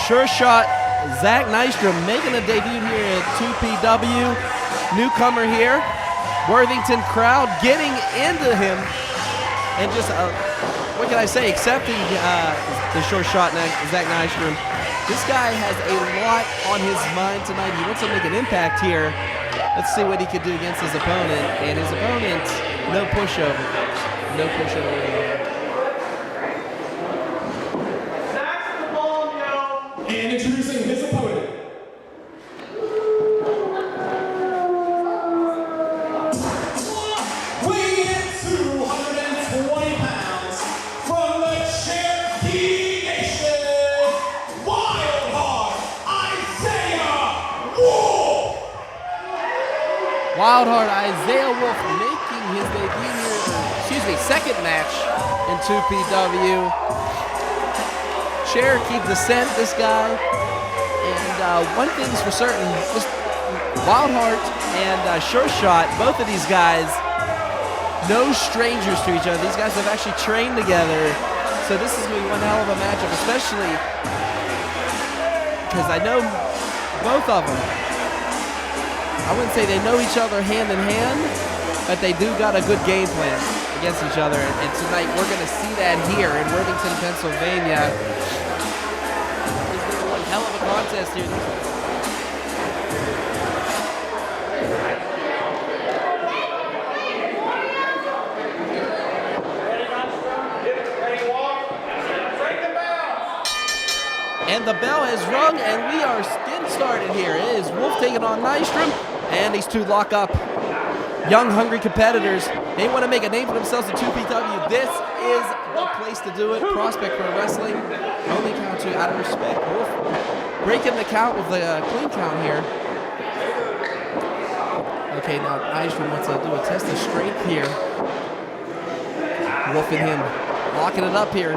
Sure shot, Zach Nystrom making a debut here at 2PW. Newcomer here. Worthington crowd getting into him and just, what can I say, accepting the sure shot, Zach Nystrom. This guy has a lot on his mind tonight. He wants to make an impact here. Let's see what he could do against his opponent. And his opponent, no pushover. No pushover at all. And introducing his opponent. Weighing in 220 pounds from the Cherokee Nation, Wildheart Isiah Wolf. Wildheart Isiah Wolf making his debut here, second match in 2PW. Cherokee descent, this guy. And one thing's for certain, just Wildheart and Sure Shot, both of these guys, no strangers to each other. These guys have actually trained together. So this is going to be one hell of a matchup, especially because I know both of them. I wouldn't say they know each other hand in hand, but they do got a good game plan against each other. And tonight we're going to see that here in Worthington, Pennsylvania. Hell of a contest here. And the bell has rung, and we are getting started here. It is Wolf taking on Nystrom, and these two lock up. Young, hungry competitors. They want to make a name for themselves in 2PW. This is the place to do it. Prospect Pro Wrestling. Only count two out of respect. Wolf breaking the count with the clean count here. Okay, now Nystrom wants to do a test of strength here. Wolf and him locking it up here.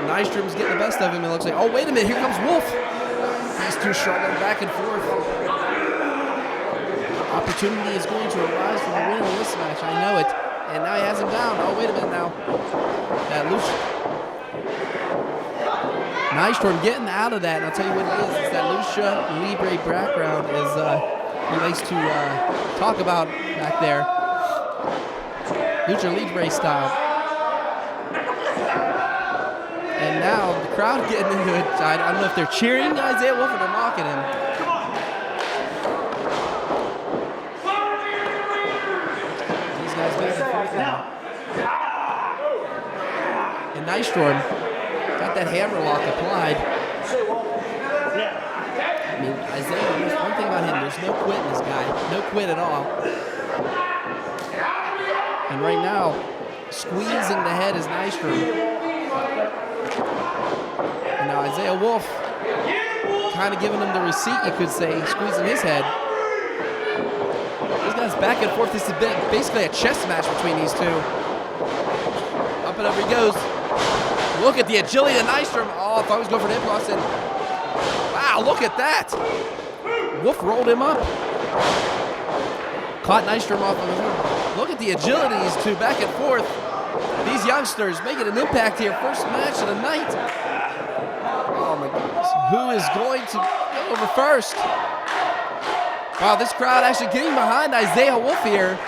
Nystrom's getting the best of him, it looks like. Oh, wait a minute, here comes Wolf. These two struggling back and forth. Opportunity is going to arise for the winner of this match, I know it. And now he has him down. Oh, wait a minute now. That loose. Nystrom getting out of that, and I'll tell you what it is. It's that Lucha Libre background, as he likes to talk about back there. Lucha Libre style. And now the crowd getting into it. I don't know if they're cheering Isiah Wolf or they're mocking him. These guys back and forth now. And Nystrom got that hammer lock applied. I mean, Isiah, there's one thing about him, there's no quit in this guy. No quit at all. And right now, squeezing the head is Nystrom. And now Isiah Wolf kind of giving him the receipt, you could say, squeezing his head. These guys back and forth. This is basically a chess match between these two. Up and over he goes. Look at the agility of Nystrom. Oh, if I was going for an impulse, and wow, look at that. Wolf rolled him up. Caught Nystrom off of his own. Look at the agility these two back and forth. These youngsters making an impact here. First match of the night. Oh my goodness. Who is going to go over first? Wow, this crowd actually getting behind Isiah Wolf here.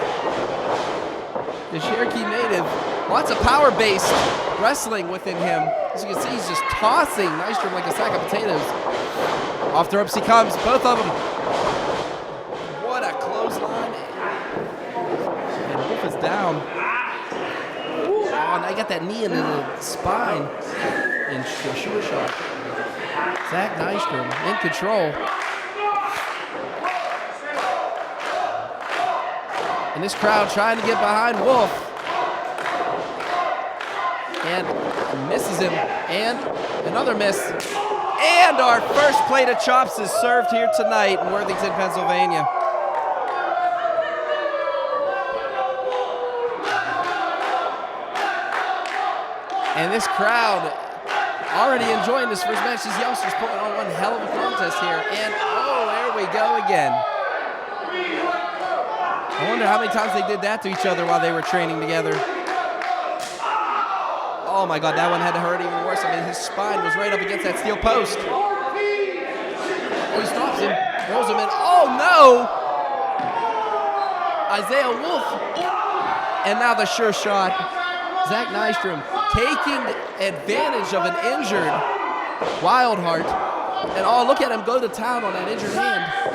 The Cherokee native. Lots of power-based wrestling within him. As you can see, he's just tossing Nystrom like a sack of potatoes. Off the ropes he comes, both of them. What a clothesline. And Wolf is down. Oh, now I got that knee into the spine. And sure shot. Zach Nystrom in control. And this crowd trying to get behind Wolf. And misses him. And another miss. And our first plate of chops is served here tonight in Worthington, Pennsylvania. And this crowd already enjoying this first match. These youngsters putting on one hell of a contest here. And oh, there we go again. I wonder how many times they did that to each other while they were training together. Oh my God, that one had to hurt even worse. I mean, his spine was right up against that steel post. Oh, he stops him, rolls him in. Oh no! Isiah Wolf. And now the sure shot. Zach Nystrom taking advantage of an injured Wildheart. And oh, look at him go to town on that injured hand.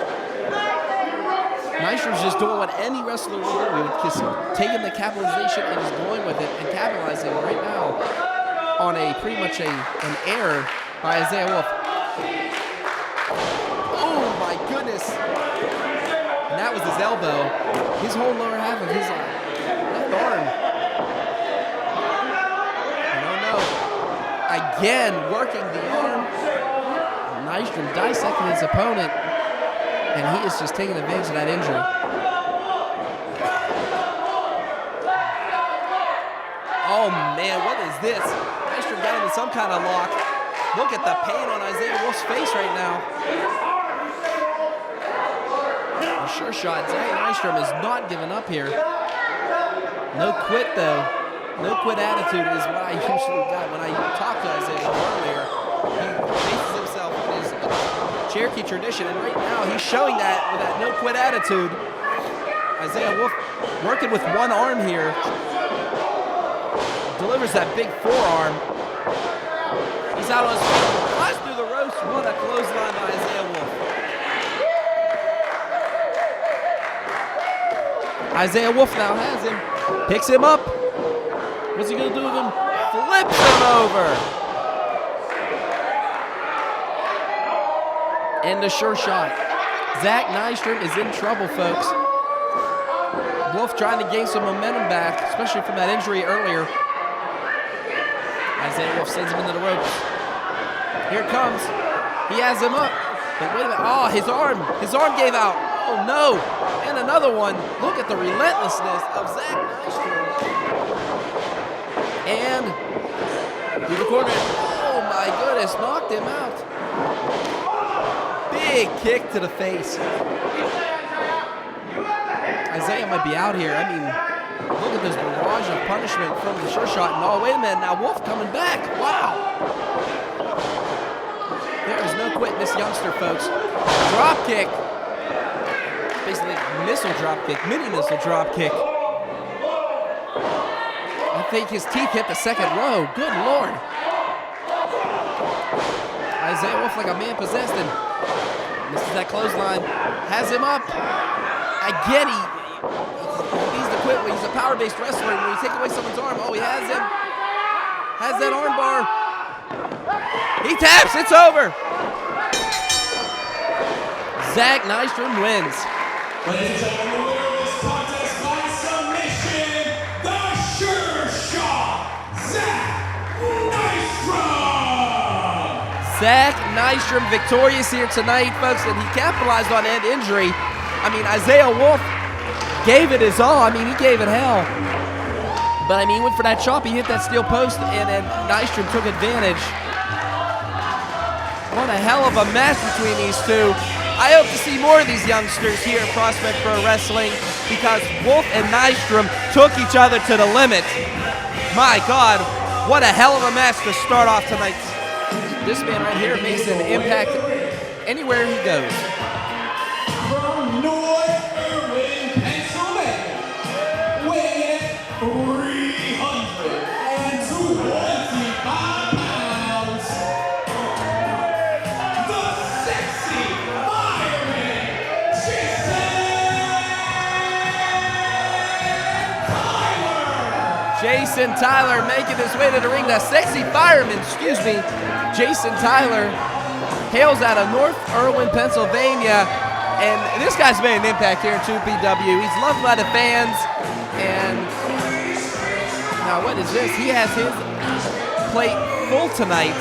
Nystrom's just doing what any wrestler would do. Just taking the capitalization and just going with it and capitalizing right now on a pretty much an error by Isiah Wolf. Oh my goodness. And that was his elbow. His whole lower half of his left arm. I don't know. Again, working the arm. Nystrom dissecting his opponent. And he is just taking advantage of that injury. Oh man, what is this? Nystrom got him in some kind of lock. Look at the pain on Isiah Wolf's face right now. A sure shot. Zach Nystrom is not giving up here. No quit though. No quit attitude is what I usually got when I talked to Isiah earlier. He faces himself in his Cherokee tradition, and right now he's showing that with that no quit attitude. Isiah Wolf working with one arm here. Delivers that big forearm. He's out on his feet. Flies through the ropes. What a clothesline by Isiah Wolf. Isiah Wolf now has him. Picks him up. What's he going to do with him? Flips him over. And the sure shot. Zach Nystrom is in trouble, folks. Wolf trying to gain some momentum back, especially from that injury earlier. Isiah Wolf sends him into the ropes. Here it comes. He has him up. But wait a minute. Oh, his arm gave out. Oh no. And another one. Look at the relentlessness of Zach Nystrom. And through the corner. Oh my goodness. Knocked him out. Big kick to the face. Isiah might be out here. I mean, look at this barrage of punishment from the sure shot. And oh, wait a minute. Now Wolf coming back. Wow. There is no quit in this youngster, folks. Drop kick. Basically, missile drop kick. Mini missile drop kick. I think his teeth hit the second row. Good Lord. Isiah Wolf like a man possessed him. This is that clothesline. Has him up. Again, he needs to quit when he's a power-based wrestler. When you take away someone's arm, oh, he has him. Has that arm bar. He taps. It's over. Zach Nystrom wins. Ladies and gentlemen, the winner of this contest by submission, the sure shot, Zach Nystrom. Zach Nystrom victorious here tonight, folks, and he capitalized on that injury. I mean, Isiah Wolf gave it his all. I mean, he gave it hell. But, I mean, he went for that chop. He hit that steel post, and then Nystrom took advantage. What a hell of a match between these two. I hope to see more of these youngsters here at Prospect Pro Wrestling because Wolf and Nystrom took each other to the limit. My God, what a hell of a match to start off tonight. This man right here makes an impact anywhere he goes. From North Irwin, Pennsylvania, weighing 325 pounds, the sexy fireman, Jason Tyler making his way to the ring. The sexy fireman, Jason Tyler hails out of North Irwin, Pennsylvania. And this guy's made an impact here in 2PW. He's loved by the fans. And now what is this? He has his plate full tonight.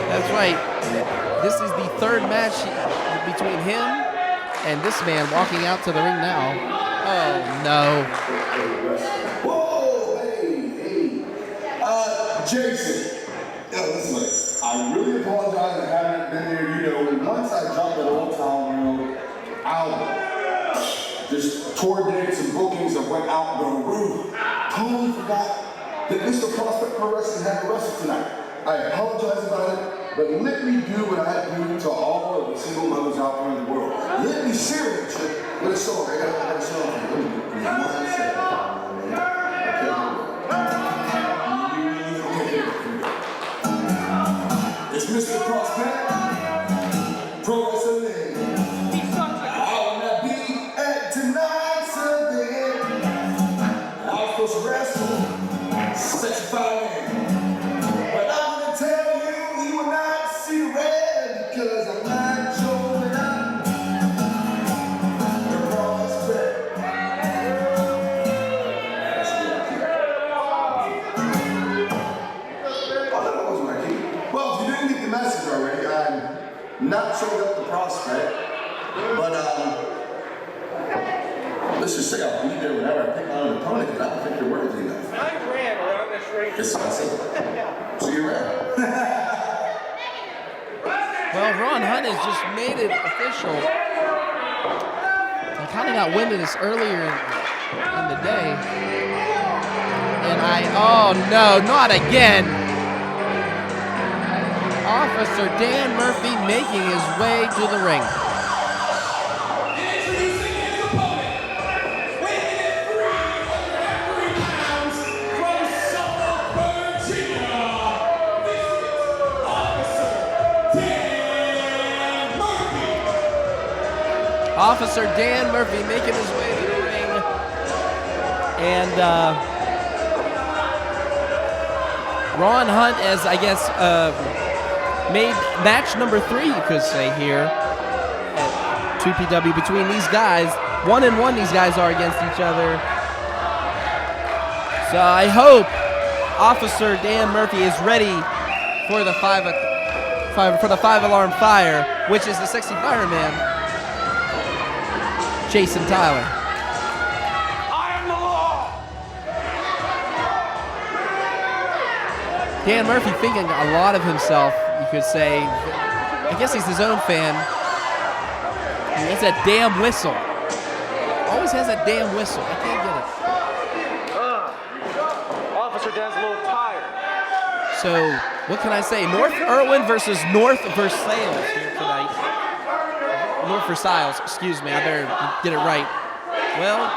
That's right. This is the third match between him and this man walking out to the ring now. Oh, no. Whoa, hey. Jason. Listen, I really apologize I haven't been there. You know, once I dropped that Old Town Road album, just tour dates and bookings that went out the roof. Totally forgot that Mr. Prospect Pro Wrestling had to wrestle tonight. I apologize about it, but let me do what I do to all of the single mothers out there in the world. Let me share with you with a song. I got a song for you. Let me give you 1 second. Okay. It's Mr. Prospect Pro Wrestling. I wanna be at tonight's event. I was supposed to wrestle, sexify man. But I'm gonna tell you, you will not see red because I'm not showing up. The Prospect. That's good. Oh, that was my key. Well, if you didn't get the message already, I'm not showing up the Prospect, but let's just say I'll be there whenever I pick on an opponent because I don't think you're worthy enough. I ran around this ring. It's awesome. So you're right. Well, Ron Hunt has just made it official. I kind of got wind of this earlier in the day. And oh no, not again. Officer Dan Murphy making his way to the ring. Introducing his opponent, weighing in at 303 pounds from Suffolk, Virginia. This is Officer Dan Murphy. Officer Dan Murphy making his way to the ring. And Ron Hunt, as I guess, made match number 3, you could say, here at 2PW between these guys. 1-1 these guys are against each other. So I hope Officer Dan Murphy is ready for the 5-alarm fire, which is the sexy fireman, Jason Tyler. I am the law. Dan Murphy thinking a lot of himself, you could say. I guess he's his own fan. He has that damn whistle. Always has that damn whistle. I can't get it. Officer Dan's a little tired. So, what can I say? North Irwin versus North Versailles here tonight. North Versailles, excuse me. I better get it right. Well,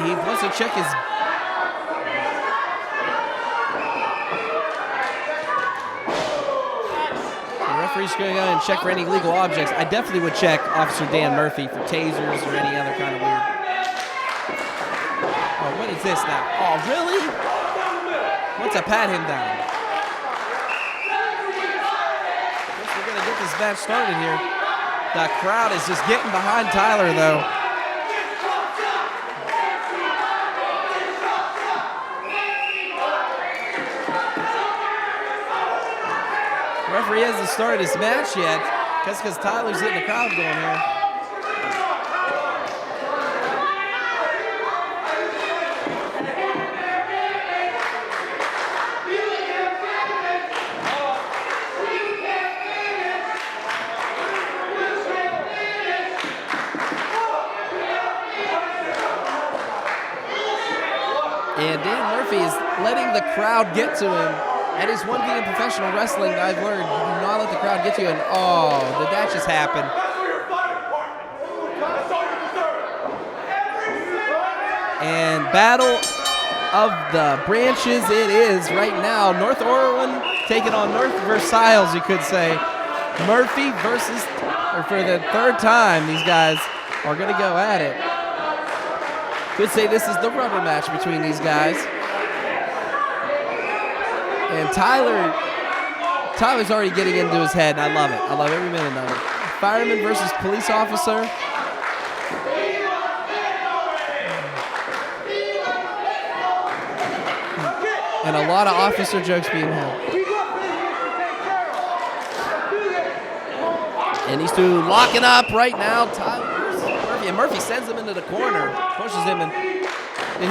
he wants to check his... Referee's going to go and check for any illegal objects. I definitely would check Officer Dan Murphy for tasers or any other kind of weird. Oh, what is this now? Oh, really? Wants to pat him down. Guess we're going to get this match started here. The crowd is just getting behind Tyler, though. Referee hasn't started his match yet. That's because Tyler's getting the crowd going here. And Dan Murphy is letting the crowd get to him. That is one thing in professional wrestling that I've learned. You do not let the crowd get to you. And oh, did that just happen? And battle of the branches it is right now. North Orwin taking on North Versailles, you could say. Murphy versus, or for the third time, these guys are going to go at it. Could say this is the rubber match between these guys. And Tyler's already getting into his head, and I love it. I love every minute of it. Fireman versus police officer. And a lot of officer jokes being had. And these two locking up right now. Tyler versus Murphy. And Murphy sends him into the corner, pushes him, and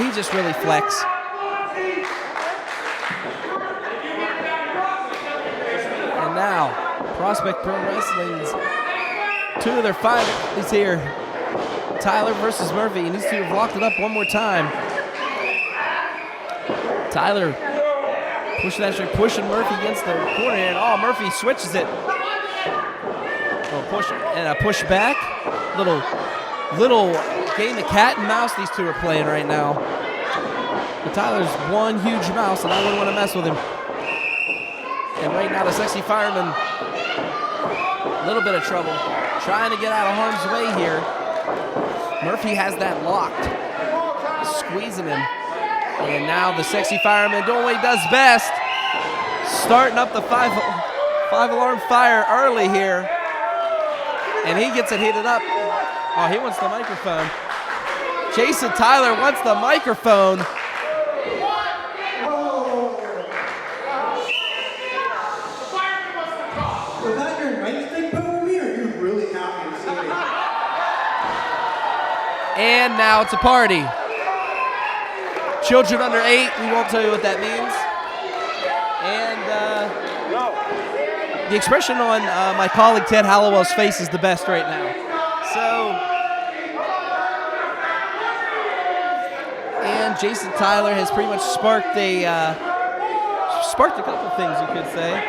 he just really flex. And now, Prospect Pro Wrestling's 2 of their 5 is here. Tyler versus Murphy, and these two have locked it up one more time. Tyler pushing that straight, pushing Murphy against the corner, and Murphy switches it. Push and a push back. Little game of cat and mouse these two are playing right now. But Tyler's one huge mouse, and I wouldn't want to mess with him. And right now the sexy fireman, a little bit of trouble, trying to get out of harm's way here. Murphy has that locked, squeezing him. And now the sexy fireman doing what he does best, starting up the five alarm fire early here. And he gets it heated up. Oh, he wants the microphone. Jason Tyler wants the microphone. Was that your nightstick poking me, or are you really happy to see me? And now it's a party. Children under 8, we won't tell you what that means. And the expression on my colleague Ted Hallowell's face is the best right now. So, and Jason Tyler has pretty much sparked a couple things, you could say.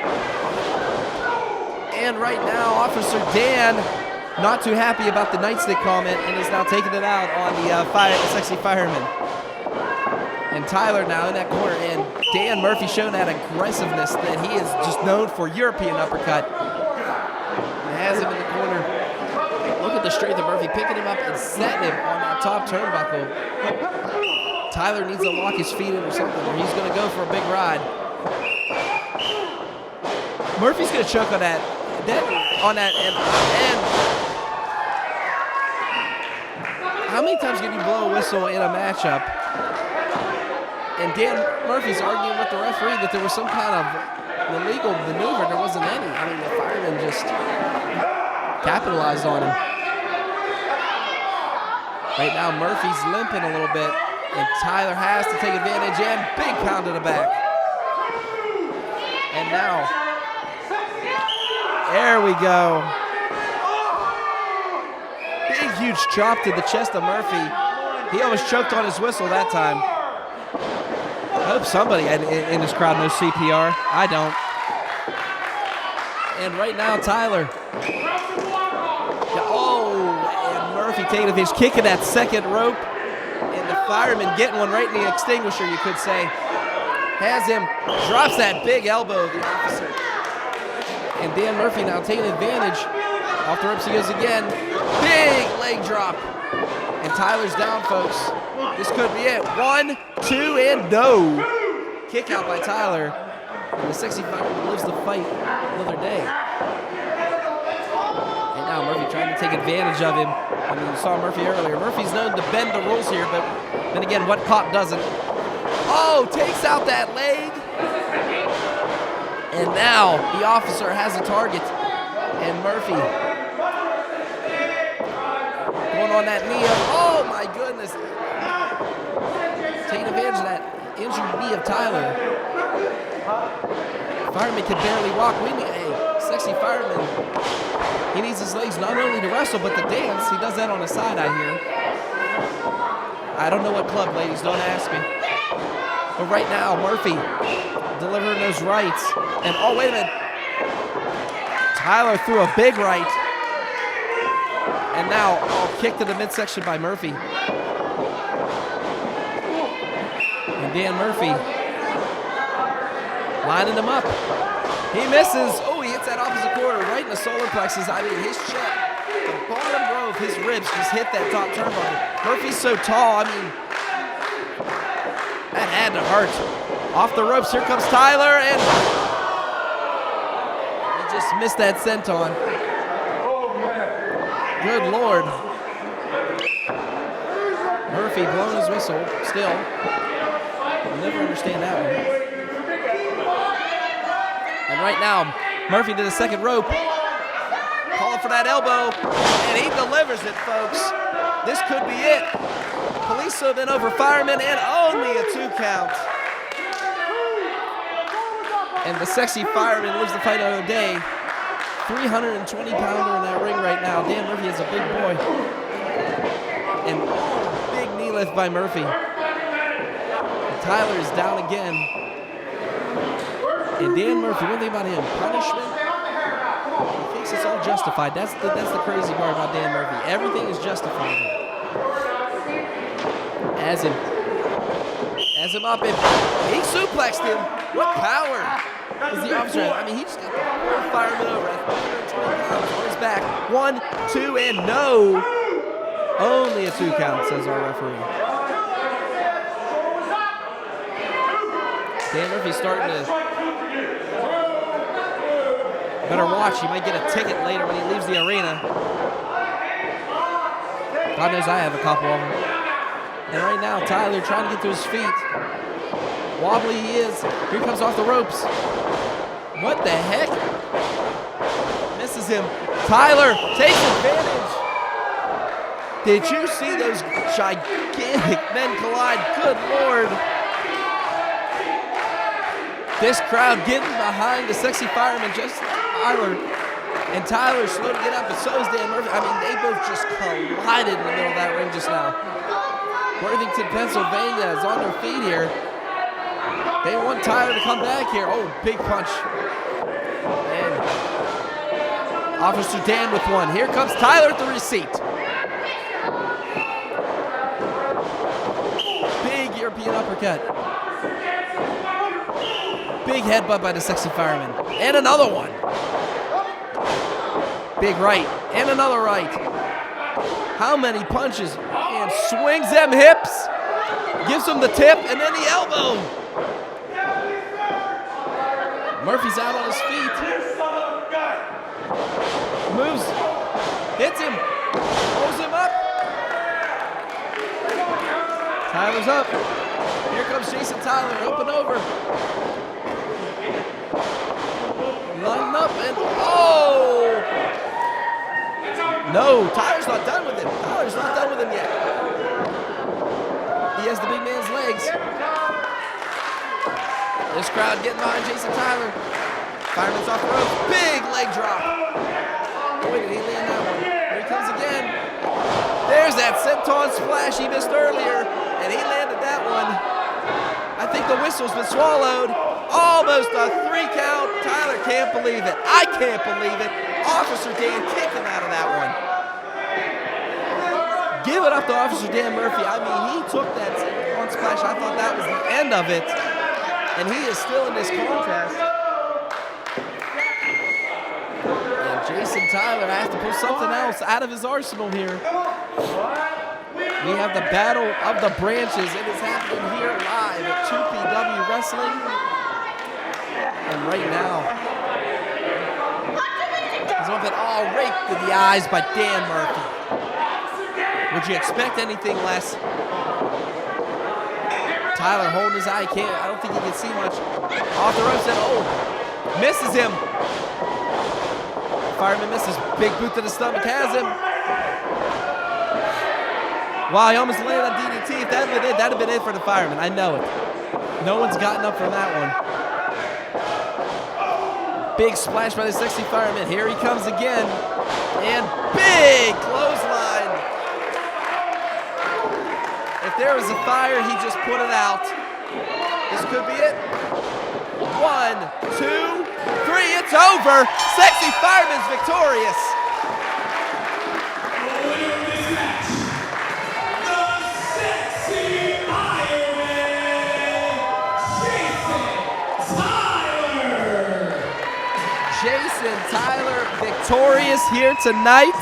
And right now, Officer Dan, not too happy about the nightstick comment, and is now taking it out on the sexy fireman. And Tyler now in that corner, and Dan Murphy showing that aggressiveness that he is just known for, European uppercut. And has him in the corner. Look at the strength of Murphy, picking him up and setting him on that top turnbuckle. Tyler needs to lock his feet in or something, or he's going to go for a big ride. Murphy's going to choke on that. And how many times can you blow a whistle in a matchup? And Dan Murphy's arguing with the referee that there was some kind of illegal maneuver. There wasn't any. I mean, the fireman just capitalized on him. Right now, Murphy's limping a little bit, and Tyler has to take advantage, and big pound to the back. And now, there we go. Big, huge chop to the chest of Murphy. He almost choked on his whistle that time. I hope somebody in this crowd knows CPR. I don't. And right now, Tyler. And Murphy taking advantage, kicking that second rope. And the fireman getting one right in the extinguisher, you could say. Has him, drops that big elbow of the officer. And Dan Murphy now taking advantage. Off the ropes he goes again. Big leg drop. And Tyler's down, folks. This could be it. 1, 2, and no. Kick out by Tyler. And the sexy fireman lives the fight another day. And now Murphy trying to take advantage of him. I mean, you saw Murphy earlier. Murphy's known to bend the rules here, but then again, what cop doesn't? Oh, takes out that leg. And now the officer has a target. And Murphy going on that knee. Oh my goodness. Taking advantage of that injured knee of Tyler. Fireman can barely walk. We need a sexy fireman. He needs his legs not only to wrestle, but to dance. He does that on the side, I hear. I don't know what club, ladies. Don't ask me. But right now, Murphy delivering those rights. And oh, wait a minute. Tyler threw a big right. And now, kick to the midsection by Murphy. And Dan Murphy lining him up. He misses. Oh, he hits that opposite corner right in the solar plexus. I mean, his chest, the bottom row of his ribs just hit that top turnbuckle. Murphy's so tall, I mean, that had to hurt. Off the ropes, here comes Tyler, and he just missed that senton. Good Lord. Murphy blowing his whistle still. I'll never understand that one. And right now, Murphy to the second rope. Calling for that elbow. And he delivers it, folks. This could be it. Police have been over firemen and only a 2 count. And the sexy fireman lives the fight another day. 320-pounder in that ring right now. Dan Murphy is a big boy. And big knee lift by Murphy. Tyler is down again. And Dan Murphy, one thing about him, punishment, he thinks it's all justified. That's the crazy part about Dan Murphy. Everything is justified. As him up, and he suplexed him. What power is the officer? I mean, he just got the whole fireman over at 120 pounds on his back. 1, 2, and no. Only a 2 count, says our referee. Dan Murphy's starting to... Better watch, he might get a ticket later when he leaves the arena. God knows I have a couple of them. And right now, Tyler trying to get to his feet. Wobbly he is. Here comes off the ropes. What the heck? Misses him. Tyler takes advantage. Did you see those gigantic men collide? Good Lord. This crowd getting behind the sexy fireman, just Tyler. And Tyler's slow to get up, but so is Dan Murphy. I mean, they both just collided in the middle of that ring just now. Worthington, Pennsylvania is on their feet here. They want Tyler to come back here. Oh, big punch. And Officer Dan with one. Here comes Tyler at the receipt. Big European uppercut. Big headbutt by the sexy fireman. And another one. Big right. And another right. How many punches? And swings them hips. Gives him the tip and then the elbow. Murphy's out on his feet. Moves. Hits him. Pulls him up. Tyler's up. Here comes Jason Tyler. Up and over. Lining up and oh! No, Tyler's not done with him. Tyler's not done with him yet. He has the big man's legs. This crowd getting behind Jason Tyler. Fireman's off the rope. Big leg drop. Boy, did he land that one. Here he comes again. There's that senton splash he missed earlier, and he landed that one. I think the whistle's been swallowed. Almost a 3 count. Tyler can't believe it. I can't believe it. Officer Dan kicked him out of that one. Give it up to Officer Dan Murphy. I mean, he took that one splash. I thought that was the end of it. And he is still in this contest. And Jason Tyler has to pull something else out of his arsenal here. We have the Battle of the Branches. It is happening here live at 2PW Wrestling. And right now, he's open all raked in the eyes by Dan Murphy. Would you expect anything less? Tyler holding his eye. I don't think he can see much. Off the ropes and oh, misses him. Fireman misses. Big boot to the stomach has him. Wow, he almost landed on DDT. If that had been it, that'd have been it for the fireman. I know it. No one's gotten up from that one. Big splash by the sexy fireman. Here he comes again. And big clothesline. If there was a fire, he just put it out. This could be it. 1, 2, 3, it's over. Sexy fireman's victorious. Jason Tyler victorious here tonight.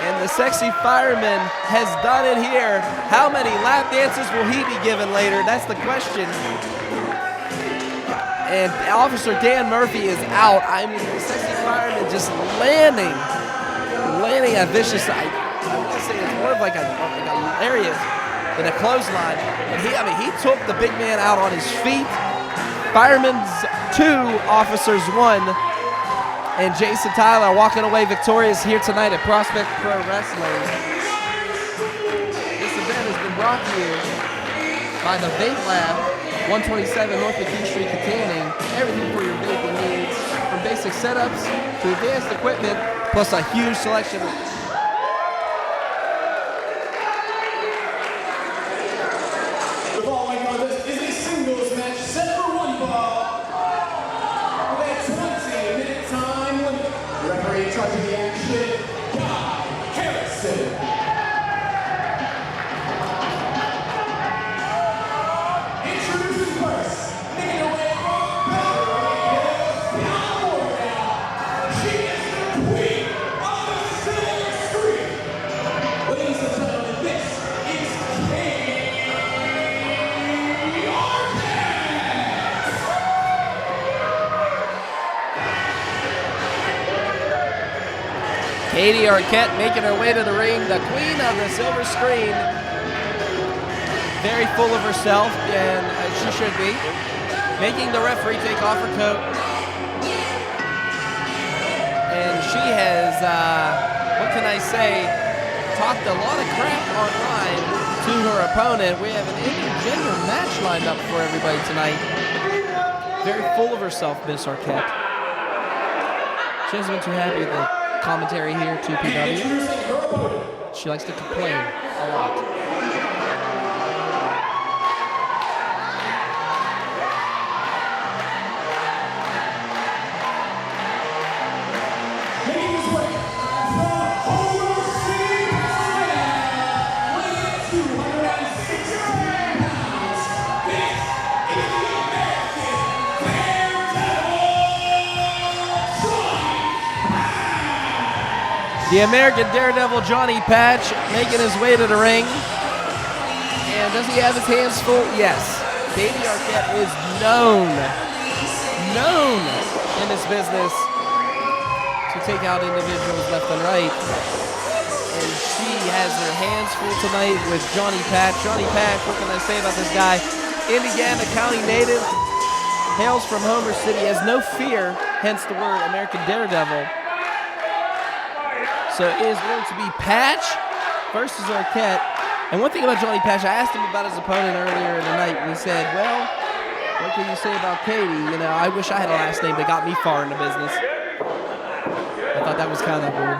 And the sexy fireman has done it here. How many lap dances will he be given later? That's the question. And Officer Dan Murphy is out. I mean, the sexy fireman just landing a vicious, I would say it's more of like a lariat than a clothesline. And he took the big man out on his feet. Firemen's 2, officers 1. And Jason Tyler walking away victorious here tonight at Prospect Pro Wrestling. This event has been brought to you by the Vape Lab, 127 North McKee Street, Katanning. Everything for your vaping needs, from basic setups to advanced equipment, plus a huge selection start to the action, Guy Harrison. Introducing first, making her way from Baguette, California. She is the queen of the silver screen. Ladies and gentlemen, this is Katie Arquette making her way to the ring, the queen of the silver screen. Very full of herself, and as she should be. Making the referee take off her coat. And she has, what can I say, talked a lot of crap online to her opponent. We have an intergender match lined up for everybody tonight. Very full of herself, Miss Arquette. She hasn't been too happy with the commentary here, 2PW. She likes to complain a lot. making his way from Homer City, Florida, weighing 216 pounds. This is the American Daredevil, The American Daredevil Johnny Patch making his way to the ring. And does he have his hands full? Yes. Katie Arquette is known in this business to take out individuals left and right. And she has her hands full tonight with Johnny Patch. Johnny Patch, what can I say about this guy? Indiana County native, hails from Homer City, has no fear, hence the word American Daredevil. So it is going to be Patch versus Arquette. And one thing about Johnny Patch, I asked him about his opponent earlier in the night, and he said, well, what can you say about Katie? You know, I wish I had a last name that got me far in the business. I thought that was kind of weird.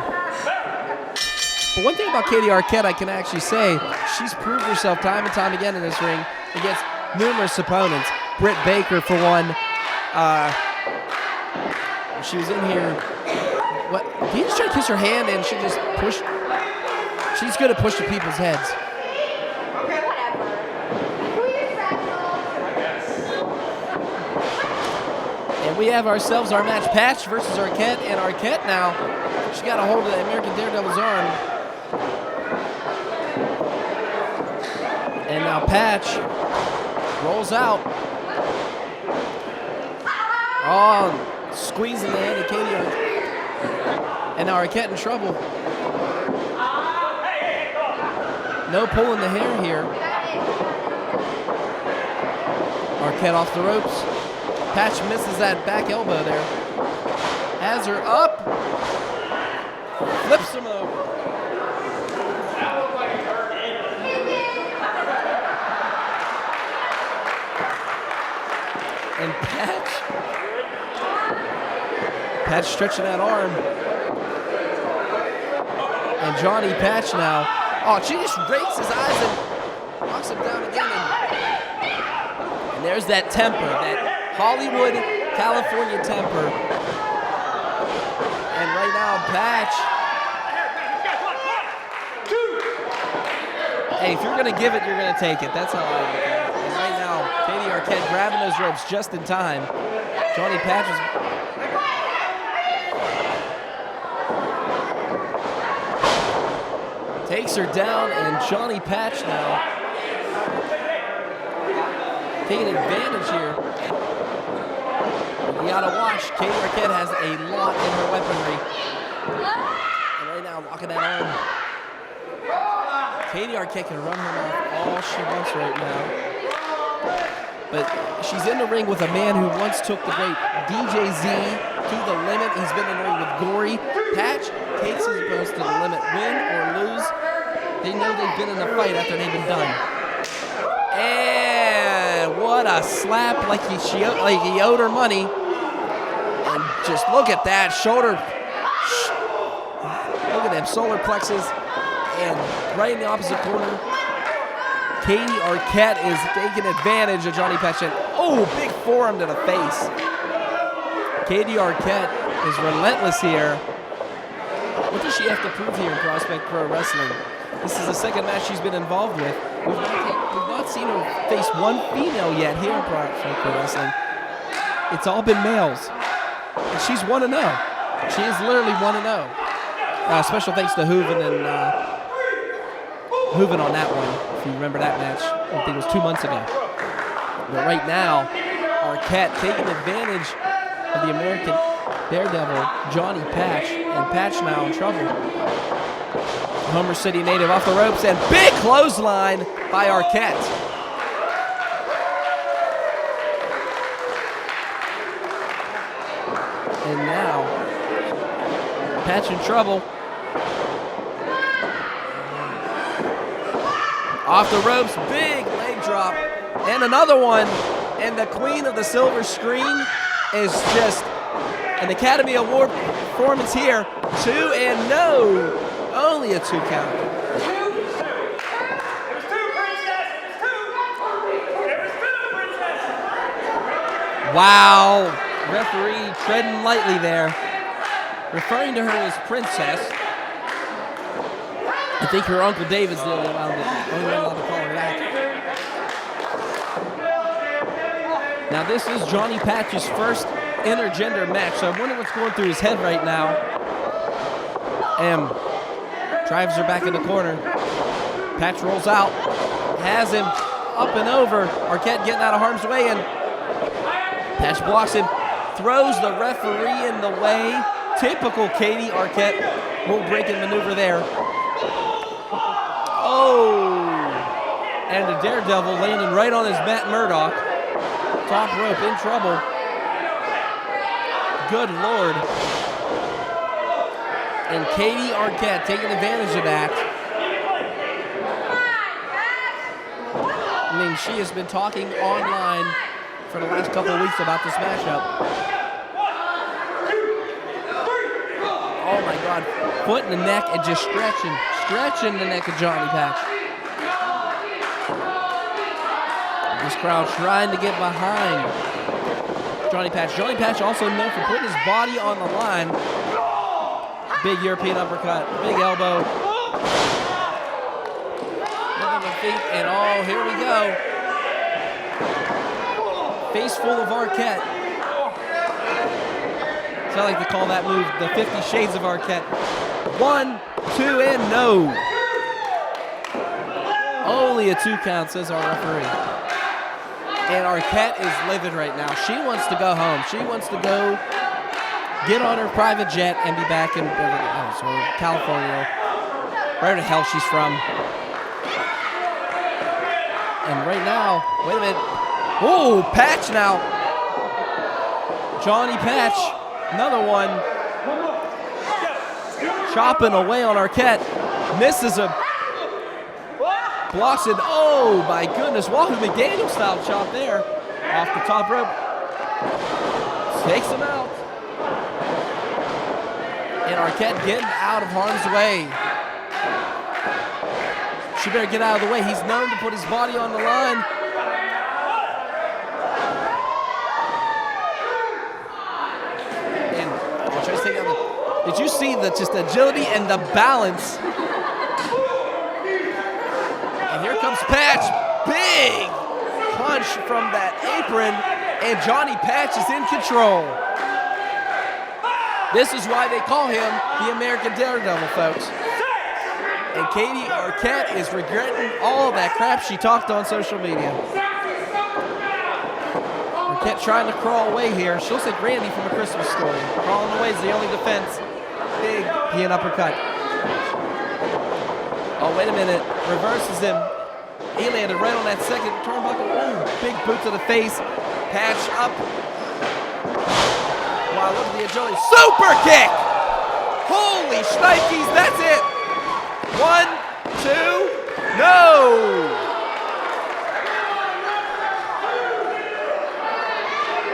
But one thing about Katie Arquette I can actually say, she's proved herself time and time again in this ring against numerous opponents. Britt Baker, for one. She was in here. What? He just tried to kiss her hand and she just pushed. She's good at pushing people's heads. Okay, whatever. And we have ourselves our match, Patch versus Arquette. And Arquette now, she got a hold of the American Daredevil's arm. And now Patch rolls out. Oh, squeezing the head of Katie Arquette. And now Arquette in trouble. No pulling the hair here. Arquette off the ropes. Patch misses that back elbow there. Has her up. Flips him over. And Patch stretching that arm. And Johnny Patch now. Oh, she just rakes his eyes and knocks him down again. And there's that temper, that Hollywood, California temper. And right now, Patch. Hey, if you're going to give it, you're going to take it. That's how I look at it. And right now, Katie Arquette grabbing those ropes just in time. Johnny Patch is... takes her down, and Johnny Patch now taking advantage here. You gotta watch. Katie Arquette has a lot in her weaponry. And right now, locking that arm. Katie Arquette can run her mouth all she wants right now. But she's in the ring with a man who once took the great DJ Z to the limit. He's been in the ring with Gory. Patch takes his opponents to the limit. Win or lose, they know they've been in a fight after they've been done. And what a slap, like he owed her money. And just look at that shoulder. Look at them solar plexus. And right in the opposite corner, Katie Arquette is taking advantage of Johnny Patch. Oh, big forearm to the face. Katie Arquette is relentless here. What does she have to prove here in Prospect Pro Wrestling? This is the second match she's been involved with. We've not seen her face one female yet here in Prospect Pro Wrestling. It's all been males. And she's 1-0. She is literally 1-0. Special thanks to Hooven and Hooven on that one. If you remember that match, I think it was 2 months ago. But right now, Arquette taking advantage of the American Daredevil, Johnny Patch, and Patch now in trouble. Homer City native off the ropes and big clothesline by Arquette. And now, Patch in trouble. Off the ropes, big leg drop, and another one. And the queen of the silver screen is just an Academy Award performance here. 2 and no, only a 2 count. Wow, referee treading lightly there, referring to her as princess. I think her Uncle David's the only one allowed to call her that. Now this is Johnny Patch's first intergender match, so I wonder what's going through his head right now. Drives her back in the corner. Patch rolls out, has him up and over. Arquette getting out of harm's way, and Patch blocks him, throws the referee in the way. Typical Katie Arquette, rule breaking maneuver there. Oh, and the Daredevil landing right on his Matt Murdock. Top rope in trouble. Good Lord. And Katie Arquette taking advantage of that. I mean, she has been talking online for the last couple of weeks about this matchup. Oh my God, foot in the neck and just stretching the neck of Johnny Patch. This crowd trying to get behind Johnny Patch. Johnny Patch also known for putting his body on the line. Big European uppercut, big elbow. Look at the feet, and oh, here we go. Face full of Arquette. So I like to call that move the 50 Shades of Arquette. 1, 2, and no. Only a 2 count, says our referee. And Arquette is livid right now. She wants to go home. She wants to go get on her private jet and be back in California, where the hell she's from. And right now, wait a minute. Oh, Patch now. Johnny Patch, another one. Chopping away on Arquette. Misses a blocks it. Oh my goodness, Wahoo McDaniel style chop there. Off the top rope. Takes him out. And Arquette getting out of harm's way. She better get out of the way. He's known to put his body on the line. And I'll try to take out the, did you see the just agility and the balance? And here comes Patch. Big punch from that apron, and Johnny Patch is in control. This is why they call him the American Daredevil, folks. And Katie Arquette is regretting all that crap she talked on social media. Arquette trying to crawl away here. She looks like Randy from A Christmas Story. Crawling away is the only defense. Big PN uppercut. Oh, wait a minute. Reverses him. He landed right on that second turnbuckle. Ooh, big boot to the face. Patch up. Wow, look at the agility. Super kick! Holy shnikes, that's it! 1, 2, no!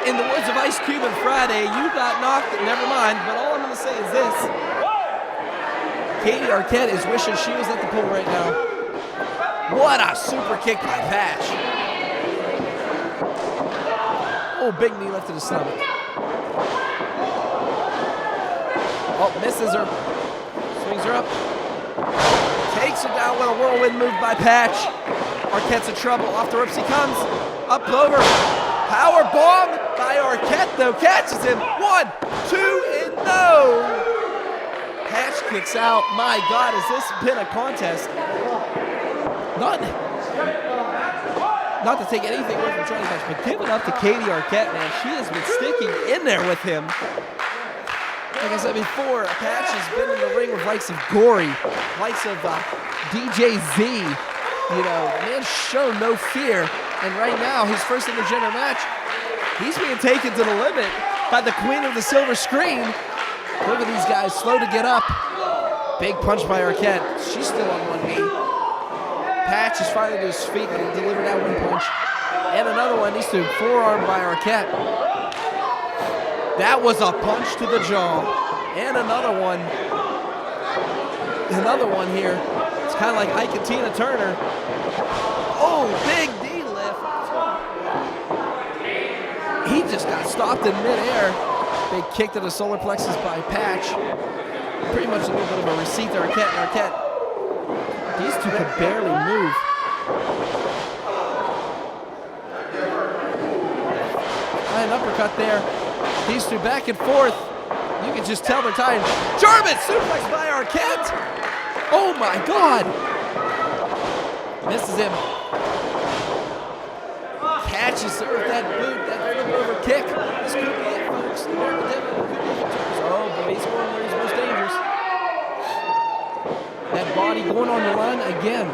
In the words of Ice Cube and Friday, you got knocked, never mind, but all I'm gonna say is this. Katie Arquette is wishing she was at the pool right now. What a super kick by Patch. Oh, big knee left to the stomach. Oh, misses her. Swings her up. Takes her down with a whirlwind move by Patch. Arquette's in trouble. Off the ropes he comes. Up over. Power bomb by Arquette, though. Catches him. 1, 2, and no. Patch kicks out. My God, has this been a contest? Not to take anything away from Charlie Patch, but give it up to Katie Arquette, man. She has been sticking in there with him. Like I said before, Patch has been in the ring with likes of Gory, likes of DJ Z. You know, man shown no fear. And right now, his first Intergender match, he's being taken to the limit by the queen of the silver screen. Look at these guys, slow to get up. Big punch by Arquette. She's still on one knee. Patch is finally to his feet, but he delivered that one punch. And another one, needs to forearm by Arquette. That was a punch to the jaw. And another one. Another one here. It's kind of like Ike and Tina Turner. Oh, big D lift. He just got stopped in midair. Big kick to the solar plexus by Patch. Pretty much a little bit of a receipt to Arquette. And Arquette, these two could barely move. An uppercut there. These two back and forth. You can just tell they're tired. German suplex by Arquette. Oh my God. Misses him. Catches her with that boot, that flip over kick. This could be it, folks. The American Devil could be victorious. Oh boy, he's going where he's most dangerous. That body going on the line again.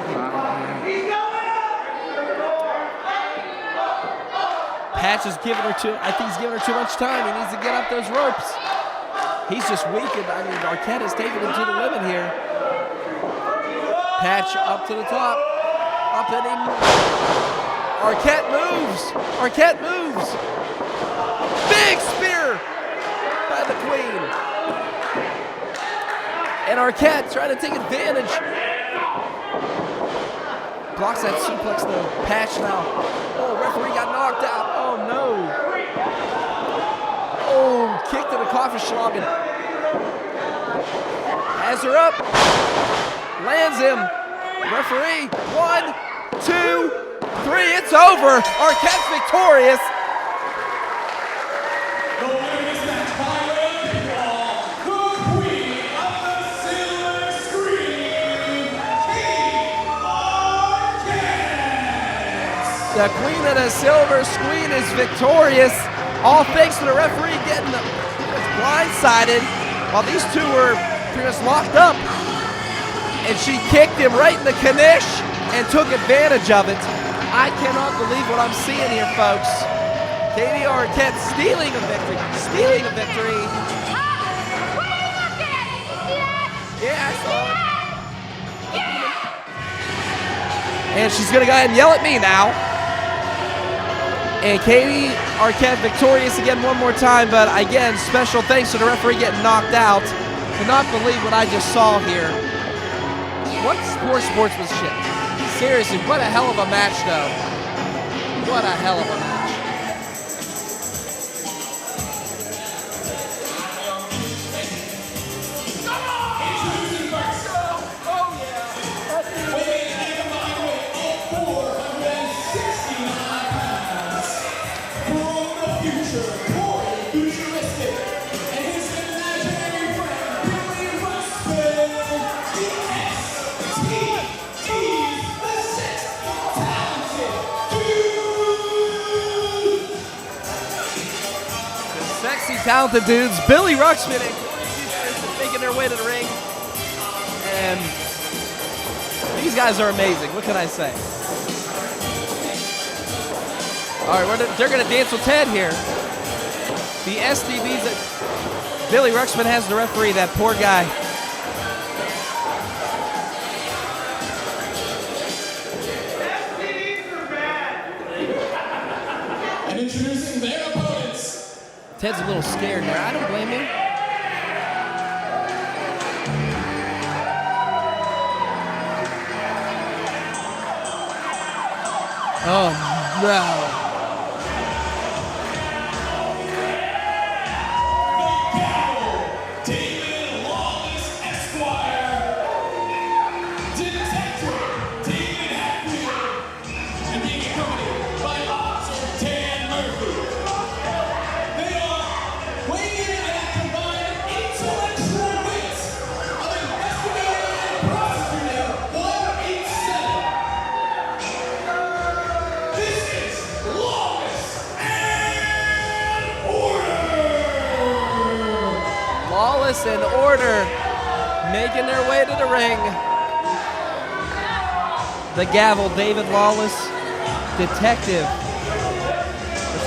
Patch is giving her I think he's giving her too much time. He needs to get up those ropes. He's just weakened. I mean, Arquette is taking him to the limit here. Patch up to the top. Up and in. Arquette moves. Arquette moves. Big spear by the queen. And Arquette trying to take advantage. Blocks that suplex though. Patch now. Oh, referee got knocked out. Oh no. Oh, kick to the Kofferschlagen. Has her up. Lands him. Referee. 1, 2, 3. It's over. Arquette's victorious. The winner of this match by way of pinfall, the queen of the silver screen, Arquette. The queen of the silver screen is victorious. All thanks to the referee getting blindsided while these two were just locked up. And she kicked him right in the knish and took advantage of it. I cannot believe what I'm seeing here, folks. Katie Arquette stealing a victory. Stealing a victory. What are you looking at? Did you see that? Yeah, I saw it. Yeah! And she's going to go ahead and yell at me now. And Katie Arquette victorious again one more time. But again, special thanks to the referee getting knocked out. Cannot believe what I just saw here. What poor sportsmanship. Seriously, what a hell of a match, though. What a hell of a match. Futuristic, and his imaginary friend, Billy Ruxpin, the sixth talented dude. The sexy, talented dudes, Billy Ruxpin and Futuristic making their way to the ring. And these guys are amazing. What can I say? All right, they're going to dance with Ted here. The SDBs that Billy Ruxpin has the referee, that poor guy. And introducing their opponents. Ted's a little scared there. I don't blame him. Oh, no. Lawless Esquire, Lawless and Order making their way to the ring. The gavel, David Lawless, Detective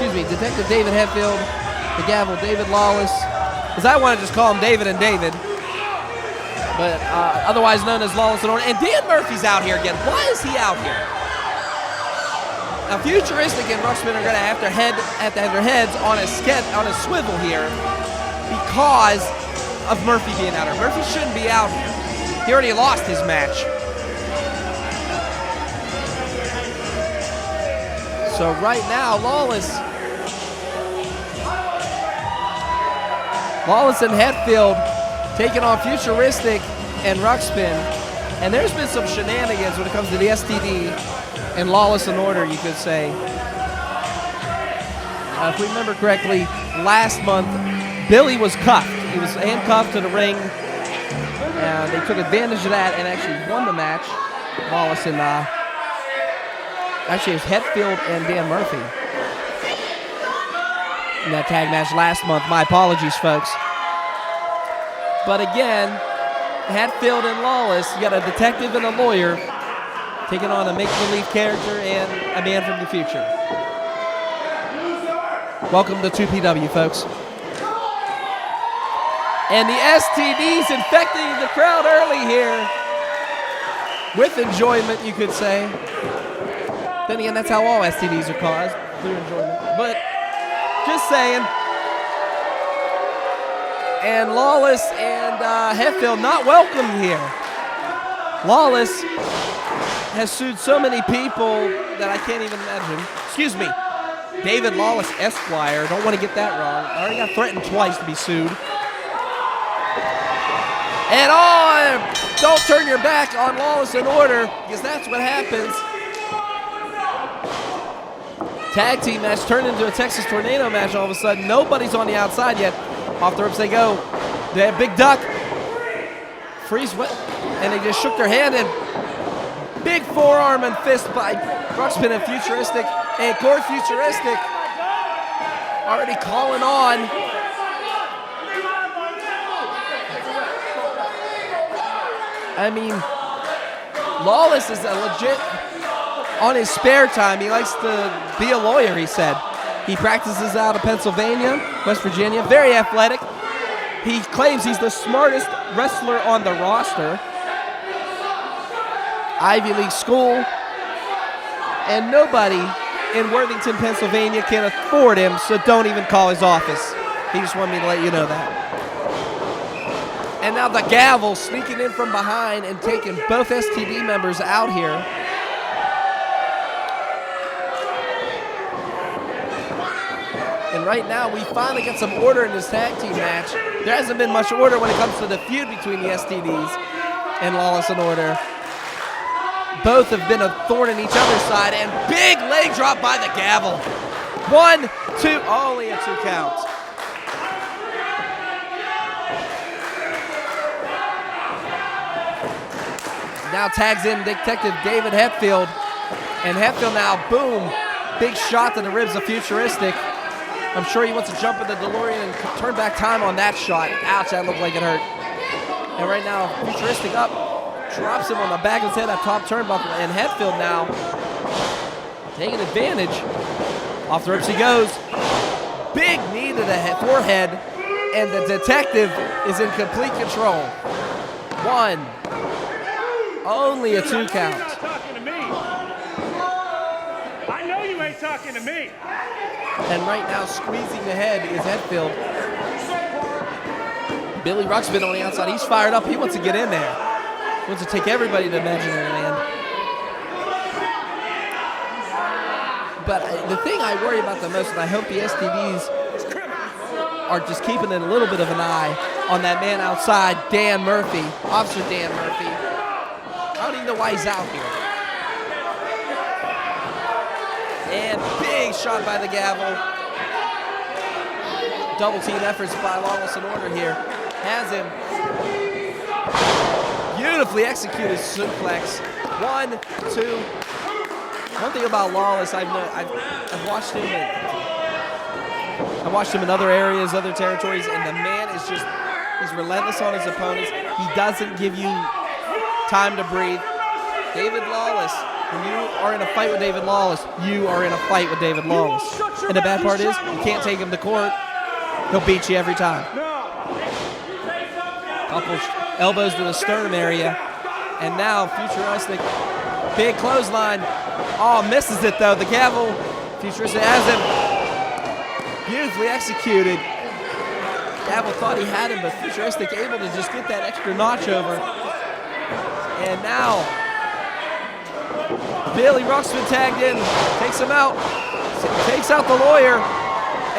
David Hetfield, the gavel, David Lawless, because I want to just call him David and David, but otherwise known as Lawless and Order. And Dan Murphy's out here again. Why is he out here? Now, Futuristic and Ruxpin are going to have to have their heads on a swivel here because of Murphy being out here. Murphy shouldn't be out here. He already lost his match. So right now, Lawless and Hetfield taking on Futuristic and Ruxpin. And there's been some shenanigans when it comes to the STD and Lawless and Order, you could say. If we remember correctly, last month, Billy was cuffed. He was handcuffed to the ring. They took advantage of that and actually won the match. Lawless and actually, it was Hetfield and Dan Murphy in that tag match last month. My apologies, folks. But again, Hetfield and Lawless, you got a detective and a lawyer taking on a make-believe character and a man from the future. Welcome to 2PW, folks. And the STD's infecting the crowd early here with enjoyment, you could say. Then again, that's how all STDs are caused, through enjoyment. But just saying. And Lawless and Hetfield not welcome here. Lawless has sued so many people that I can't even imagine. Excuse me, David Lawless Esquire. Don't want to get that wrong. I already got threatened twice to be sued. And don't turn your back on Lawless and Order, because that's what happens. Tag team match turned into a Texas Tornado match all of a sudden. Nobody's on the outside yet. Off the ropes they go. They have Big Duck. Freeze, what? And they just shook their hand, and big forearm and fist by Ruxpin and Futuristic. And Core Futuristic already calling on. I mean, Lawless is a legit, on his spare time, he likes to be a lawyer, he said. He practices out of Pennsylvania, West Virginia, very athletic. He claims he's the smartest wrestler on the roster. Ivy League school. And nobody in Worthington, Pennsylvania can afford him, so don't even call his office. He just wanted me to let you know that. And now the gavel sneaking in from behind and taking both STD members out here. And right now, we finally get some order in this tag team match. There hasn't been much order when it comes to the feud between the STDs and Lawless and Order. Both have been a thorn in each other's side, and big leg drop by the gavel. 1, 2, only a 2 count. Now tags in Detective David Hetfield. And Hetfield now, boom, big shot to the ribs of Futuristic. I'm sure he wants to jump in the DeLorean and turn back time on that shot. Ouch, that looked like it hurt. And right now, Futuristic up, drops him on the back of his head at top turnbuckle. And Hetfield now taking advantage. Off the ropes he goes. Big knee to the forehead. And the detective is in complete control. 1. Only a 2 count. Talking to me. I know you ain't talking to me. And right now, squeezing the head is Hetfield. Billy Ruxpin on the outside. He's fired up. He wants to get in there. He wants to take everybody to Imaginary Land. But the thing I worry about the most, and I hope the STDs are just keeping a little bit of an eye on that man outside, Dan Murphy, Officer Dan Murphy. I don't even know why he's out here. And big shot by the gavel. Double team efforts by Lawless and Order here. Has him. Beautifully executed suplex. 1, 2. One thing about Lawless, I've watched him. I watched him in other areas, other territories, and the man is just He's relentless on his opponents. He doesn't give you time to breathe. David Lawless, when you are in a fight with David Lawless, you are in a fight with David Lawless. And the bad part is, you can't take him to court. He'll beat you every time. Couple elbows to the sternum area. And now Futuristic, big clothesline. Oh, misses it though. The gavel, Futuristic has him. Beautifully executed. Gavel thought he had him, but Futuristic able to just get that extra notch over. And now, Billy Ruxpin tagged in, takes him out, takes out the lawyer,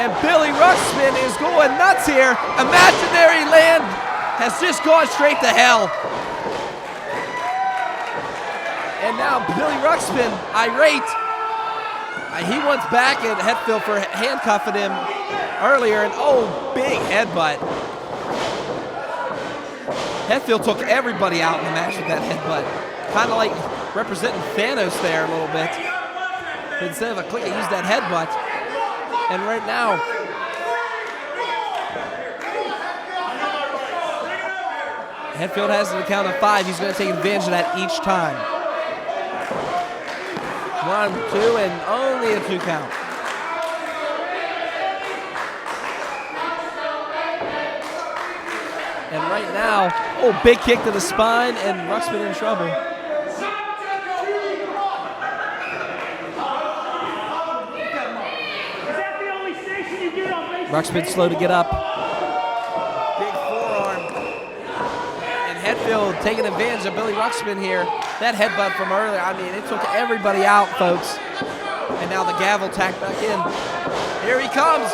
and Billy Ruxpin is going nuts here. Imaginary land has just gone straight to hell. And now Billy Ruxpin, irate. He wants back at Hetfield for handcuffing him earlier, and oh, big headbutt. Hetfield took everybody out in the match with that headbutt. Kind of like representing Thanos there a little bit. But instead of a click, he used that headbutt. And right now, Hetfield has the count of 5. He's going to take advantage of that each time. 1, 2, and only a 2 count. And right now, oh, big kick to the spine, and Ruxpin in trouble. Ruxpin slow to get up. Big forearm. And Hetfield taking advantage of Billy Ruxpin here. That headbutt from earlier, I mean, it took everybody out, folks. And now the gavel tacked back in. Here he comes.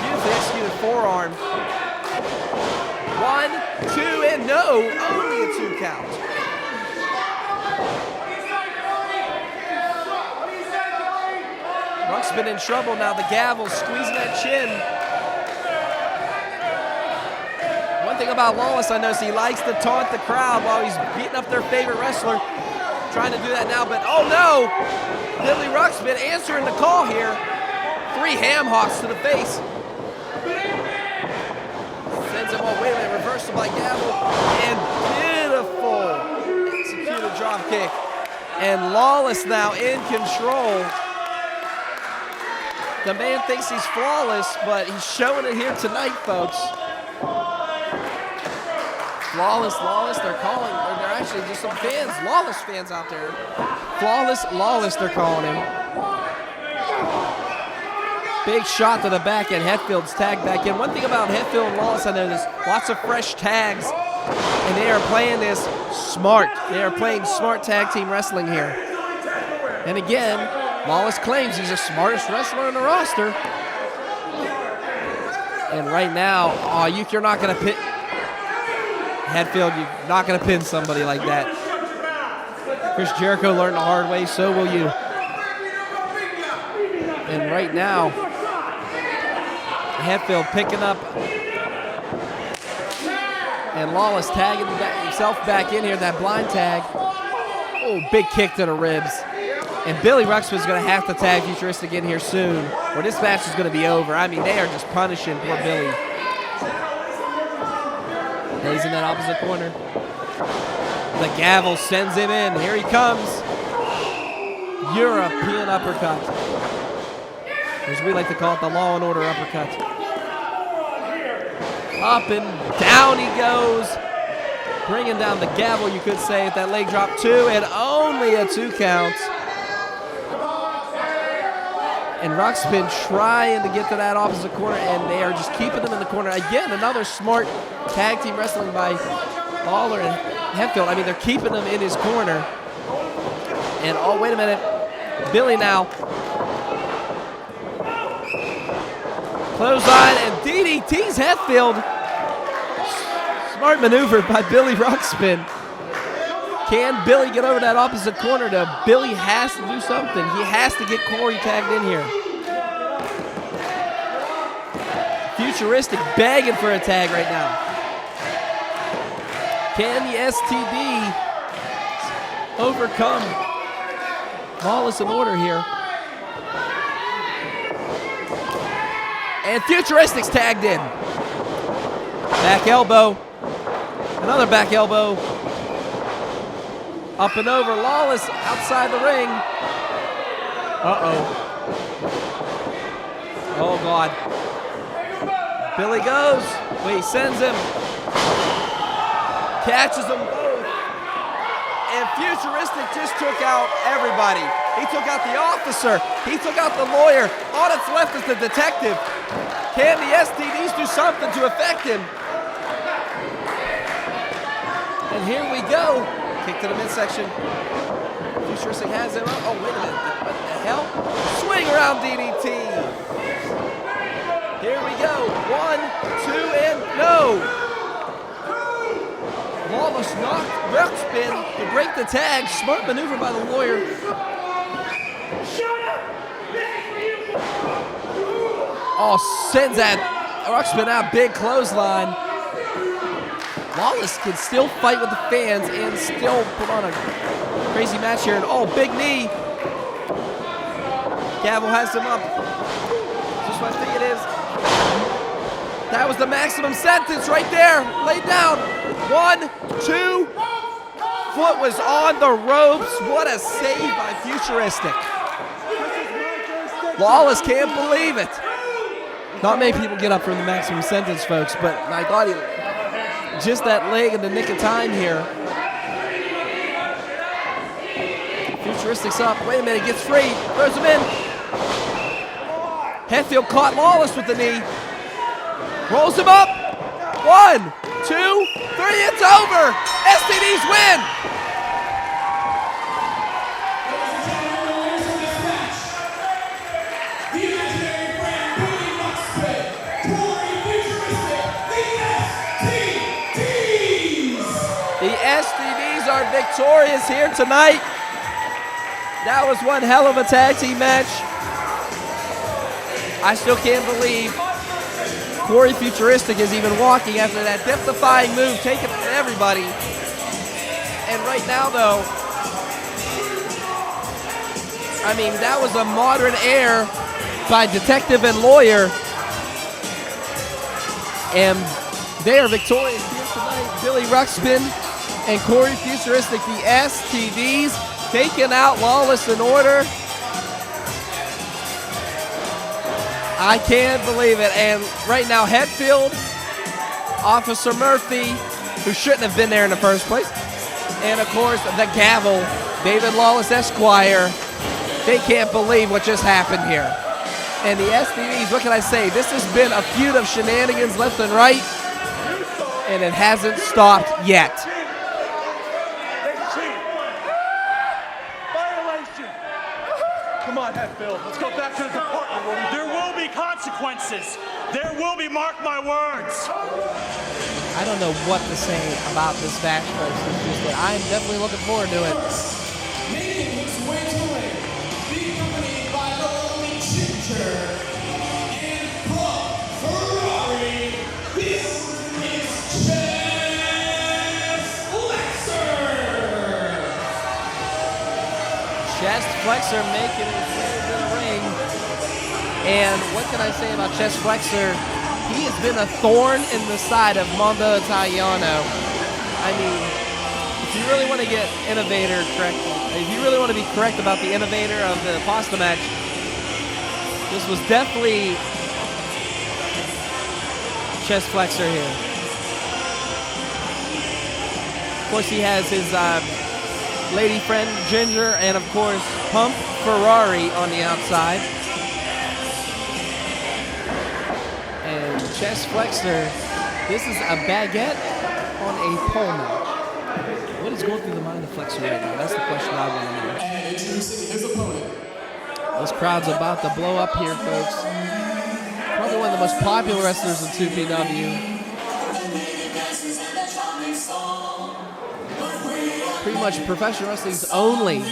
Beautifully executed forearm. 1, 2, and no, only a 2 count. Ruxpin in trouble now. The gavel squeezing that chin. One thing about Lawless, I notice he likes to taunt the crowd while he's beating up their favorite wrestler. Trying to do that now, but oh no! Billy Ruxpin answering the call here. 3 ham hocks to the face. Sends him, oh wait a minute, reversal by gavel. And beautiful executed drop kick. And Lawless now in control. The man thinks he's flawless, but he's showing it here tonight, folks. Lawless, they're calling, or they're actually just some fans, Lawless fans out there. Lawless, they're calling him. Big shot to the back, and Hetfield's tagged back in. One thing about Hetfield and Lawless, I noticed, lots of fresh tags, and they are playing this smart. They are playing smart tag team wrestling here. And again, Lawless claims he's the smartest wrestler in the roster. And right now, oh, you're not going to pin Hetfield. You're not going to pin somebody like that. Chris Jericho learned the hard way, so will you. And right now, Hetfield picking up, and Lawless tagging himself back in here, that blind tag. Oh, big kick to the ribs. And Billy Ruxpin's going to have to tag Futuristic in here soon, or this match is going to be over. I mean, they are just punishing poor Billy. Billy's in that opposite corner. The gavel sends him in. Here he comes. European uppercut. As we like to call it, the Law and Order uppercut. Up and down he goes. Bringing down the gavel, you could say, at that leg drop 2, and only a 2 count. And Ruxpin trying to get to that opposite corner, and they are just keeping them in the corner. Again, another smart tag team wrestling by Lawler and Hetfield. I mean, they're keeping them in his corner. And, oh, wait a minute. Billy now. Clothesline and DDT's Hetfield. Smart maneuver by Billy Ruxpin. Can Billy get over that opposite corner though? Billy has to do something. He has to get Corey tagged in here. Futuristic begging for a tag right now. Can the STD overcome Lawless and Order here? And Futuristic's tagged in. Back elbow. Another back elbow. Up and over. Lawless outside the ring. Uh-oh. Oh, God. Billy goes. Wait, he sends him. Catches them both. And Futuristic just took out everybody. He took out the officer. He took out the lawyer. All that's left is the detective. Can the STDs do something to affect him? And here we go. Kick to the midsection. Futuristic has him up. Oh, wait a minute. What the hell? Swing around DDT. Here we go. 1, 2, and no. Lawless knocked Ruxpin to break the tag. Smart maneuver by the lawyer. Oh, sends that Ruxpin out. Big clothesline. Lawless can still fight with the fans and still put on a crazy match here. And oh, big knee. Gabriel has him up. Just what I think it is. That was the maximum sentence right there. Laid down. 1, 2. Foot was on the ropes. What a save by Futuristic. Lawless can't believe it. Not many people get up from the maximum sentence, folks, but I thought he just that leg in the nick of time here. Futuristic's up. Wait a minute, gets free. Throws him in. Hetfield caught Lawless with the knee. Rolls him up. 1, 2, 3. It's over. STDs win. The STDs are victorious here tonight. That was one hell of a tag team match. I still can't believe Corey Futuristic is even walking after that death-defying move taken from everybody. And right now, though, I mean, that was a modern air by detective and lawyer. And they are victorious here tonight. Billy Ruxpin and Corey Futuristic, the STDs, taking out Lawless in order. I can't believe it. And right now, Hetfield, Officer Murphy, who shouldn't have been there in the first place, and of course, the gavel, David Lawless Esquire, they can't believe what just happened here. And the STDs, what can I say? This has been a feud of shenanigans left and right, and it hasn't stopped yet. Come on, Hetfield. Let's go back to the department room. There will be consequences. There will be, mark my words. I don't know what to say about this match, folks. It's just that I'm definitely looking forward to it. Making his way to the ring, being accompanied by the only ginger and Club Ferrari. This is Chest Flexor making his way to the ring. And what can I say about Chest Flexor? He has been a thorn in the side of Mambo Italiano. I mean, if you really want to get Innovator correct, if you really want to be correct about the Innovator of the pasta match, this was definitely Chest Flexor here. Of course, he has his lady friend Ginger, and of course Pump Ferrari on the outside. And Chest Flexor, this is a Baguette on a pole match. What is going through the mind of Flexor right now? That's the question I want to know. And introducing his opponent. This crowd's about to blow up here, folks. Probably one of the most popular wrestlers in 2PW. Pretty much professional wrestling's only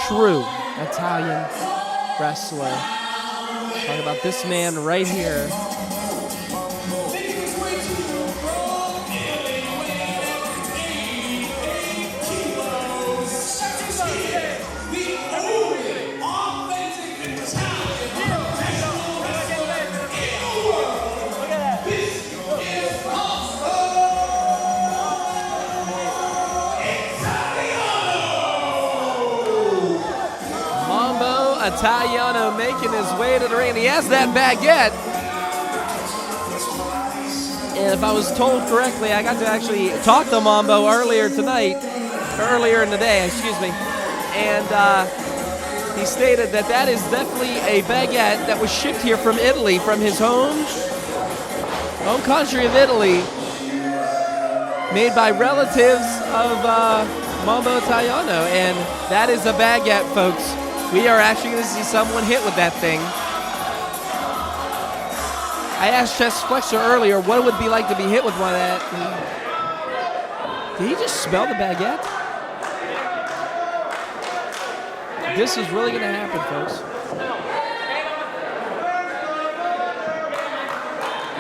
true Italian wrestler. Talking about this man right here. Italiano making his way to the ring. He has that baguette. And if I was told correctly, I got to actually talk to Mambo earlier in the day, excuse me. And he stated that is definitely a baguette that was shipped here from Italy, from his home country of Italy, made by relatives of Mambo Italiano. And that is a baguette, folks. We are actually going to see someone hit with that thing. I asked Chess Flexor earlier what it would be like to be hit with one of that. Did he just smell the baguette? This is really going to happen, folks.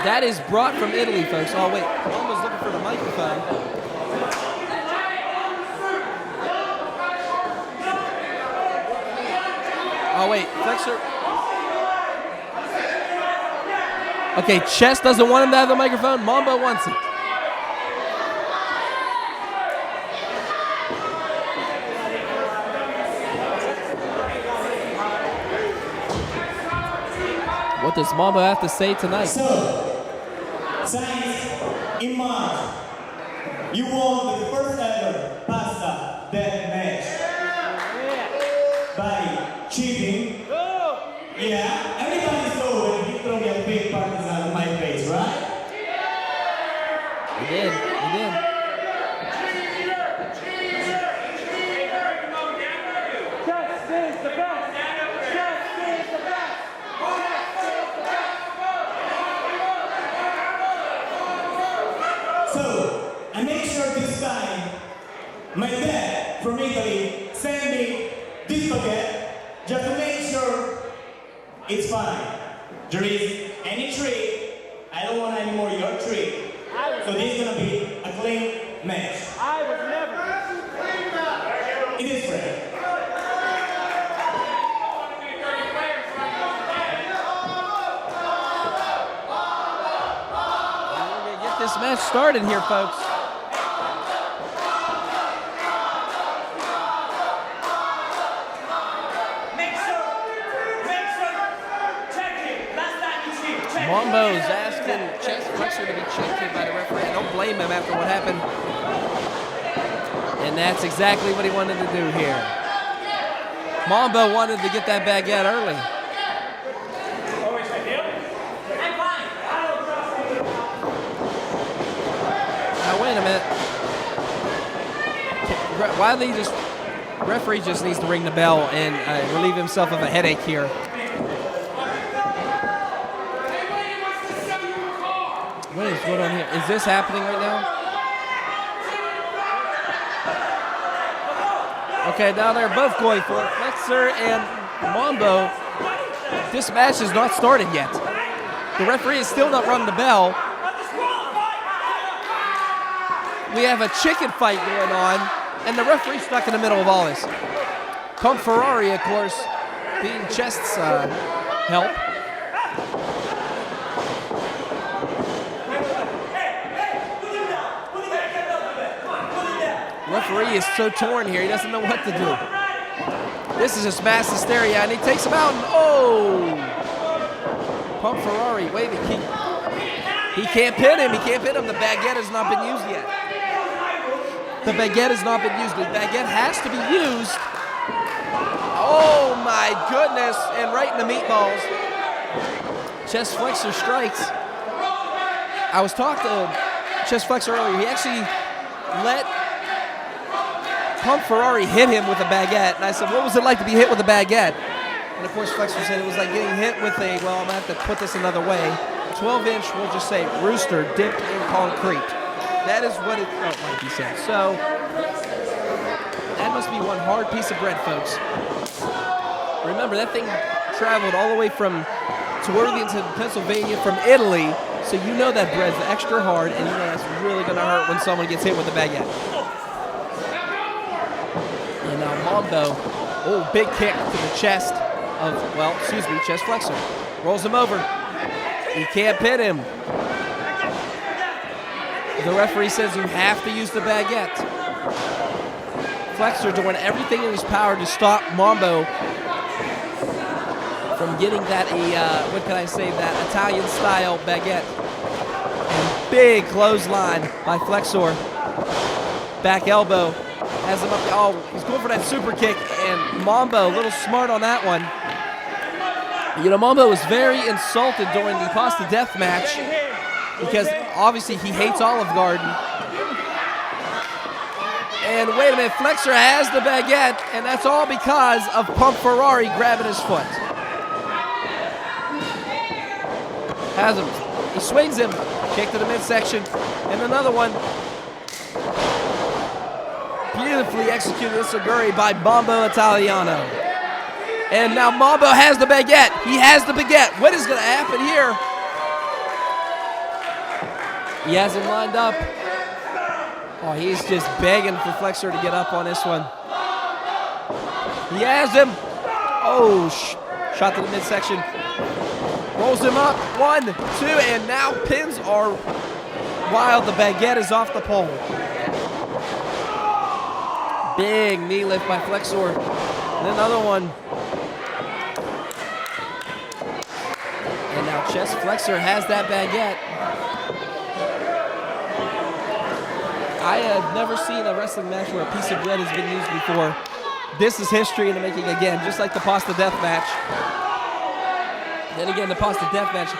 That is brought from Italy, folks. Oh, wait. Almost looking for the microphone. Oh, wait. Flexor. Okay, Chess doesn't want him to have the microphone. Mambo wants it. What does Mambo have to say tonight? So, science in March, you won the first ever pasta death match by cheating. Yeah, everybody saw when he threw your big partisan on my face, right? He did. So, I make sure this time, my dad from Italy sent me this baguette just to make sure it's fine. There is any treat, I don't want any more your treat. So this is gonna be a clean match. I was never. It is fair. We're going to get this match started here, folks. Mambo's asking Chess Flexor to be checked by the referee. I don't blame him after what happened. And that's exactly what he wanted to do here. Mambo wanted to get that baguette early. Now wait a minute. Why did he just... Referee just needs to ring the bell and relieve himself of a headache here. What is going on here? Is this happening right now? Okay, now they're both going for it. Flexor and Mambo. This match has not started yet. The referee has still not rung the bell. We have a chicken fight going on, and the referee's stuck in the middle of all this. Pump Ferrari, of course, being Chest's help. Referee is so torn here, he doesn't know what to do. This is just mass hysteria, and he takes him out, and oh! Pump Ferrari, wait, he can't pin him, the baguette has not been used yet. The baguette has not been used, the baguette has to be used. Oh my goodness, and right in the meatballs. Chest Flexor strikes. I was talking to Chest Flexor earlier, he actually let Pump Ferrari hit him with a baguette, and I said, what was it like to be hit with a baguette? And of course Flexor said it was like getting hit with a, well, I'm going to have to put this another way, 12-inch, we'll just say, rooster dipped in concrete. That is what it might be said. So, that must be one hard piece of bread, folks. Remember, that thing traveled all the way from Worthington, Pennsylvania, from Italy, so you know that bread's extra hard, and you know that's really going to hurt when someone gets hit with a baguette. And now Mambo, oh, big kick to the chest of, well, excuse me, Chest Flexor. Rolls him over. He can't pin him. The referee says you have to use the baguette. Flexor doing everything in his power to stop Mambo from getting that, what can I say, that Italian-style baguette. And big clothesline by Flexor. Back elbow. Has him up. Oh, he's going for that super kick. And Mambo, a little smart on that one. You know, Mambo was very insulted during the Pasta Death match because obviously he hates Olive Garden. And wait a minute, Flexor has the baguette, and that's all because of Pump Ferrari grabbing his foot. Has him. He swings him. Kick to the midsection. And another one. Beautifully executed Isaguri by Mambo Italiano. And now Mambo has the baguette. He has the baguette. What is going to happen here? He has him lined up. Oh, he's just begging for Flexor to get up on this one. He has him. Oh, shot to the midsection. Rolls him up. 1, 2, and now pins are wild. The baguette is off the pole. Big knee lift by Flexor. And another one. And now Chest Flexor has that baguette. I have never seen a wrestling match where a piece of bread has been used before. This is history in the making again, just like the Pasta Death match. Then again, the Pasta Death match,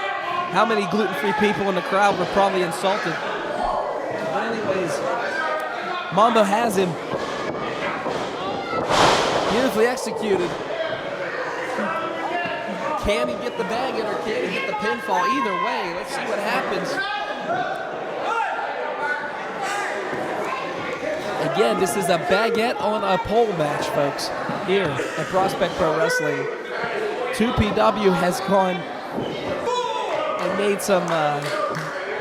how many gluten-free people in the crowd were probably insulted? But anyways, Mambo has him. Beautifully executed. Can he get the baguette or can he get the pinfall? Either way, let's see what happens. Again, this is a baguette on a pole match, folks, here at Prospect Pro Wrestling. 2PW has gone and made some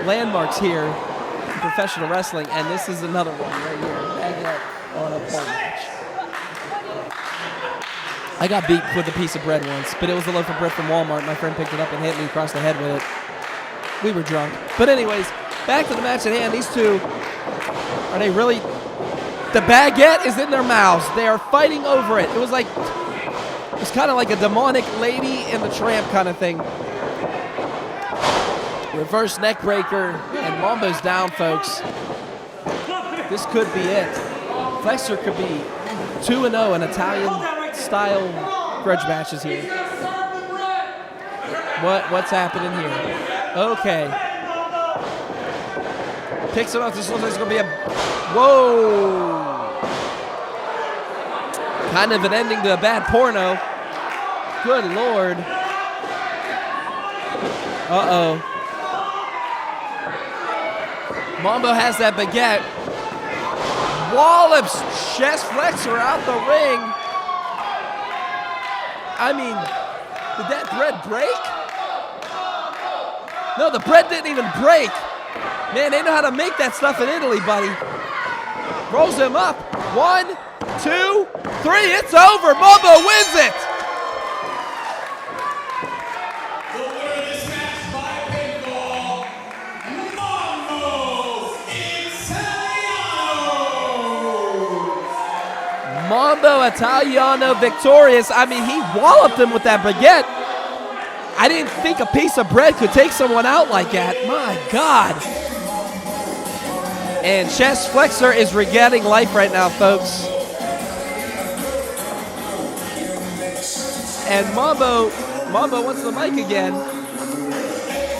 landmarks here in professional wrestling, and this is another one right here, baguette on a pole match. I got beat with a piece of bread once, but it was a loaf of bread from Walmart. My friend picked it up and hit me across the head with it. We were drunk. But anyways, back to the match at hand. These two, are they really... The baguette is in their mouths. They are fighting over it. It was like, it's kind of like a demonic Lady and the Tramp kind of thing. Reverse neck breaker, and Mambo's down, folks. This could be it. Flexor could be 2-0 in Italian-style grudge matches here. What's happening here? Okay. Picks him up. This looks like it's going to be a... Whoa! Kind of an ending to a bad porno. Good Lord. Uh-oh. Mambo has that baguette. Wallops chest flexor out the ring. I mean, did that bread break? No, the bread didn't even break. Man, they know how to make that stuff in Italy, buddy. Rolls him up. 1, 2, 3. It's over. Mambo wins it. The winner of this match by pinfall, Mambo Italiano. Mambo Italiano victorious. I mean, he walloped him with that baguette. I didn't think a piece of bread could take someone out like that. My God. And Chest Flexor is regaining life right now, folks. And Mambo wants the mic again.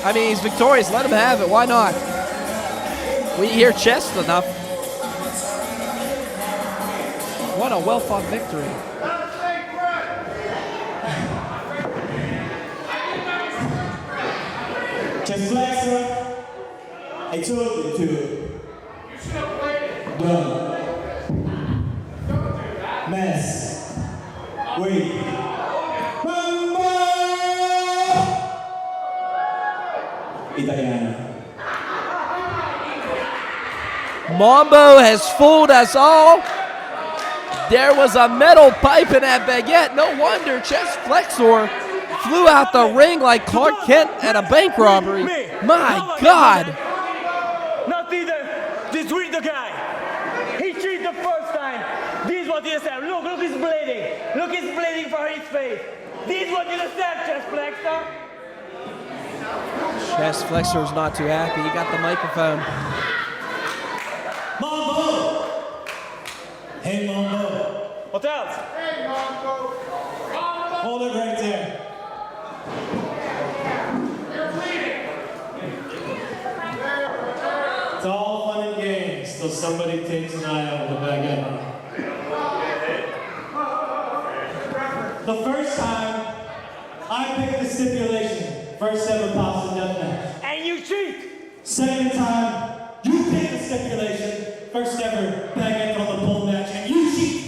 I mean, he's victorious. Let him have it. Why not? We hear Chest enough. What a well-fought victory. Chest Flexor, I told you to. Done. Mess. Wait. Mambo! Italiano. Mambo has fooled us all. There was a metal pipe in that baguette. No wonder Chest Flexor flew out the ring like Clark Kent at a bank robbery. My God. Not either. This with the guy. He cheated the first time. This is what he said. Look, he's bleeding. Look, he's bleeding for his face. This is what you deserve, Chest Flexor. Chest Flexor is not too happy. He got the microphone. Mambo! Hey, Mambo. What else? Hold it right there. It's all fun and games till somebody takes an eye over the Baguette. The first time I picked the stipulation, first ever pasta deathmatch. And you cheat. Second time, you picked the stipulation, first ever Baguette on the pole match, and you cheat.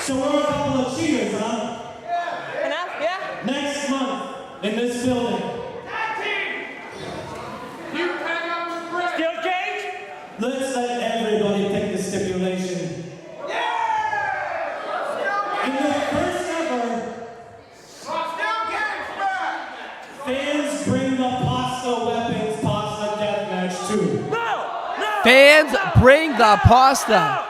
So we're a couple of cheaters, huh? Enough, yeah? Next month, in this building, Still cage? let's let everybody pick the stipulation. In the first ever, fans bring the pasta weapons pasta deathmatch too. No! No! Fans, bring the pasta. No!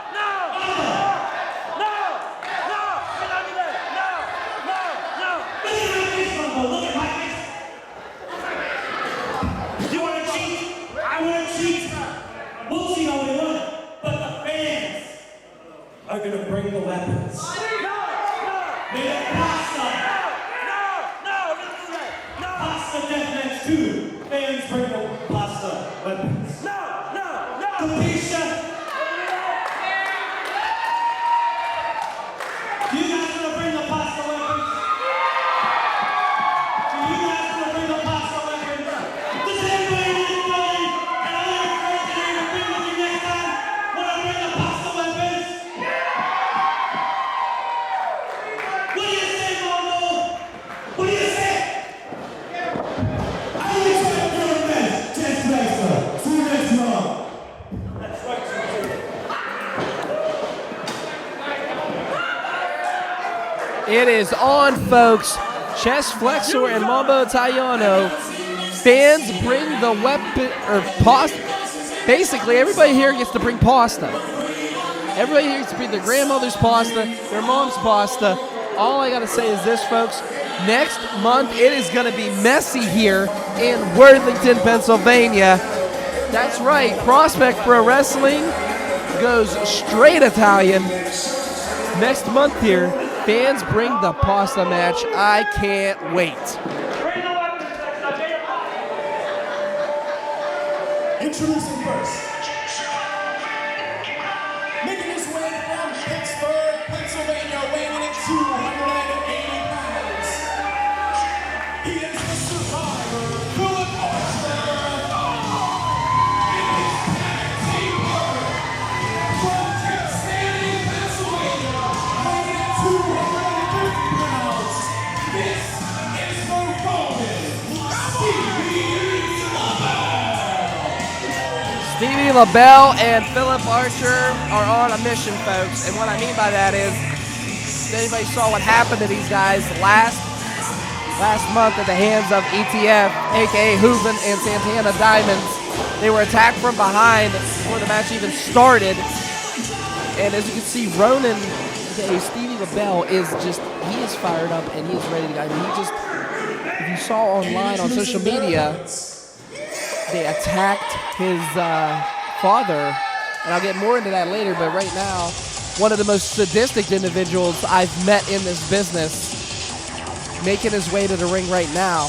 Look at my face. You want to cheat? I want to cheat. We'll cheat all we want, but the fans are going to bring the weapons. May the pasta. Pasta deathmatch too. Fans bring the pasta weapons. Capisce? You guys going to bring the pasta weapons? You guys going to bring the pasta weapons? Does anybody in this building and other friends that are going to be with you next time want to bring the pasta weapons? What do you say, Mambo? What do you say? I will try to do the best. Chest Flexor. See you next month. That's right, It is on, folks. Chest Flexor and Mambo Italiano. Fans bring the weapon, or pasta. Basically, everybody here gets to bring pasta. Everybody here gets to bring their grandmother's pasta, their mom's pasta. All I got to say is this, folks. Next month, it is going to be messy here in Worthington, Pennsylvania. That's right. Prospect Pro Wrestling goes straight Italian. Next month here, fans bring the pasta match. I can't wait. Introducing first. Making his way from Pittsburgh, Pennsylvania, weighing in 280 pounds. He is the survivor, Philip Archer. In his tag team work from Pittsburgh, Pennsylvania, weighing in 250 pounds. This is the Rodin, Stevie Lebell. Stevie Lebell and Philip Archer are on a mission, folks. And what I mean by that is, if anybody saw what happened to these guys last month at the hands of ETF, aka Hooven and Santana Diamonds, they were attacked from behind before the match even started. And as you can see, Ronan, aka Stevie Lebell, he is fired up and he is ready to go. I mean, if you saw online on social media, they attacked his father, and I'll get more into that later, but right now, one of the most sadistic individuals I've met in this business, making his way to the ring right now,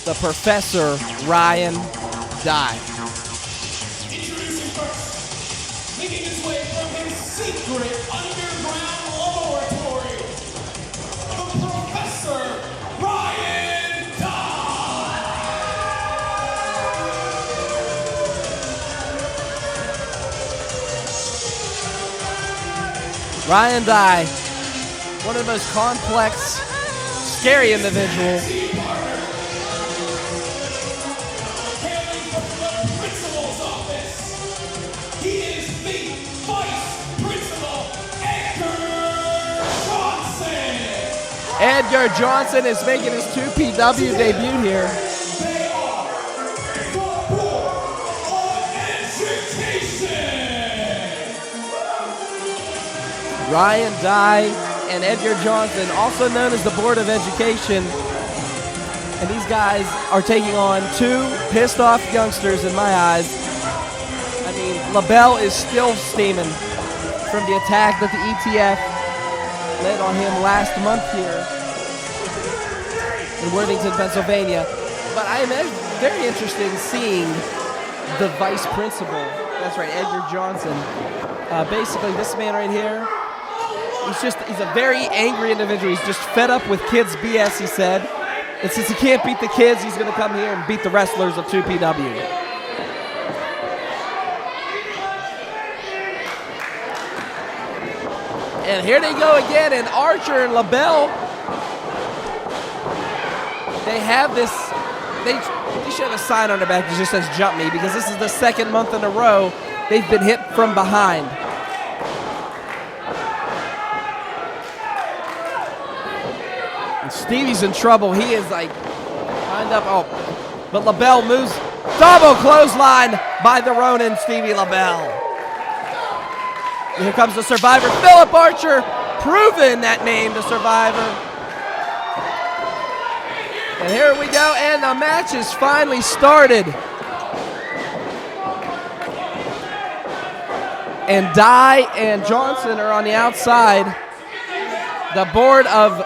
the Professor Ryan Dye. Introducing first, making his way from his secret underground laboratory, the Professor Ryan Dye. Ryan Dye, one of the most complex, scary individuals. Hailing from the principal's office, he is the Vice Principal, Edgar Johnson. Edgar Johnson is making his 2PW debut here. They are the Bull of Education. Ryan Dye and Edgar Johnson, also known as the Board of Education. And these guys are taking on two pissed off youngsters in my eyes. I mean, Lebell is still steaming from the attack that the ETF led on him last month here in Worthington, Pennsylvania. But I am very interested in seeing the vice principal. That's right, Edgar Johnson. Basically, this man right here, he's a very angry individual. He's just fed up with kids' BS, he said. And since he can't beat the kids, he's going to come here and beat the wrestlers of 2PW. And here they go again, and Archer and Lebell, they have this, they should have a sign on their back that just says "Jump Me," because this is the second month in a row they've been hit from behind. And Stevie's in trouble. He is like lined up. Oh, but Lebell moves. Double clothesline by the Ronin, Stevie Lebell. And here comes the Survivor, Philip Archer, proving that name, the Survivor. And here we go, and the match is finally started. And Dye and Johnson are on the outside. The Board of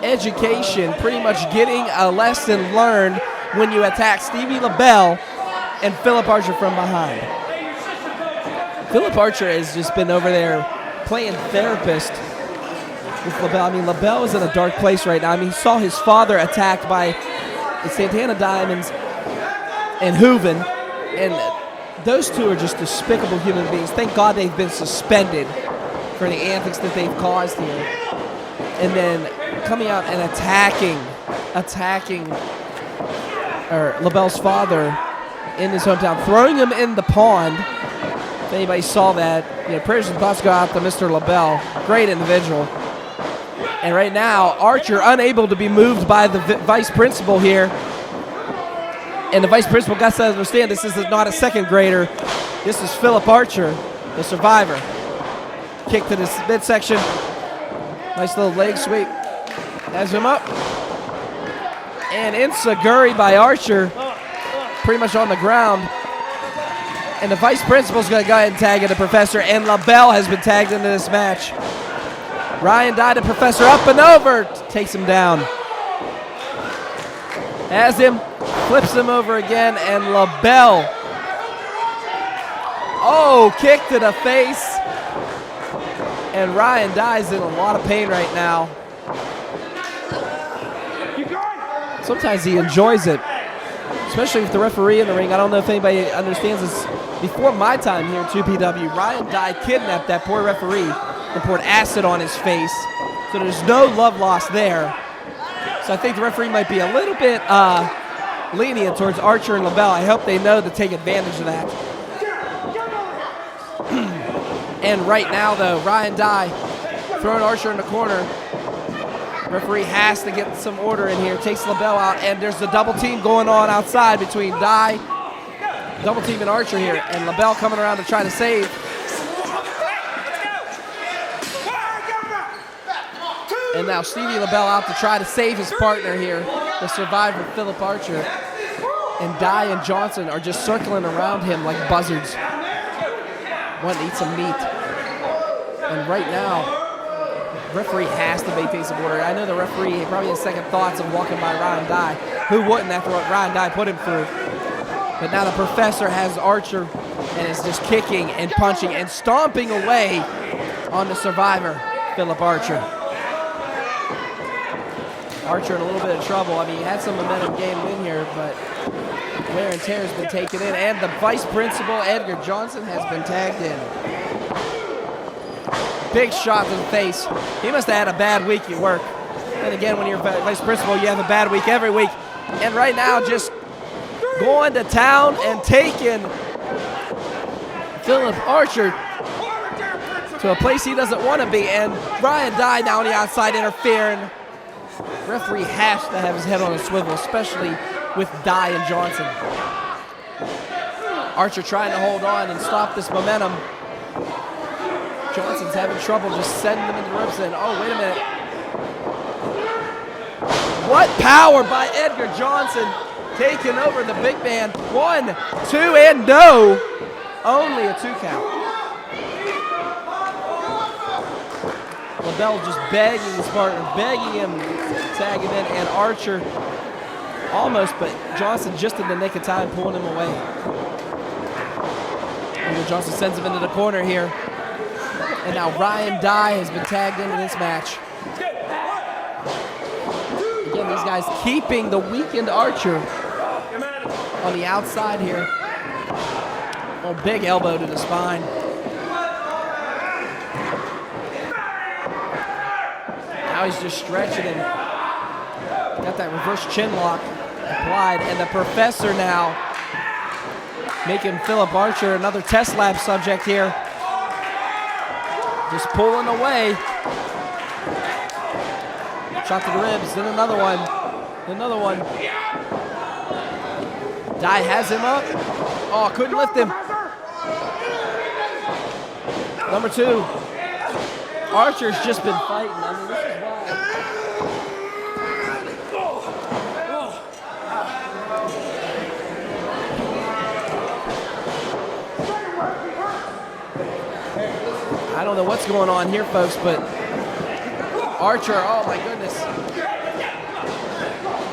Education pretty much getting a lesson learned when you attack Stevie Lebell and Philip Archer from behind. Philip Archer has just been over there playing therapist with Lebell. I mean, Lebell is in a dark place right now. I mean, he saw his father attacked by the Santana Diamonds and Hooven, and those two are just despicable human beings. Thank God they've been suspended for the antics that they've caused here. And then coming out and attacking Lebell's father in his hometown, throwing him in the pond. If anybody saw that, prayers and thoughts go out to Mr. Lebell. Great individual. And right now, Archer unable to be moved by the vice principal here. And the vice principal got to understand this is not a second grader. This is Philip Archer, the Survivor. Kick to the midsection. Nice little leg sweep. Has him up. And Insaguri by Archer. Pretty much on the ground. And the vice principal's going to go ahead and tag in the professor. And Lebell has been tagged into this match. Ryan Dye, the professor, up and over. Takes him down. Has him. Flips him over again. And Lebell. Oh, kick to the face. And Ryan Dye's in a lot of pain right now. Sometimes he enjoys it, especially with the referee in the ring. I don't know if anybody understands this. Before my time here in 2PW, Ryan Dye kidnapped that poor referee and poured acid on his face. So there's no love lost there. So I think the referee might be a little bit lenient towards Archer and Lebell. I hope they know to take advantage of that. And right now, though, Ryan Dye throwing Archer in the corner. Referee has to get some order in here. Takes Lebell out, and there's a double team going on outside between Dye, double team and Archer here, and Lebell coming around to try to save. And now Stevie Lebell out to try to save his partner here, the Survivor, Philip Archer. And Dye and Johnson are just circling around him like buzzards, wanting to eat some meat. And right now, referee has to maintain some order. I know the referee probably has second thoughts of walking by Ryan Dye. Who wouldn't after what Ryan Dye put him through? But now the professor has Archer and is just kicking and punching and stomping away on the Survivor, Philip Archer. Archer in a little bit of trouble. I mean, he had some momentum game win here, but wear and tear has been taken in. And the vice principal, Edgar Johnson, has been tagged in. Big shot to the face. He must have had a bad week at work. And again, when you're vice principal, you have a bad week every week. And right now, just going to town and taking Philip Archer to a place he doesn't want to be. And Ryan Dye now on the outside interfering. Referee has to have his head on a swivel, especially with Dye and Johnson. Archer trying to hold on and stop this momentum. Johnson's having trouble just sending them into the ropes. And oh, wait a minute. What power by Edgar Johnson, taking over the big man. 1, 2, and no. Only a 2 count. Lebell just begging his partner, begging him to tag him in, and Archer almost, but Johnson just in the nick of time pulling him away. And Johnson sends him into the corner here. And now Ryan Dye has been tagged into this match. Again, these guys keeping the weakened Archer on the outside here. Oh, big elbow to the spine. Now he's just stretching him. Got that reverse chin lock applied, and the Professor now making Philip Archer another test lab subject here. Just pulling away. Shot to the ribs, then another one. Another one. Dye has him up. Oh, couldn't lift him. Number 2. Archer's just been fighting. I mean, this is why. I don't know what's going on here, folks, but Archer, oh my goodness.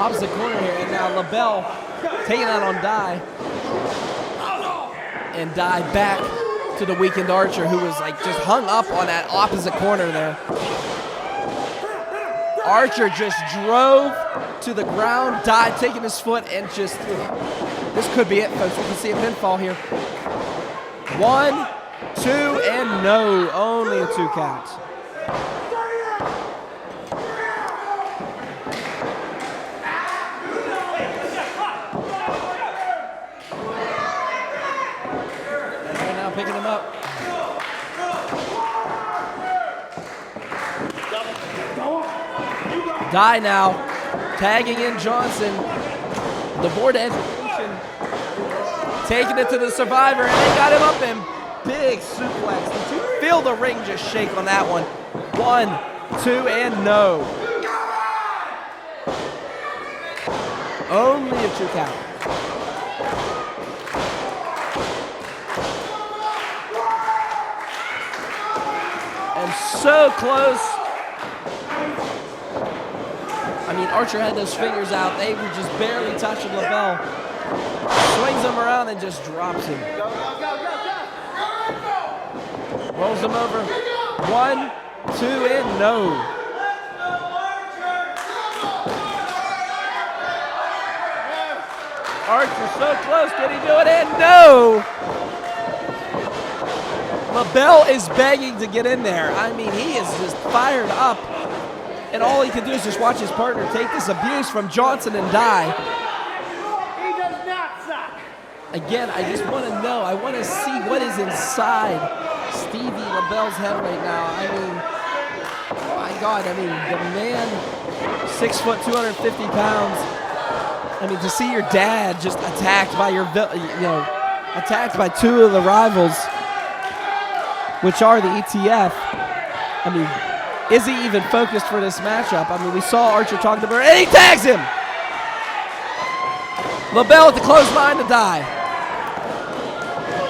Opposite corner here, and now Lebell taking out on Dye. And Dye back to the weakened Archer, who was like just hung up on that opposite corner there. Archer just drove to the ground, Dye taking his foot, and just, this could be it, folks. We can see a pinfall here. 1, 2, and no, only a 2 count. And now picking him up. Dye now, tagging in Johnson. The board education taking it to the Survivor, and they got him up in big suplex. Did you feel the ring just shake on that one? 1, 2, and no. Only a 2 count. And so close. I mean, Archer had those fingers out. They were just barely touching Lebell. Swings him around and just drops him. Rolls him over. 1, 2, and no. Archer so close. Can he do it? And no. Lebell is begging to get in there. I mean, he is just fired up. And all he can do is just watch his partner take this abuse from Johnson and Dye. He does not suck. Again, I just want to know. I want to see what is inside Stevie Lebell's head right now. I mean, my God. I mean, the man, 6 foot, 250 pounds. I mean, to see your dad just attacked by attacked by 2 of the rivals, which are the ETF. I mean, is he even focused for this matchup? I mean, we saw Archer talking to her, and he tags him! Lebell at the clothesline to Dye.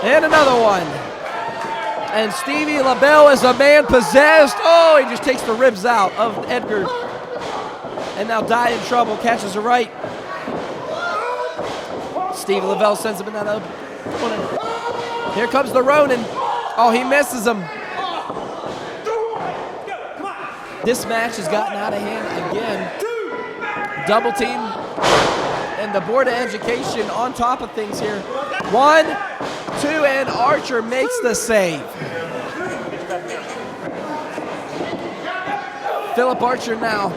And another one. And Stevie Lebell is a man possessed. Oh, he just takes the ribs out of Edgar. And now Dye in trouble, catches her right. Stevie Lebell sends him in that open corner. Here comes the Rodin. Oh, he misses him. This match has gotten out of hand again. Double team. And the Board of Education on top of things here. 1, 2, and Archer makes the save. Philip Archer now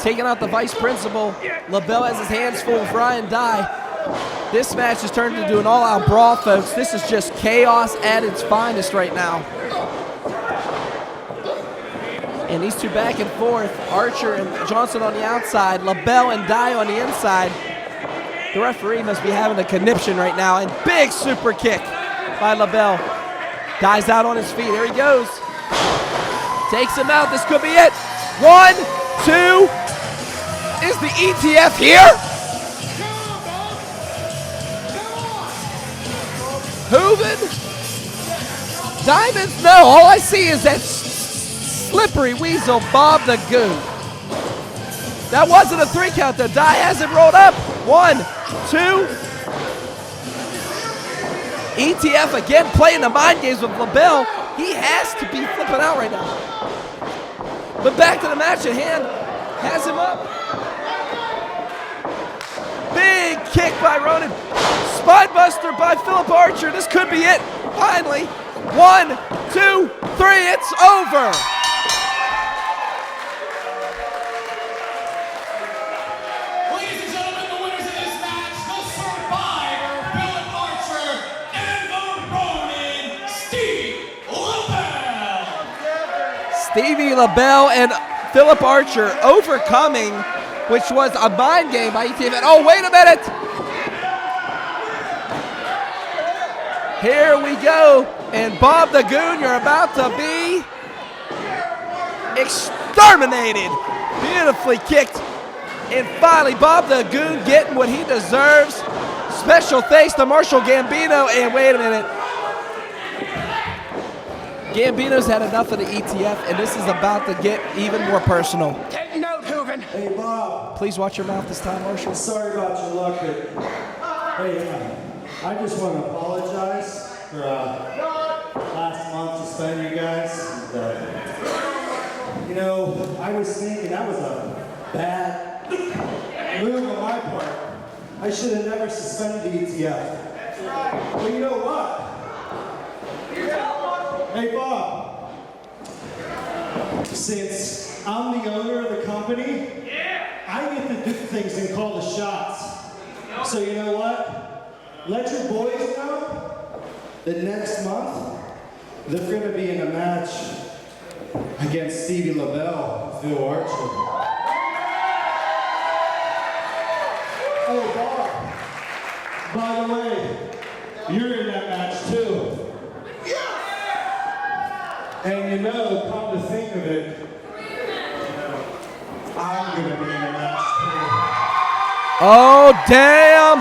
taking out the vice principal. Lebell has his hands full with Ryan Dye. This match has turned into an all-out brawl, folks. This is just chaos at its finest right now. And these two back and forth. Archer and Johnson on the outside. Lebell and Dye on the inside. The referee must be having a conniption right now. And big super kick by Lebell. Dies out on his feet. Here he goes. Takes him out. This could be it. 1, 2. Is the ETF here? Hooven? Diamonds? No. All I see is that slippery weasel, Bob the Goon. That wasn't a 3 count. The die hasn't rolled up. 1, 2. ETF again playing the mind games with Lebell. He has to be flipping out right now. But back to the match at hand. Has him up. Big kick by Rodin. Spinebuster by Philip Archer. This could be it. Finally. 1, 2, 3. It's over. Ladies and gentlemen, the winners of this match, the Survivor, Philip Archer, and the Ronin, Stevie, Lebell, and Philip Archer overcoming, which was a mind game by ETF. Oh, wait a minute. Here we go. And Bob the Goon, you're about to be exterminated. Beautifully kicked. And finally, Bob the Goon getting what he deserves. Special thanks to Marshall Gambino. And wait a minute. Gambino's had enough of the ETF, and this is about to get even more personal. Take note, Hooven. Hey, Bob. Please watch your mouth this time, Marshall. Sorry about your luck, but hey, I just want to apologize for last month to spend you guys. You know, I was thinking that was a bad move on my part. I should have never suspended the ETF. But you know what? Hey, Bob. Since I'm the owner of the company, I get to do things and call the shots. So you know what? Let your boys know that next month they're going to be in a match against Stevie, Lebell, and Phil Archer. Oh, Bob. By the way, you're in that match too. And you know, come to think of it, I'm going to be in a match too. Oh, damn.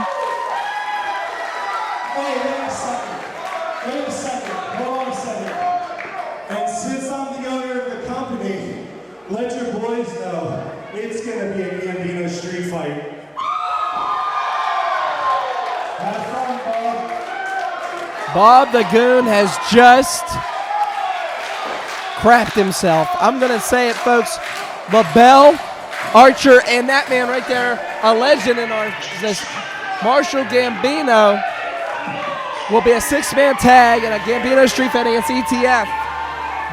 Hey, wait a second. Hold on a second. And since I'm the owner of the company, let your boys know it's going to be a Gambino street fight. Have fun, Bob. Bob the Goon has just crapped himself. I'm going to say it, folks. Lebell, Archer, and that man right there, a legend in our this Marshall Gambino, will be a 6-man tag in a Gambino street fight against ETF.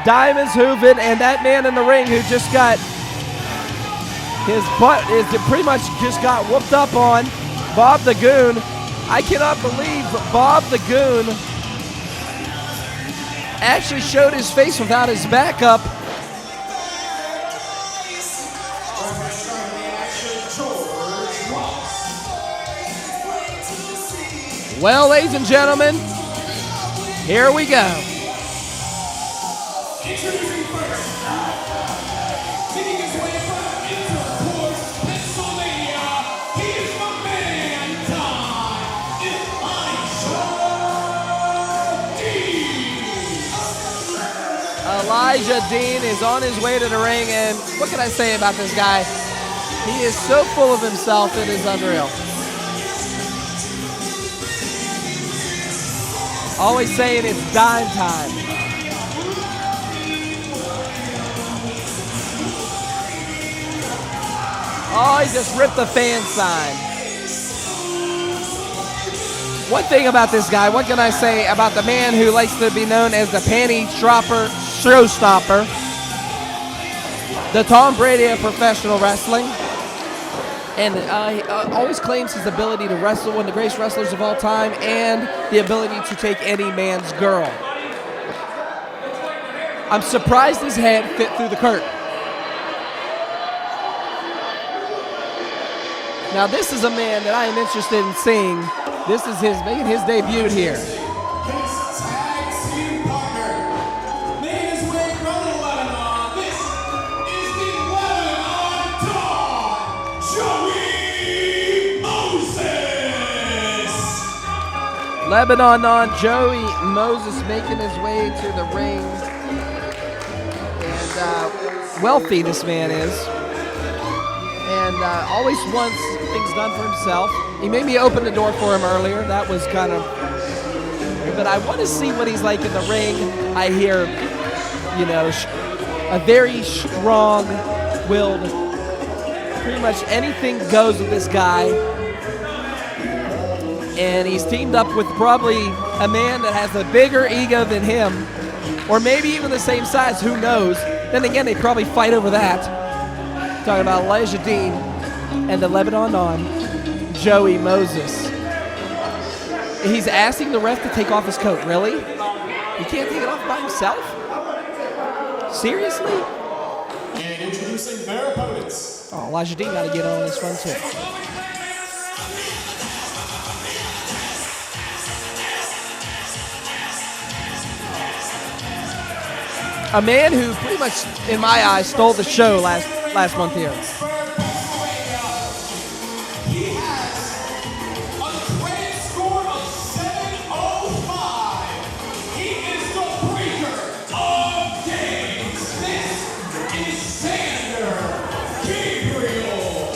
Diamonds, Hooven, and that man in the ring who just got his butt is pretty much just got whooped up on. Bob the Goon. I cannot believe Bob the Goon actually showed his face without his backup. Well, ladies and gentlemen, here we go. Introducing first, making his way from Interport, Pennsylvania, he is my man, Elijah Dean is on his way to the ring, and what can I say about this guy? He is so full of himself, it is unreal. Always saying it's dime time. Oh, he just ripped the fan sign. One thing about this guy, what can I say about the man who likes to be known as the panty dropper, showstopper, the Tom Brady of professional wrestling, and he always claims his ability to wrestle, one of the greatest wrestlers of all time, and the ability to take any man's girl. I'm surprised his head fit through the curtain. Now this is a man that I am interested in seeing. This is making his debut here. his tag team partner Lebanon on Joey Moses making his way to the ring. And wealthy this man is. And always wants things done for himself. He made me open the door for him earlier. That was kind of... But I want to see what he's like in the ring. I hear, you know, a very strong-willed, pretty much anything goes with this guy. And he's teamed up with probably a man that has a bigger ego than him, or maybe even the same size, who knows. Then again, they probably fight over that. Talking about Elijah Dean and the Lebanon on Joey Moses. He's asking the ref to take off his coat. Really? He can't take it off by himself? Seriously? And introducing their opponents. Oh, Elijah Dean got to get on this one too. A man who pretty much, in my eyes, stole the show last month here. He has a credit score of 705. He is the breaker of games. This is Zander Gabriel.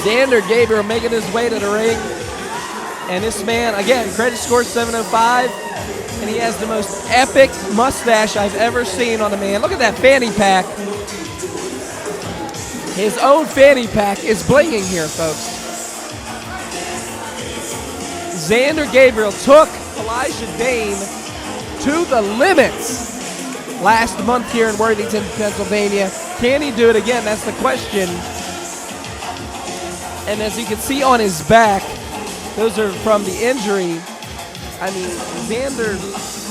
Zander Gabriel making his way to the ring. And this man, again, credit score 705. And he has the most epic mustache I've ever seen on a man. Look at that fanny pack. His own fanny pack is blinging here, folks. Zander Gabriel took Elijah Dane to the limits last month here in Worthington, Pennsylvania. Can he do it again? That's the question. And as you can see on his back, those are from the injury. I mean, Zander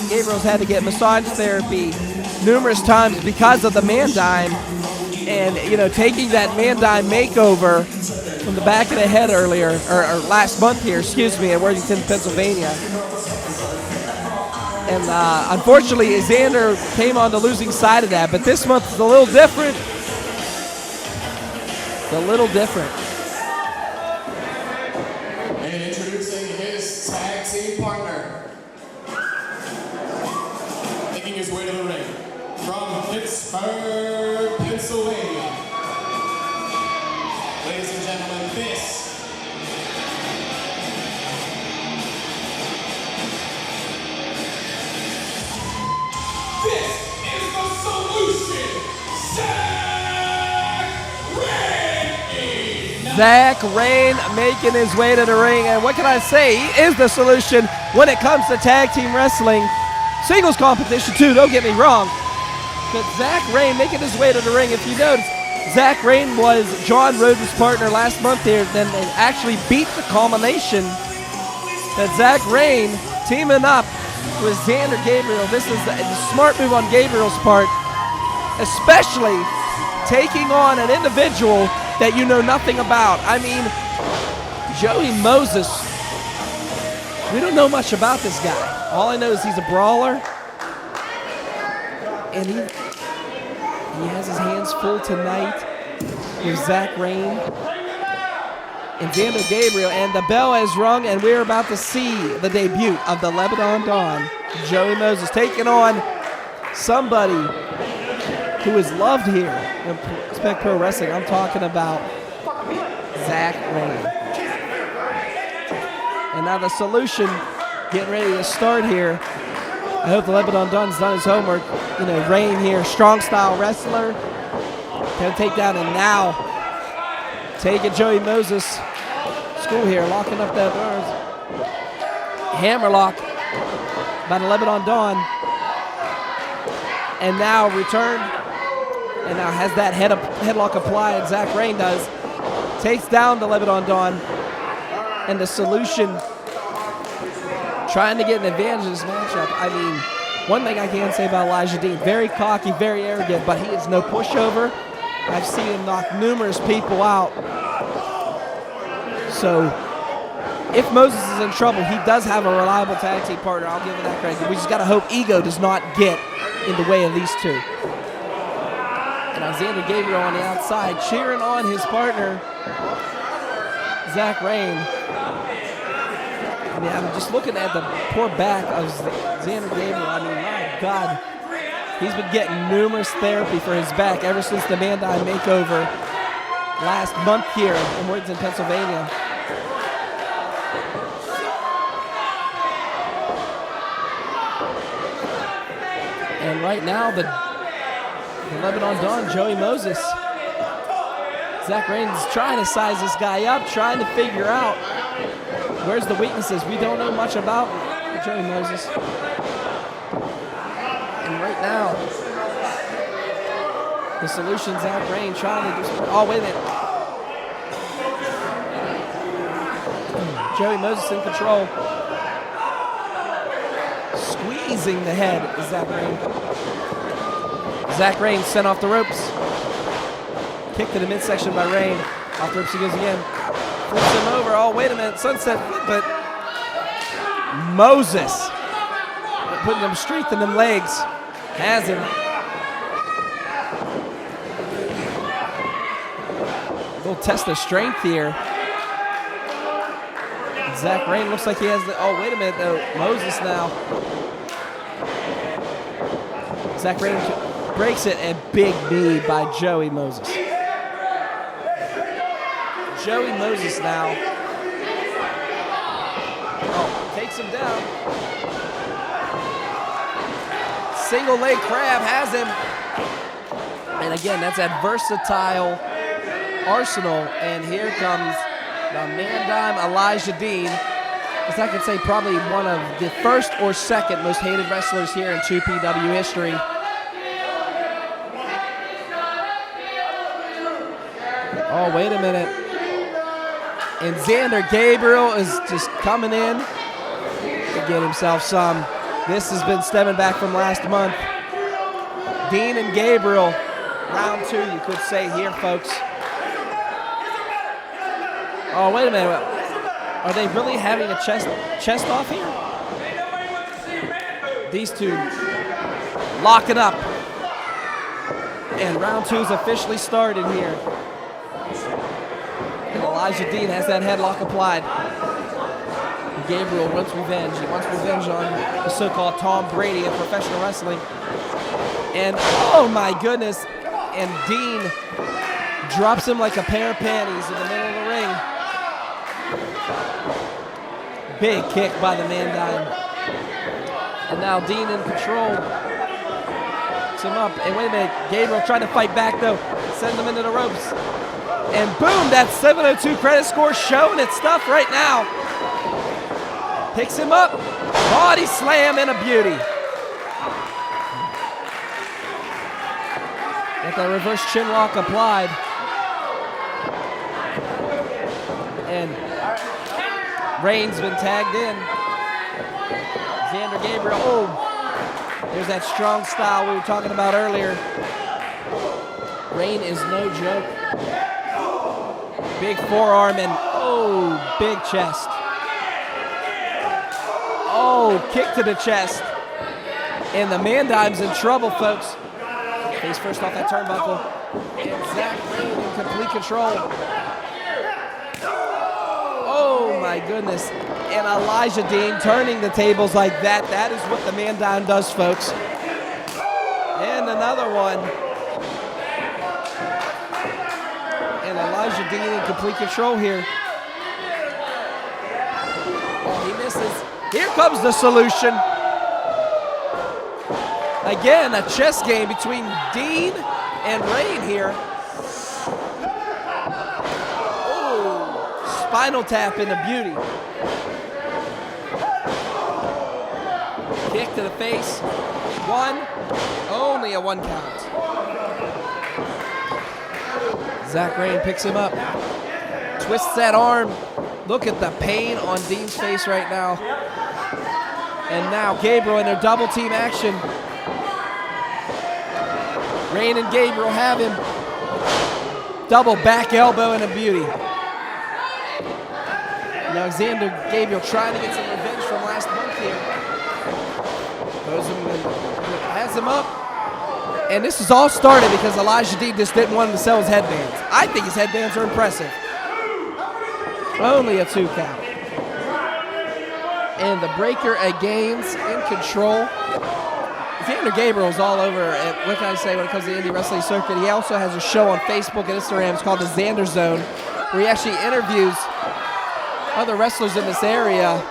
Gabriel's had to get massage therapy numerous times because of the man-dime. And, you know, taking that man-dime makeover from the back of the head earlier, or last month here, excuse me, in Worthington, Pennsylvania. And unfortunately, Zander came on the losing side of that. But this month is a little different. It's a little different. And introducing his tag team partner. Making his way to the ring from Pittsburgh, Pennsylvania. Ladies and gentlemen, this is the Solution, Zach Rayne. Zach Rayne making his way to the ring. And what can I say? He is the solution when it comes to tag team wrestling. Singles competition too, don't get me wrong. But Zach Rayne making his way to the ring. If you notice, Zach Rayne was John Rodin's partner last month here. Then they actually beat the culmination that Zach Rayne teaming up with Zander Gabriel. This is a smart move on Gabriel's part, especially taking on an individual that you know nothing about. I mean, Joey Moses, we don't know much about this guy. All I know is he's a brawler, and he has his hands full tonight with Zach Rayne and Zander Gabriel, and the bell has rung, and we're about to see the debut of the Lebanon Dawn. Joey Moses taking on somebody who is loved here in Spec Pro Wrestling. I'm talking about Zach Rayne. And now the Solution getting ready to start here. I hope the Lebanon Dawn's done his homework. You know, Rayne here, strong style wrestler. Gonna take down and now taking Joey Moses. School here, locking up that doors. Hammerlock by the Lebanon Dawn. And now returned. And now has that headlock applied. Zach Rayne does. Takes down the Lebanon Dawn. And the Solution trying to get an advantage in this matchup. I mean, one thing I can say about Elijah Dean, very cocky, very arrogant, but he is no pushover. I've seen him knock numerous people out. So if Moses is in trouble, he does have a reliable tag team partner. I'll give him that credit. We just got to hope ego does not get in the way of these two. And Zander Gabriel on the outside cheering on his partner, Zach Rayne. I mean, I'm just looking at the poor back of Zander Gabriel. I mean, my God. He's been getting numerous therapy for his back ever since the Mandai makeover last month here in Worthington, Pennsylvania. And right now, the Lebanon Dawn, Joey Moses. Zach Rayne's trying to size this guy up, trying to figure out where's the weaknesses. We don't know much about Joey Moses. And right now, the solution, Zach Rayne trying to do something. Oh, wait a minute. Joey Moses in control. Squeezing the head is Zach Rayne. Zach Rayne sent off the ropes. Kick to the midsection by Rayne. Off the ropes he goes again. Flips him over. Oh, wait a minute. Sunset flip, but Moses putting them strength in them legs. Has him. A little test of strength here. Zach Rayne looks like he has the. Oh, wait a minute, though. Moses now. Zach Rayne breaks it, and big knee by Joey Moses. Joey Moses now. Oh, takes him down. Single leg crab has him. And again, that's that versatile arsenal. And here comes the Mandime Elijah Dean. As I could say, probably one of the first or second most hated wrestlers here in 2PW history. Oh, wait a minute. And Zander Gabriel is just coming in to get himself some. This has been stemming back from last month. Dean and Gabriel, round 2, you could say here, folks. Oh, wait a minute. Are they really having a chest off here? These two locking up. And round 2 is officially started here. And Elijah Dean has that headlock applied. Gabriel wants revenge. He wants revenge on the so-called Tom Brady of professional wrestling. And oh my goodness. And Dean drops him like a pair of panties in the middle of the ring. Big kick by the Mandime. And now Dean in control. Him up. And wait a minute. Gabriel trying to fight back though. Send him into the ropes. And boom, that 702 credit score showing its stuff right now. Picks him up. Body slam and a beauty. Got that reverse chin lock applied. And Rayne's been tagged in. Zander Gabriel. Oh, there's that strong style we were talking about earlier. Rayne is no joke. Big forearm and oh, big chest. Oh, kick to the chest. And the Mandime's in trouble, folks. Face first off that turnbuckle. And Zach Rayne in complete control. Oh my goodness. And Elijah Dean turning the tables like that. That is what the Mandime does, folks. And another one. And Elijah Dean in complete control here. Oh, he misses. Here comes the solution. Again, a chess game between Dean and Rayne here. Oh, spinal tap into beauty. Kick to the face. One, only a 1 count. Zach Rayne picks him up. Twists that arm. Look at the pain on Dean's face right now. And now Gabriel in their double team action. Rayne and Gabriel have him. Double back elbow and a beauty. Now Zander Gabriel trying to get some revenge from last month here. Has him up. And this is all started because Elijah Dean just didn't want him to sell his headbands. I think his headbands are impressive. Only a 2 count. And the breaker against in control. Zander Gabriel's all over, what can I say, when it comes to the indie wrestling circuit. He also has a show on Facebook and Instagram. It's called the Zander Zone, where he actually interviews other wrestlers in this area.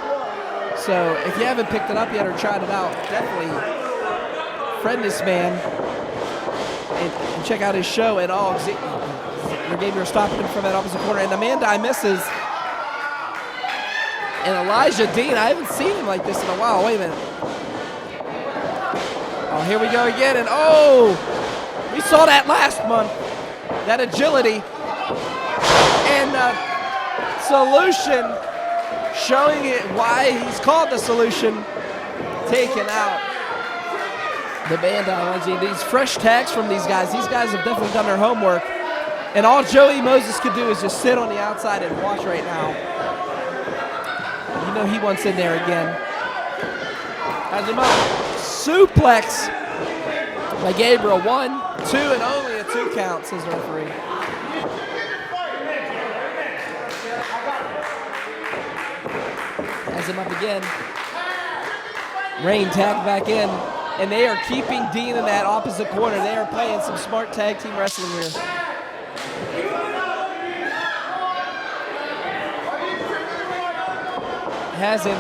So if you haven't picked it up yet or tried it out, definitely friend this man and check out his show. And all Zander Gabriel stopping him from that opposite corner. And the Mandai misses. And Elijah Dean, I haven't seen him like this in a while. Wait a minute. Oh, here we go again. And oh, we saw that last month. That agility. And Solution, showing it why he's called the Solution, taken out. The Bandai, these fresh tags from these guys. These guys have definitely done their homework. And all Joey Moses could do is just sit on the outside and watch right now. You know he wants in there again. Has him up. Suplex by Gabriel. 1, 2, and only a 2 count, says the referee. Has him up again. Rayne tagged back in. And they are keeping Dean in that opposite corner. They are playing some smart tag team wrestling here. Has him.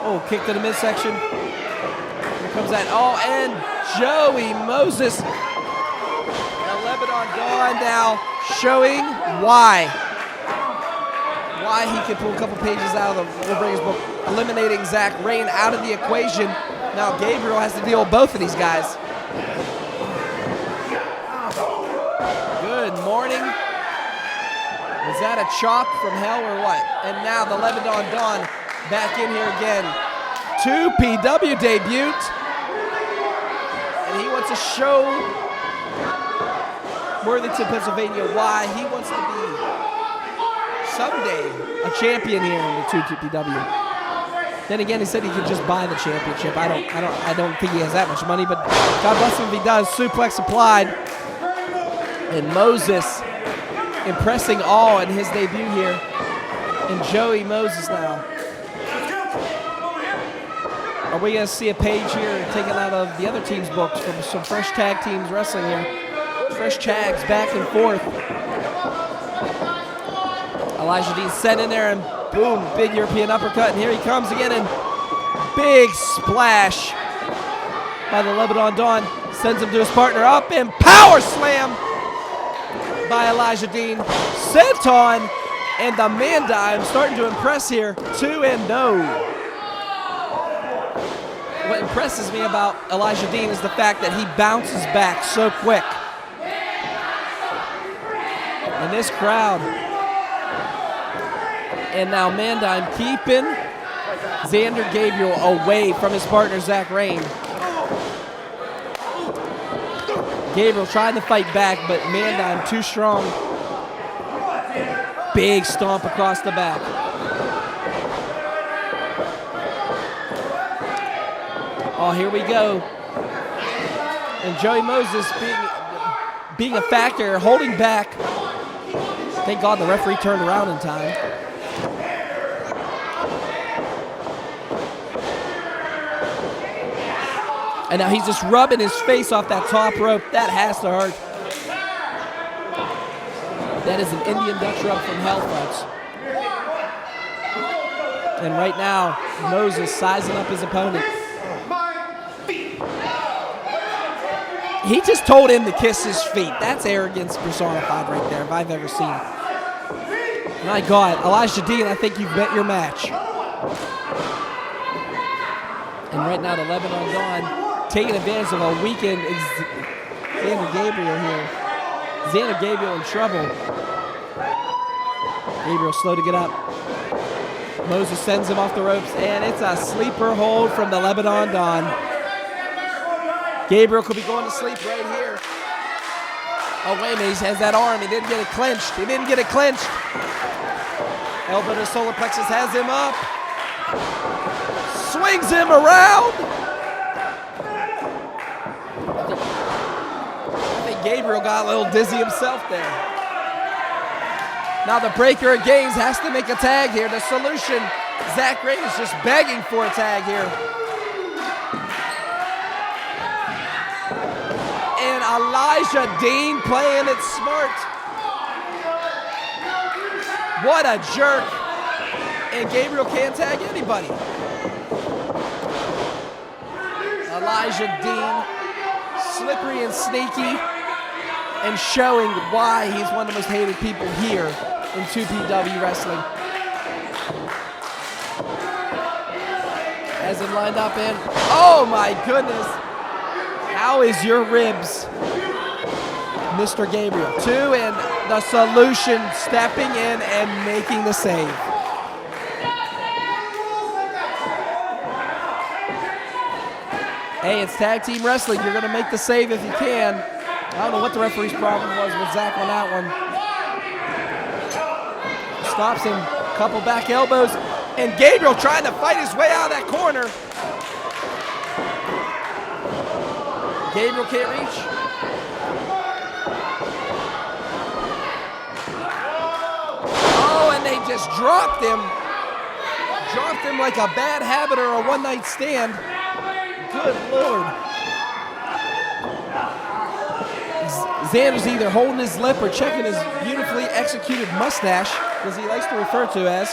Oh, kick to the midsection. Here comes that. Oh, and Joey Moses. Now Lebanon Dawn now showing why he could pull a couple pages out of the Breaker's book, eliminating Rayne out of the equation. Now Gabriel has to deal with both of these guys. Good morning. Was that a chop from hell or what? And now the Lebanon Dawn back in here again. 2PW debut. And he wants to show Worthington, Pennsylvania why he wants to be someday a champion here in the 2PW. Then again, he said he could just buy the championship. I don't think he has that much money, but God bless him if he does. Suplex applied. And Moses impressing all in his debut here. And Joey Moses now. Are we going to see a page here taken out of the other team's books from some fresh tag teams wrestling here? Fresh tags back and forth. Elijah Dean sent in there and boom, big European uppercut. And here he comes again and big splash by the Lebanon Dawn. Sends him to his partner up and power slam by Elijah Dean. Senton and the Mandai starting to impress here. 2-0. What impresses me about Elijah Dean is the fact that he bounces back so quick. And this crowd. And now Mandai keeping Zander Gabriel away from his partner, Rayne. Gabriel trying to fight back, but Mandai too strong. Big stomp across the back. Oh, here we go. And Joey Moses being a factor, holding back. Thank God the referee turned around in time. And now he's just rubbing his face off that top rope. That has to hurt. That is an Indian Dutch rub from hell, folks. And right now, Moses sizing up his opponent. He just told him to kiss his feet. That's arrogance personified right there, if I've ever seen it. My God, Elijah Dean, I think you've bet your match. And right now, the Lebanon Dawn taking advantage of a weakened Zander Gabriel here. Zander Gabriel in trouble. Gabriel slow to get up. Moses sends him off the ropes, and it's a sleeper hold from the Lebanon Dawn. Gabriel could be going to sleep right here. Oh, wait a minute, he has that arm. He didn't get it clenched. Elbow to solar plexus has him up. Swings him around. I think Gabriel got a little dizzy himself there. Now the breaker of games has to make a tag here. The Solution, Zach Rayne is just begging for a tag here. And Elijah Dean playing it smart. What a jerk. And Gabriel can't tag anybody. Elijah Dean, slippery and sneaky, and showing why he's one of the most hated people here in 2PW Wrestling. Has him lined up in. Oh my goodness. How is your ribs, Mr. Gabriel? 2, and the Solution stepping in and making the save. Hey, it's tag team wrestling. You're going to make the save if you can. I don't know what the referee's problem was with Zach on that one. Stops him, couple back elbows, and Gabriel trying to fight his way out of that corner. Gabriel can't reach. Oh, and they just dropped him. Dropped him like a bad habit or a one-night stand. Good Lord. Zander's either holding his lip or checking his beautifully executed mustache, as he likes to refer to as.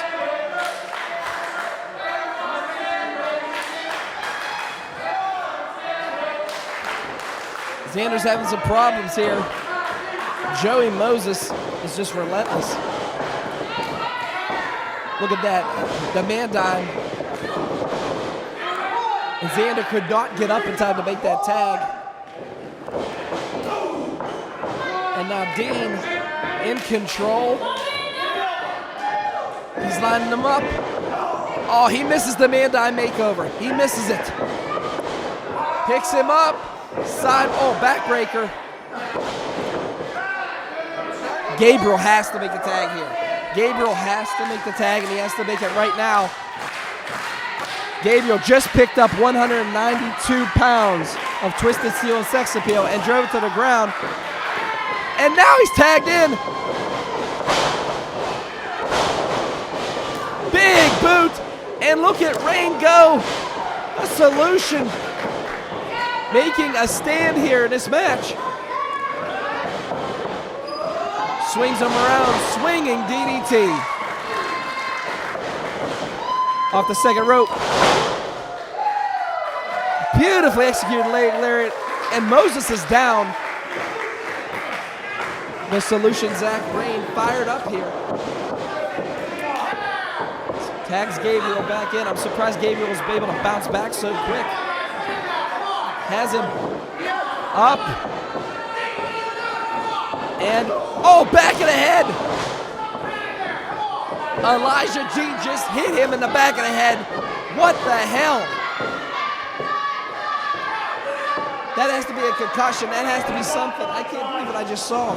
Zander's having some problems here. Joey Moses is just relentless. Look at that, the man dime. And Zander could not get up in time to make that tag. And now Dean in control. He's lining them up. Oh, he misses the man dime makeover. He misses it. Picks him up. Side, oh, backbreaker. Gabriel has to make a tag here. Gabriel has to make the tag, and he has to make it right now. Gabriel just picked up 192 pounds of Twisted Steel and Sex Appeal and drove it to the ground. And now he's tagged in. Big boot. And look at Rayne go. A Solution making a stand here in this match. Swings him around, swinging DDT. Off the second rope. Beautifully executed lariat, and Moses is down. The Solution, Zach Rayne, fired up here. Tags Gabriel back in. I'm surprised Gabriel was able to bounce back so quick. Has him up. And, oh, back of the head. Elijah G just hit him in the back of the head. What the hell? That has to be a concussion. That has to be something. I can't believe what I just saw.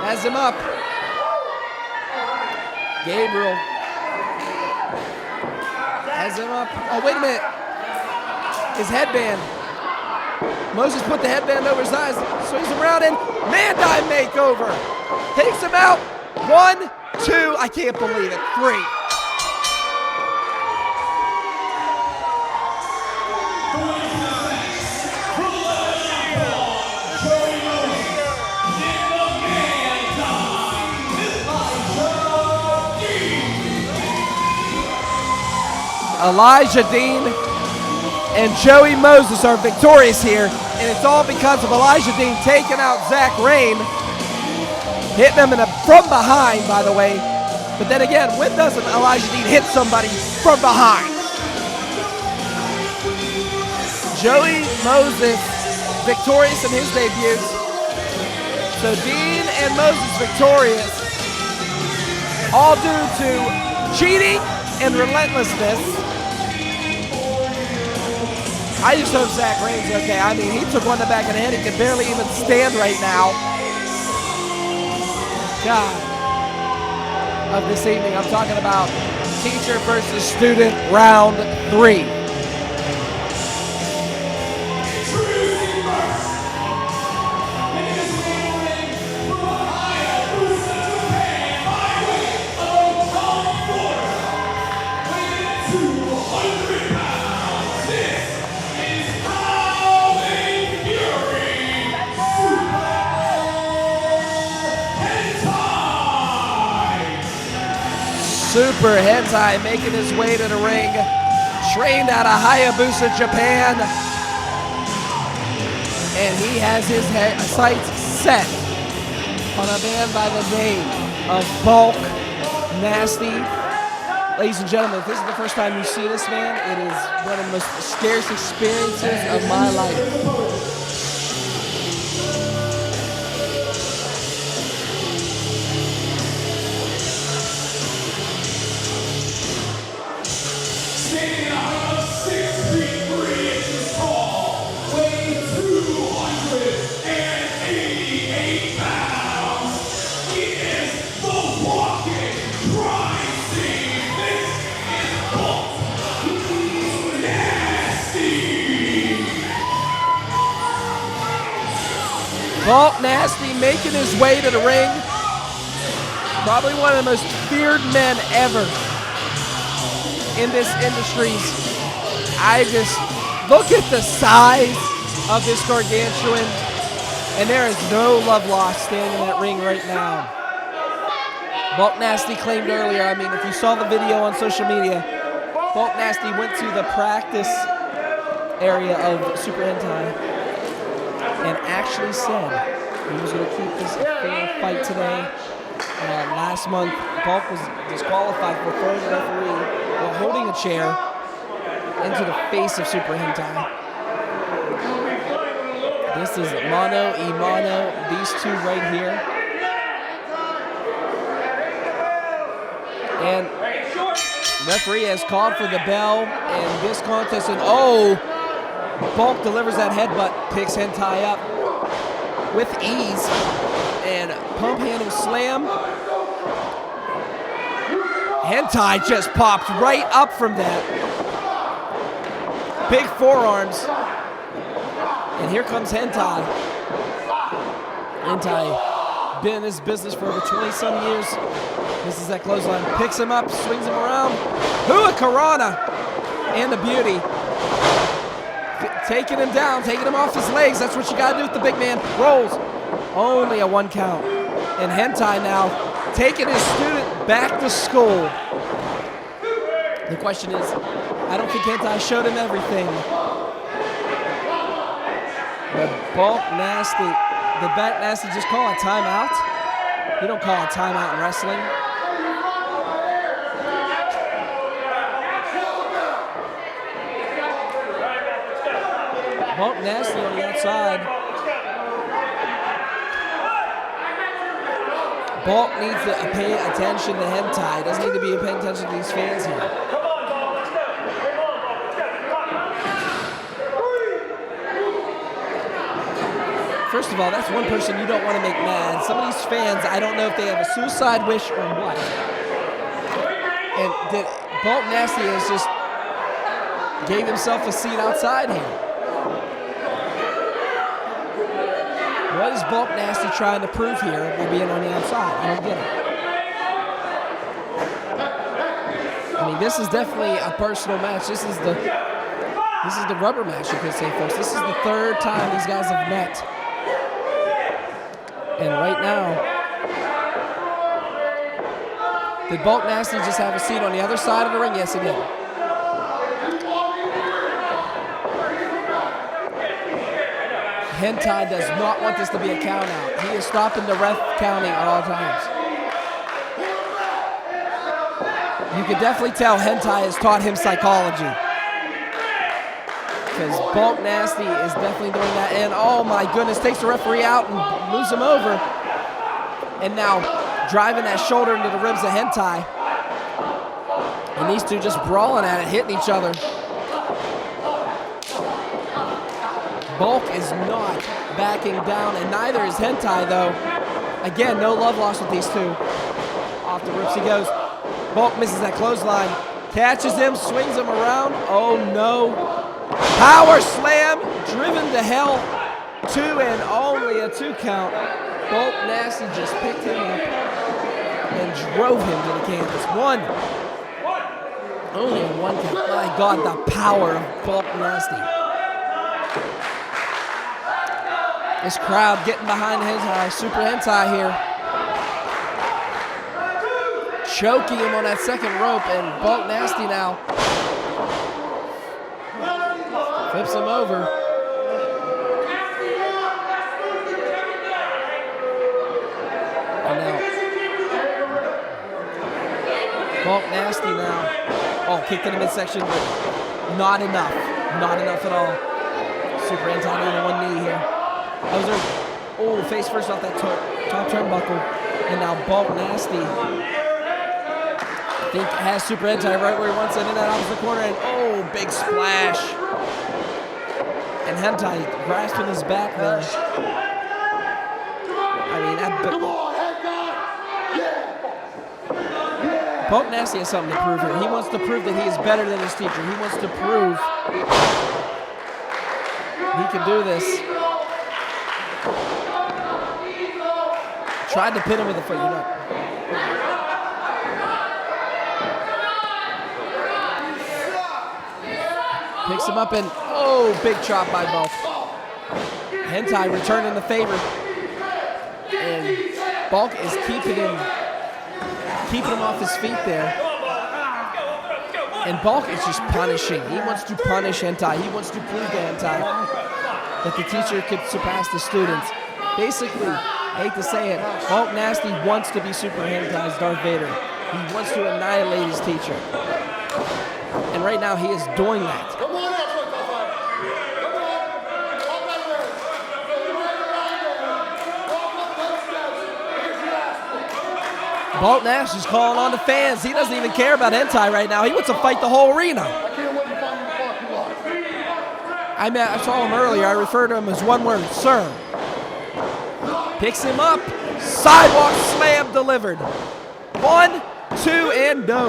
Has him up. Gabriel has him up. Oh, wait a minute. His headband. Moses put the headband over his eyes, swings him around, and man dive makeover. Takes him out. 1, 2, I can't believe it. 3. Elijah Dean and Joey Moses are victorious here, and it's all because of Elijah Dean taking out Zach Rayne, hitting him from behind, by the way. But then again, when doesn't Elijah Dean hit somebody from behind? Joey Moses victorious in his debut. So Dean and Moses victorious, all due to cheating and relentlessness. I just hope Zach Rayne's okay. I mean, he took one to the back of the head. He can barely even stand right now. God. Of this evening, I'm talking about teacher versus student round 3. Super Hentai making his way to the ring. Trained out of Hayabusa, Japan. And he has his sights set on a man by the name of Bulk Nasty. Ladies and gentlemen, if this is the first time you see this man, it is one of the most scariest experiences of my life. Standing out of 6 feet 3 inches tall, weighing 288 pounds, he is the walking crime scene. This is Bulk Nasty. Bulk Nasty making his way to the ring. Probably one of the most feared men ever in this industry. I just look at the size of this gargantuan, and there is no love lost standing in that ring right now. Bulk Nasty claimed earlier, I mean, if you saw the video on social media, Bulk Nasty went to the practice area of Super Hentai and actually said he was going to keep this a fair fight today. Last month, Bulk was disqualified for throwing the referee while holding a chair into the face of Super Hentai. This is mano y mano, these two right here. And referee has called for the bell in this contest, and oh, Bulk delivers that headbutt, picks Hentai up with ease, and pump handle slam. Hentai just popped right up from that. Big forearms. And here comes Hentai. Hentai, been in this business for over 20-some years. This is that clothesline. Picks him up, swings him around. Hurricanrana and the beauty. Taking him down, taking him off his legs. That's what you gotta do with the big man. Rolls. Only a 1 count. And Hentai now taking his student back to school. The question is, I don't think Hentai showed him everything. The Bulk Nasty, the Back Nasty just call a timeout. You don't call a timeout in wrestling. Bulk Nasty on the outside. Bulk needs to pay attention to Hentai. Doesn't need to be paying attention to these fans here. First of all, that's one person you don't want to make mad. Some of these fans, I don't know if they have a suicide wish or what. And Bulk Nasty has just gave himself a seat outside here. What is Bulk Nasty trying to prove here by being on the outside? I don't get it. I mean, this is definitely a personal match. This is the rubber match, you could say, folks. This is the 3rd time these guys have met. And right now, did Bulk Nasty just have a seat on the other side of the ring? Yes, he did. Hentai does not want this to be a count out. He is stopping the ref counting at all times. You can definitely tell Hentai has taught him psychology. Because Bulk Nasty is definitely doing that. And oh my goodness, takes the referee out and moves him over. And now driving that shoulder into the ribs of Hentai. And these two just brawling at it, hitting each other. Bulk is not backing down, and neither is Hentai, though. Again, no love lost with these two. Off the ropes he goes. Bulk misses that clothesline. Catches him, swings him around. Oh, no. Power slam, driven to hell. 2 and only a 2 count. Bulk Nasty just picked him up and drove him to the canvas. 1. Only a 1 count. My God, the power of Bulk Nasty. This crowd getting behind Hentai, Super Hentai here. choking him on that second rope, and Bulk Nasty now flips him over. And now Bulk Nasty now. Oh, kicked in the midsection, but not enough. Not enough at all. Super Hentai on one knee here. Oh, face first off that top turnbuckle. And now Bulk Nasty, I think, has Super Hentai right where he wants it in that opposite corner. And oh, big splash. And Hentai grasping his back there. I mean, that. Bulk Nasty has something to prove here. He wants to prove that he is better than his teacher. He wants to prove he can do this. Tried to pin him with a foot, you know. Picks him up and, oh, big chop by Bulk. Hentai returning the favor. And Bulk is keeping him off his feet there. And Bulk is just punishing. He wants to punish Hentai. He wants to prove to Hentai that the teacher could surpass the students. Basically, I hate to say it, Bulk Nasty wants to be Super Hentai's Darth Vader. He wants to annihilate his teacher. And right now he is doing that. Bulk Nash is calling on the fans. He doesn't even care about Hentai right now. He wants to fight the whole arena. I saw him earlier. I referred to him as one word, sir. Picks him up. Sidewalk slam delivered. 1, 2, and no.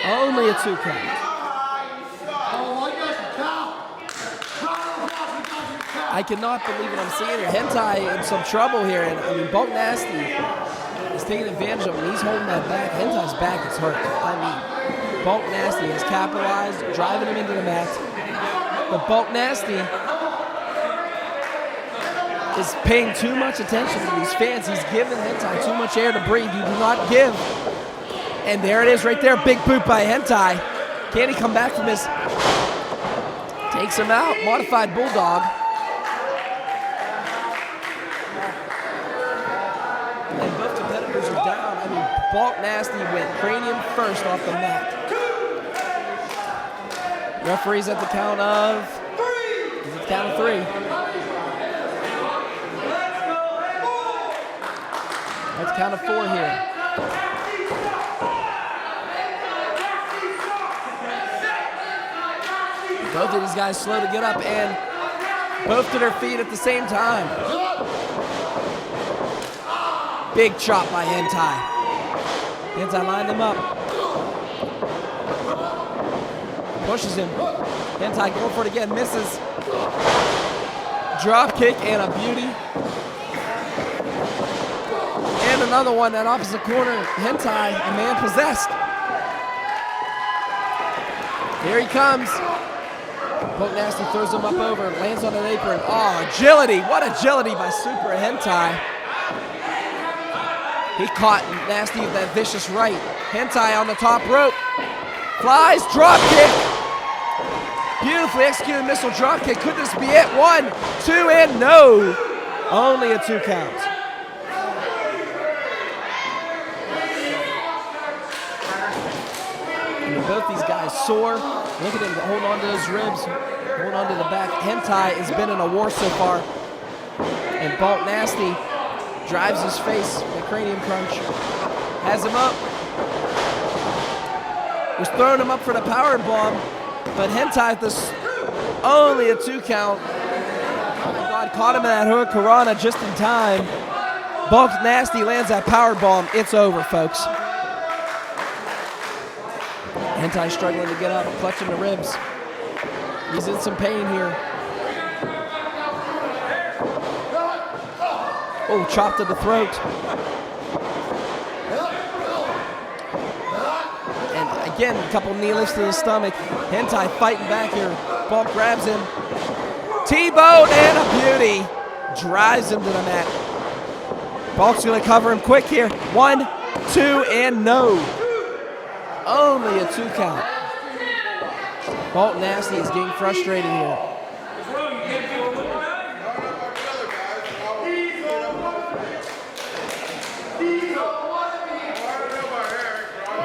Only a 2 count. I cannot believe what I'm seeing here. Hentai in some trouble here. And I mean, Bulk Nasty is taking advantage of him. He's holding that back. Hentai's back is hurt. I mean, Bulk Nasty has capitalized, driving him into the mat. But Bulk Nasty is paying too much attention to these fans. He's giving Hentai too much air to breathe. You do not give. And there it is right there. Big boot by Hentai. Can he come back from this? Takes him out. Modified Bulldog. And both competitors are down. I mean, Bulk Nasty went cranium first off the mat. Referee's at the count of 3. That's count of 4 here. Both of these guys slow to get up and both to their feet at the same time. Big chop by Hentai. Hentai lined him up. Pushes him. Hentai going for it again, misses. Drop kick and a beauty. And another one, that opposite corner. Hentai, a man possessed. Here he comes. Bulk Nasty throws him up over, lands on an apron. Oh, agility. What agility by Super Hentai. He caught Nasty with that vicious right. Hentai on the top rope. Flies, drop kick. Beautifully executed missile drop kick. Could this be it? 1, 2, and no. Only a 2 count. And both these guys sore. Look at him hold on to those ribs, hold on to the back. Hentai has been in a war so far. And Bulk Nasty drives his face, the cranium crunch. Has him up. Was throwing him up for the power bomb. But Hentai, this only a 2 count. Oh my God, caught him in that Hurricanrana just in time. Bulk Nasty lands that power bomb. It's over, folks. Hentai struggling to get up, clutching the ribs. He's in some pain here. Oh, chop to the throat. And again, a couple knee lifts to the stomach. Hentai fighting back here. Bulk grabs him. T-bone and a beauty. Drives him to the mat. Bulk's gonna cover him quick here. 1, 2 and no. Only a 2 count. Bolt Nasty is getting frustrated here.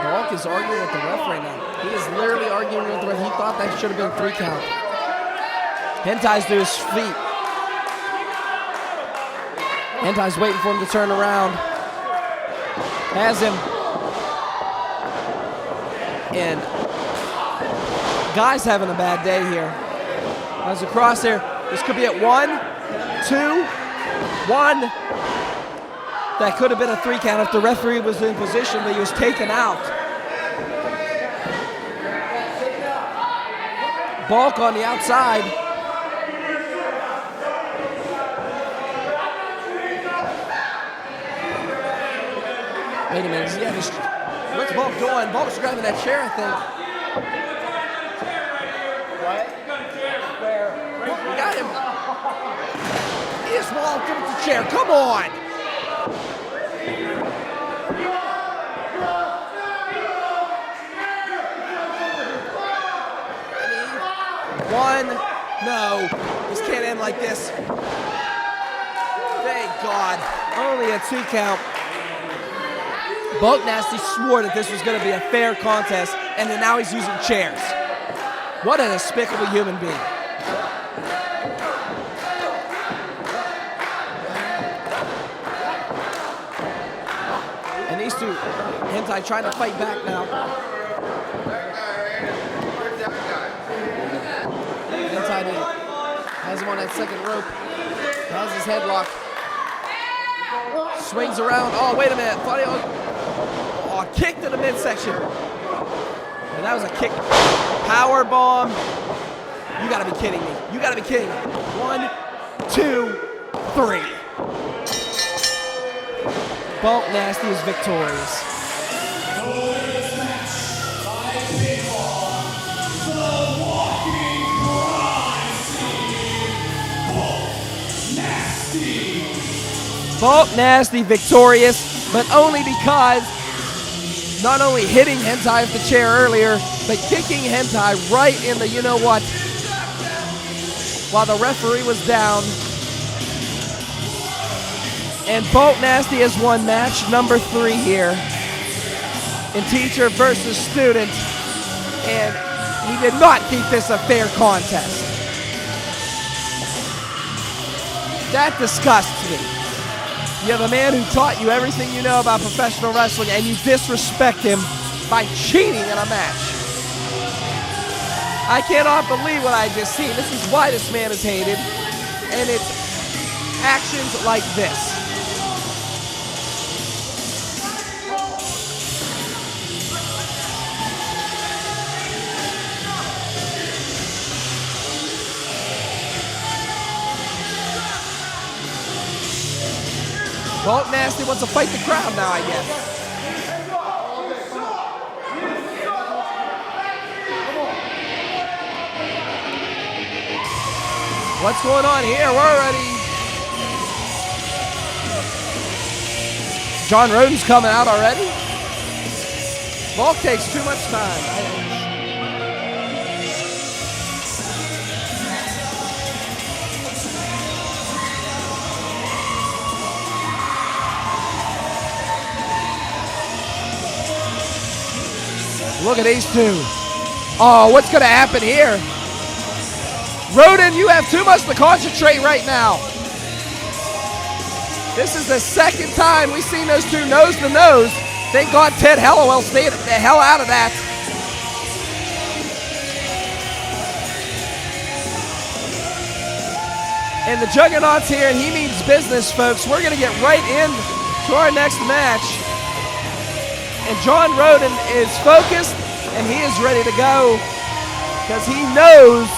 Bulk is arguing with the ref right now. He is literally arguing with the ref. He thought that should have been 3 count. Hentai's to his feet. Hentai's waiting for him to turn around. Has him. And Guy's having a bad day here. As across there. This could be at 1, 2, 1. That could have been a 3 count if the referee was in position, but he was taken out. Bulk on the outside. Wait a minute. Yeah, what's Bulk doing? Bulk's grabbing that chair, I think. What? We got him. He just walked him with the chair. Come on. One, no, this can't end like this. Thank God, only a 2 count. Bulk Nasty swore that this was going to be a fair contest, and then now he's using chairs. What a despicable human being. And these two, Hentai trying to fight back now. Has him on that second rope. Has his headlock. Swings around. Oh, wait a minute. Oh, kick to the midsection. And that was a kick. Power bomb. You gotta be kidding me. You gotta be kidding me. 1, 2, 3. Bulk Nasty is victorious. Bulk Nasty victorious, but only because not only hitting Hentai with the chair earlier, but kicking Hentai right in the you-know-what while the referee was down. And Bulk Nasty has won match number 3 here in teacher versus student, and he did not keep this a fair contest. That disgusts me. You have a man who taught you everything you know about professional wrestling, and you disrespect him by cheating in a match. I cannot believe what I just seen. This is why this man is hated, and it's actions like this. Bulk Nasty wants to fight the crowd now, I guess. What's going on here? We're ready. John Rodin's coming out already. Bulk takes too much time. Look at these two. Oh, what's going to happen here? Rodin, you have too much to concentrate right now. This is the second time we've seen those two nose to nose. Thank God Ted Hallowell stayed the hell out of that. And the Juggernaut's here, and he means business, folks. We're going to get right into our next match. And John Rodin is focused, and he is ready to go because he knows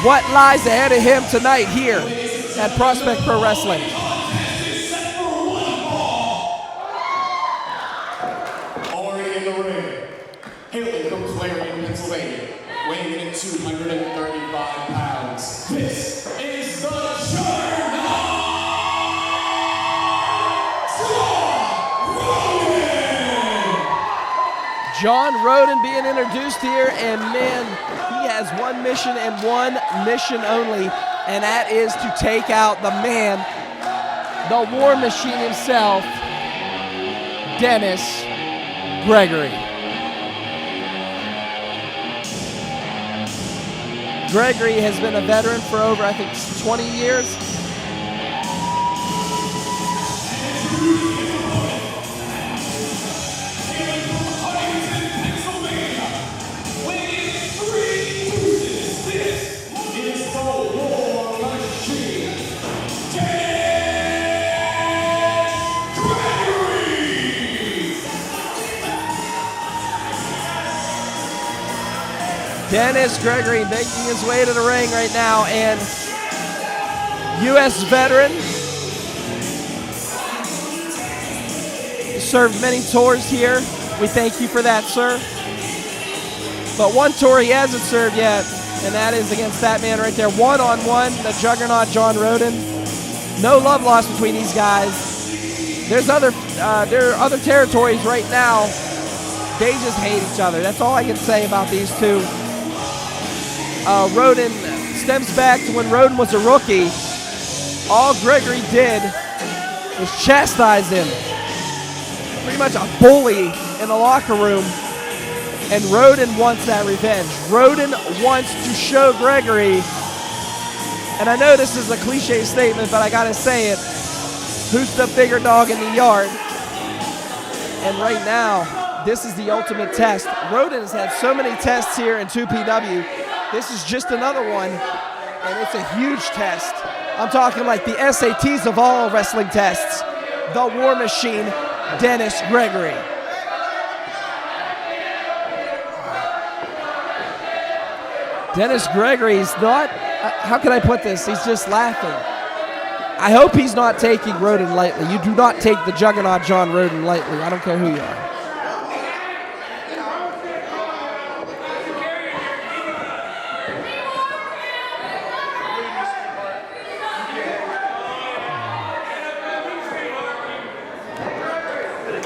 what lies ahead of him tonight here at Prospect Pro Wrestling. Already in the ring, hailing from Clarion, Pennsylvania, weighing in at 235 pounds. This is the Juggernaut, John Rodin! John Rodin being introduced here, and man, he has one mission and one mission only, and that is to take out the man, the War Machine himself, Dennis Gregory. Gregory has been a veteran for over, I think, 20 years. Dennis Gregory making his way to the ring right now, and U.S. veteran, served many tours here. We thank you for that, sir. But one tour he hasn't served yet, and that is against that man right there, one-on-one, the juggernaut John Rodin. No love lost between these guys. There are other territories right now. They just hate each other. That's all I can say about these two. Rodin stems back to when Rodin was a rookie. All Gregory did was chastise him. Pretty much a bully in the locker room. And Rodin wants that revenge. Rodin wants to show Gregory, and I know this is a cliche statement, but I gotta say it, who's the bigger dog in the yard? And right now, this is the ultimate test. Rodin has had so many tests here in 2PW. This is just another one, and it's a huge test. I'm talking like the SATs of all wrestling tests. The War Machine, Dennis Gregory. Dennis Gregory's not, how can I put this? He's just laughing. I hope he's not taking Rodin lightly. You do not take the juggernaut John Rodin lightly. I don't care who you are.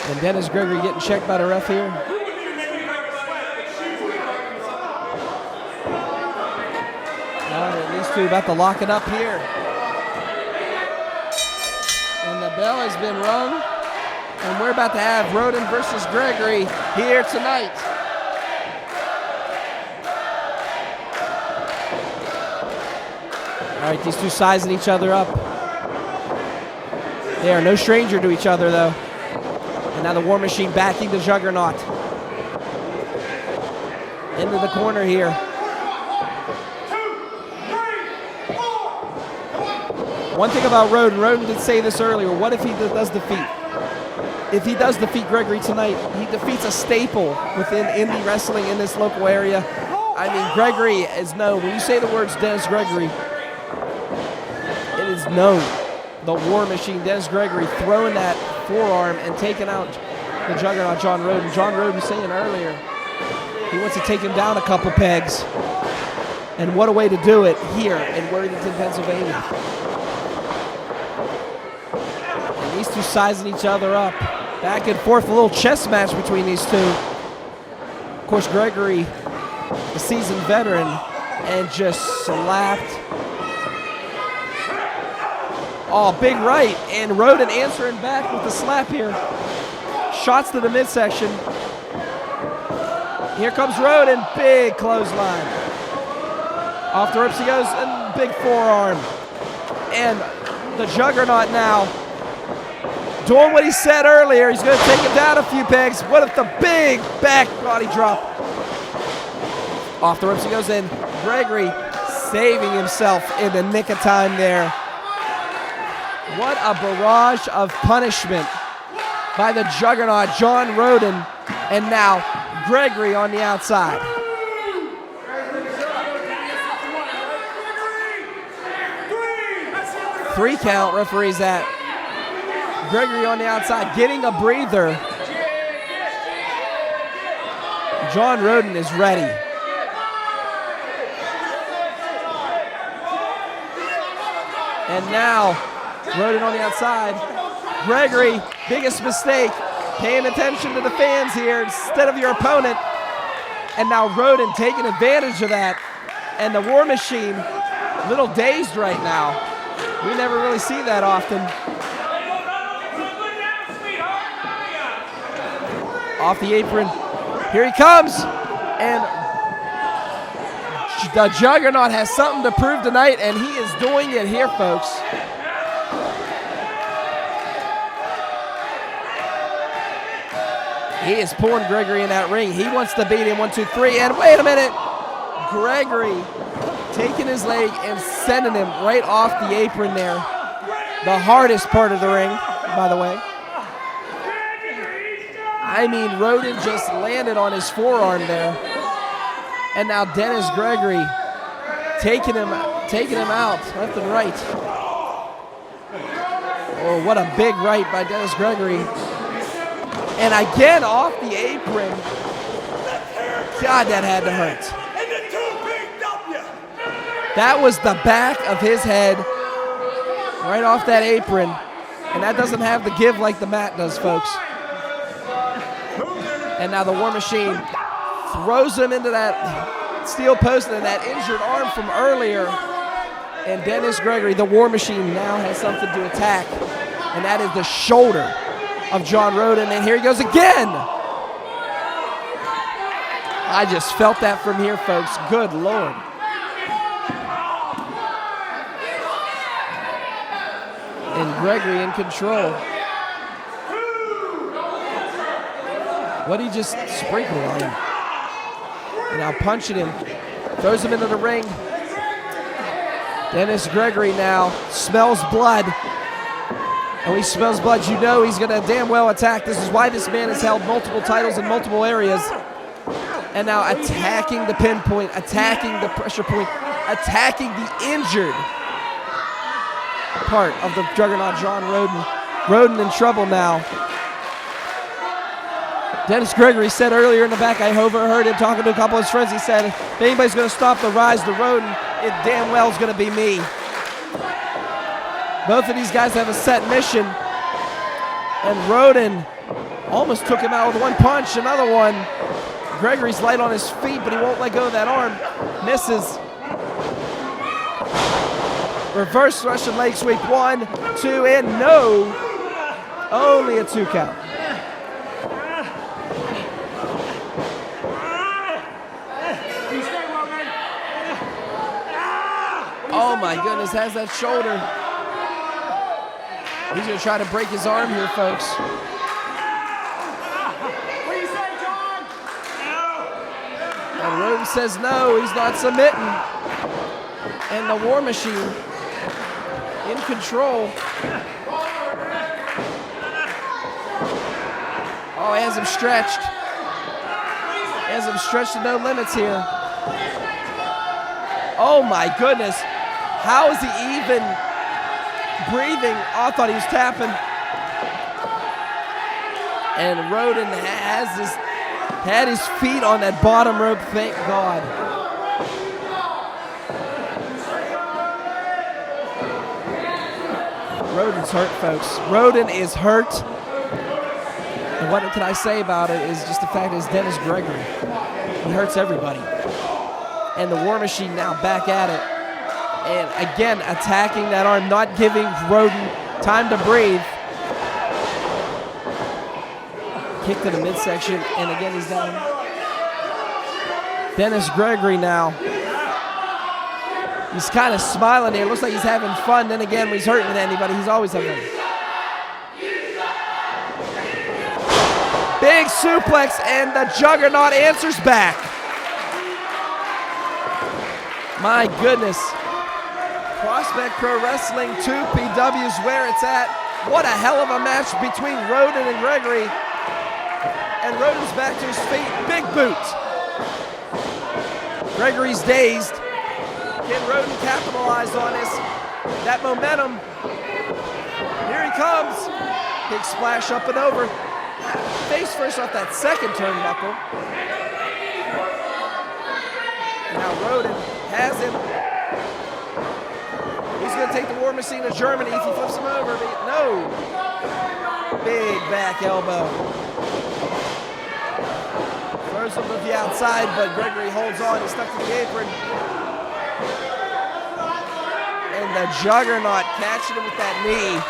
And Dennis Gregory getting checked by the ref here. These two about to lock it up here. And the bell has been rung. And we're about to have Rodin versus Gregory here tonight. All right, these two sizing each other up. They are no stranger to each other, though. And now the War Machine backing the Juggernaut. Into the corner here. 2, 3, 4. One thing about Rodin did say this earlier, what if he does defeat? If he does defeat Gregory tonight, he defeats a staple within indie wrestling in this local area. I mean, Gregory is known. When you say the words Dennis Gregory, it is known. The War Machine, Dennis Gregory, throwing that forearm and taking out the Juggernaut, John Rodin. John Rodin saying earlier, he wants to take him down a couple pegs. And what a way to do it here in Worthington, Pennsylvania. And these two sizing each other up. Back and forth, a little chess match between these two. Of course, Gregory, the seasoned veteran, and just slapped. Oh, big right, and Rodin answering back with the slap here. Shots to the midsection. Here comes Rodin, big clothesline. Off the ropes he goes, and big forearm. And the Juggernaut now doing what he said earlier. He's going to take him down a few pegs. What if the big back body drop? Off the ropes he goes in. Gregory saving himself in the nick of time there. What a barrage of punishment by the Juggernaut, John Rodin, and now Gregory on the outside. Three count, referees that. Gregory on the outside, getting a breather. John Rodin is ready. And now, Rodin on the outside. Gregory, biggest mistake. paying attention to the fans here instead of your opponent. And now Rodin taking advantage of that. And the War Machine, a little dazed right now. We never really see that often. Off the apron. Here he comes. And the Juggernaut has something to prove tonight, and he is doing it here, folks. He is pulling Gregory in that ring. He wants to beat him. 1, 2, 3, and wait a minute. Gregory taking his leg and sending him right off the apron there. The hardest part of the ring, by the way. I mean, Rodin just landed on his forearm there. And now Dennis Gregory taking him out left and right. Oh, what a big right by Dennis Gregory. And again off the apron. God, that had to hurt. That was the back of his head right off that apron. And that doesn't have the give like the mat does, folks. And now the War Machine throws him into that steel post and that injured arm from earlier. And Dennis Gregory, the War Machine, now has something to attack. And that is the shoulder of John Rodin. And here he goes again. I just felt that from here, folks. Good Lord. And Gregory in control. What did he just sprinkle on him? And now punching him. Throws him into the ring. Dennis Gregory now smells blood. And when he smells blood, you know he's going to damn well attack. This is why this man has held multiple titles in multiple areas. And now attacking the pinpoint, attacking the pressure point, attacking the injured part of the Juggernaut, John Rodin. Rodin in trouble now. Dennis Gregory said earlier in the back, I overheard him talking to a couple of his friends. He said, if anybody's going to stop the rise to Rodin, it damn well is going to be me. Both of these guys have a set mission. And Rodin almost took him out with one punch. Another one. Gregory's light on his feet, but he won't let go of that arm. Misses. Reverse Russian leg sweep. 1, 2, and no. Only a 2 count. Oh my goodness, has that shoulder. He's going to try to break his arm here, folks. What do you say, John? And Rodin says no, he's not submitting. And the War Machine in control. Oh, he has him stretched. He has him stretched to no limits here. Oh my goodness. How is he even breathing? Oh, I thought he was tapping. And Rodin had his feet on that bottom rope, thank God. Rodin's hurt, folks. Rodin is hurt. And what can I say about it is just the fact that it's Dennis Gregory. He hurts everybody. And the War Machine now back at it. And again, attacking that arm, not giving Rodin time to breathe. Kick to the midsection, and again he's down. Dennis Gregory now. He's kind of smiling here. Looks like he's having fun. Then again, when he's hurting anybody, he's always having fun. Big suplex, and the Juggernaut answers back. My goodness. Prospect Pro Wrestling 2PW is where it's at. What a hell of a match between Rodin and Gregory. And Rodin's back to his feet. Big boot. Gregory's dazed. Can Rodin capitalize on this? That momentum. Here he comes. Big splash up and over. Face first off that second turnbuckle. And now Rodin has him. He's going to take the War Machine to Germany if he flips him over. No. Big back elbow. Throws him to the outside, but Gregory holds on. He's stuck to the apron. And the Juggernaut catching him with that knee.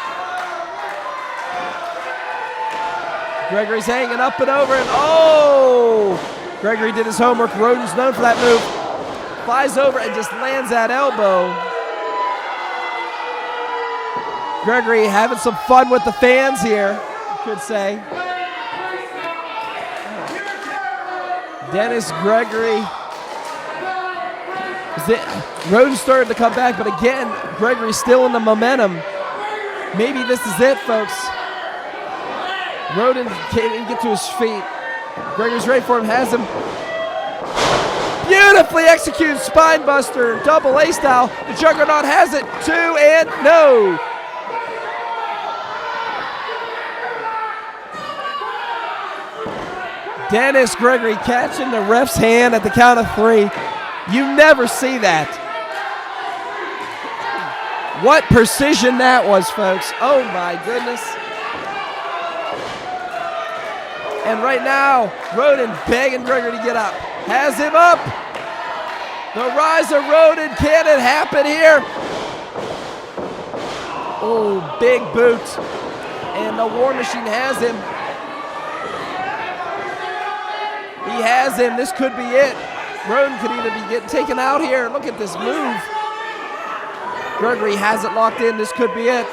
Gregory's hanging up and over, and oh! Gregory did his homework. Rodin's known for that move. Flies over and just lands that elbow. Gregory having some fun with the fans here, you could say. Dennis Gregory. Rodin started to come back, but again, Gregory's still in the momentum. Maybe this is it, folks. Rodin can't even get to his feet. Gregory's ready for him, has him. Beautifully executed spine buster, double A style. The Juggernaut has it, 2 and no. Dennis Gregory catching the ref's hand at the count of 3. You never see that. What precision that was, folks. Oh my goodness. And right now, Rodin begging Gregory to get up. Has him up. The rise of Rodin. Can it happen here? Oh, big boot. And the War Machine has him. He has him. This could be it. Rodin could either be getting taken out here. Look at this move. Gregory has it locked in. This could be it.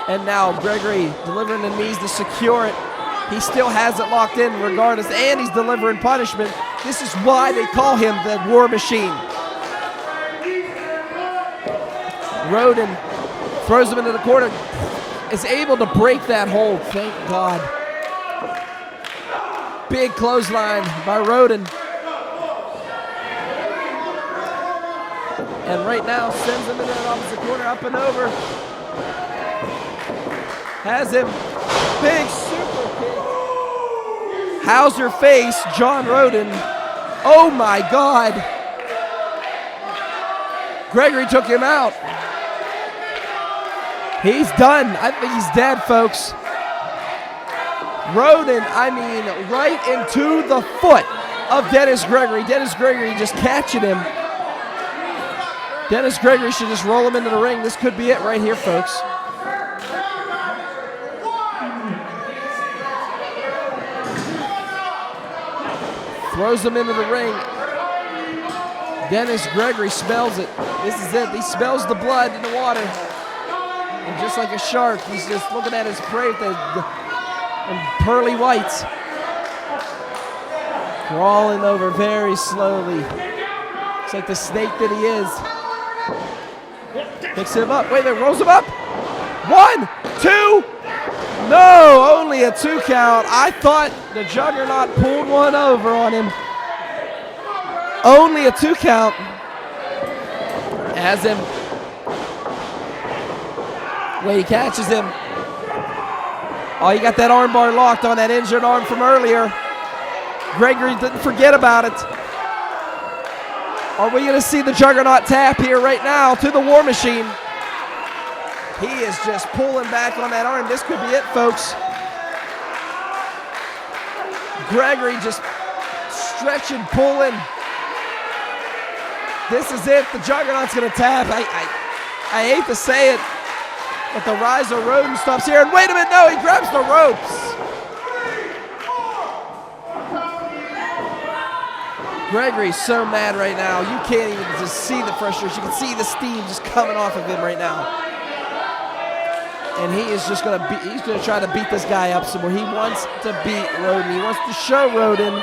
And now Gregory delivering the knees to secure it. He still has it locked in regardless, and he's delivering punishment. This is why they call him the War Machine. Rodin throws him into the corner, is able to break that hold, thank God. Big clothesline by Rodin. And right now sends him into that opposite corner, up and over. Has him, big super kick. How's your face, John Rodin? Oh my God. Gregory took him out. He's done. I think he's dead, folks. Rodin, I mean, right into the foot of Dennis Gregory. Dennis Gregory just catching him. Dennis Gregory should just roll him into the ring. This could be it right here, folks. Throws him into the ring. Dennis Gregory smells it. This is it. He smells the blood in the water. And just like a shark, he's just looking at his prey with the pearly whites. Crawling over very slowly. It's like the snake that he is. Picks him up. Wait there, rolls him up. 1, 2. No, only a 2 count. I thought the Juggernaut pulled one over on him. Only a 2 count. Has him. Wait, he catches him. Oh, he got that arm bar locked on that injured arm from earlier. Gregory didn't forget about it. Are we going to see the Juggernaut tap here right now to the War Machine? He is just pulling back on that arm. This could be it, folks. Gregory just stretching, pulling. This is it. The Juggernaut's going to tap. I hate to say it, but the rise of Rodin stops here. And wait a minute, no, he grabs the ropes. Gregory's so mad right now. You can't even just see the frustration. You can see the steam just coming off of him right now. And he is just going to he's going to try to beat this guy up some more. He wants to beat Rodin. He wants to show Rodin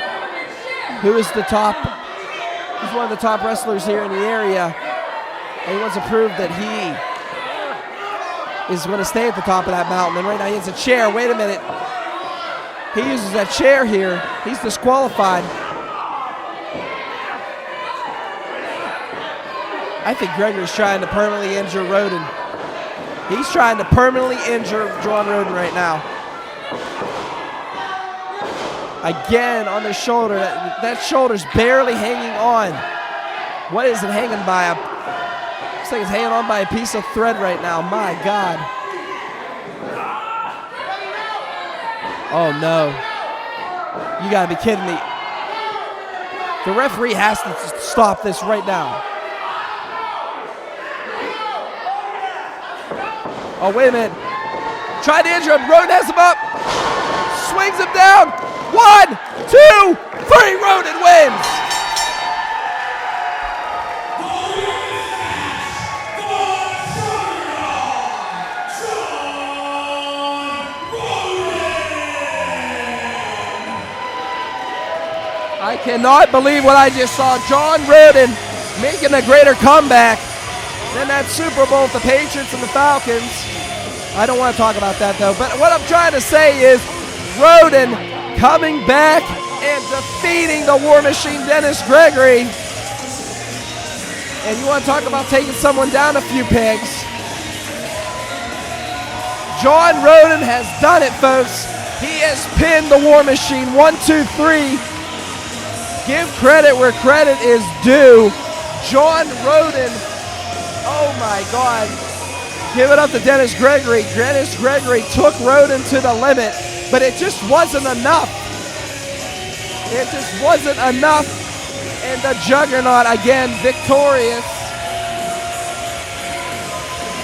who is the top. He's one of the top wrestlers here in the area. And he wants to prove that he is going to stay at the top of that mountain. And right now he has a chair. Wait a minute. He uses that chair here. He's disqualified. I think Gregory's trying to permanently injure Rodin. He's trying to permanently injure John Rodin right now. Again on the shoulder. That shoulder's barely hanging on. What is it hanging by? A Looks like it's hanging on by a piece of thread right now. My God. Oh, no. You got to be kidding me. The referee has to stop this right now. Oh, wait a minute. Tried to injure him. Rodin has him up. Swings him down. 1, 2, 3. Rodin wins. I cannot believe what I just saw. John Rodin making a greater comeback than that Super Bowl with the Patriots and the Falcons. I don't want to talk about that though, but what I'm trying to say is Rodin coming back and defeating the War Machine Dennis Gregory. And you want to talk about taking someone down a few pegs. John Rodin has done it, folks. He has pinned the War Machine 1, 2, 3. Give credit where credit is due. John Rodin, oh my God. Give it up to Dennis Gregory. Dennis Gregory took Rodin to the limit, but it just wasn't enough. It just wasn't enough. And the Juggernaut again victorious.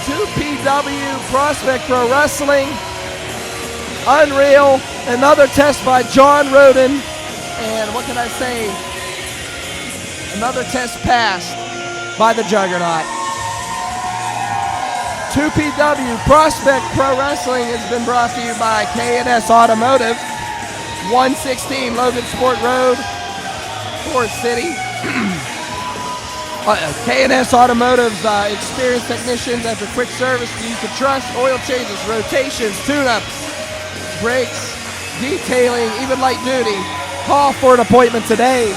2PW Prospect Pro Wrestling. Unreal. Another test by John Rodin. And what can I say? Another test passed by the Juggernaut. 2PW Prospect Pro Wrestling has been brought to you by K&S Automotive, 116 Logan Sport Road, Forest City. K&S Automotive's experienced technicians after quick service you can trust, oil changes, rotations, tune-ups, brakes, detailing, even light duty. Call for an appointment today.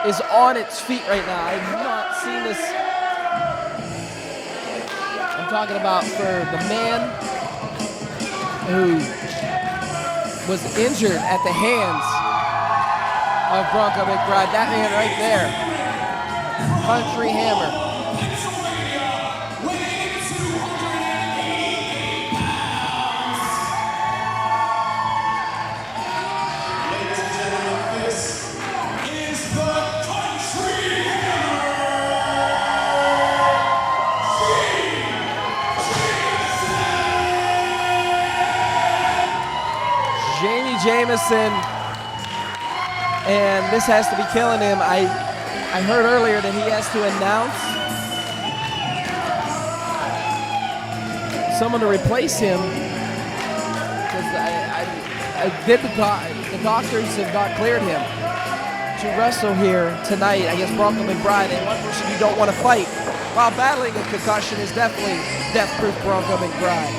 Is on its feet right now. I have not seen this. I'm talking about for the man who was injured at the hands of Bronco McBride. That man right there. Country Hammer. Jameson, and this has to be killing him. I heard earlier that he has to announce someone to replace him because the doctors have not cleared him to wrestle here tonight. I guess Bronco McBride, and one person you don't want to fight while battling a concussion is definitely death-proof Bronco McBride.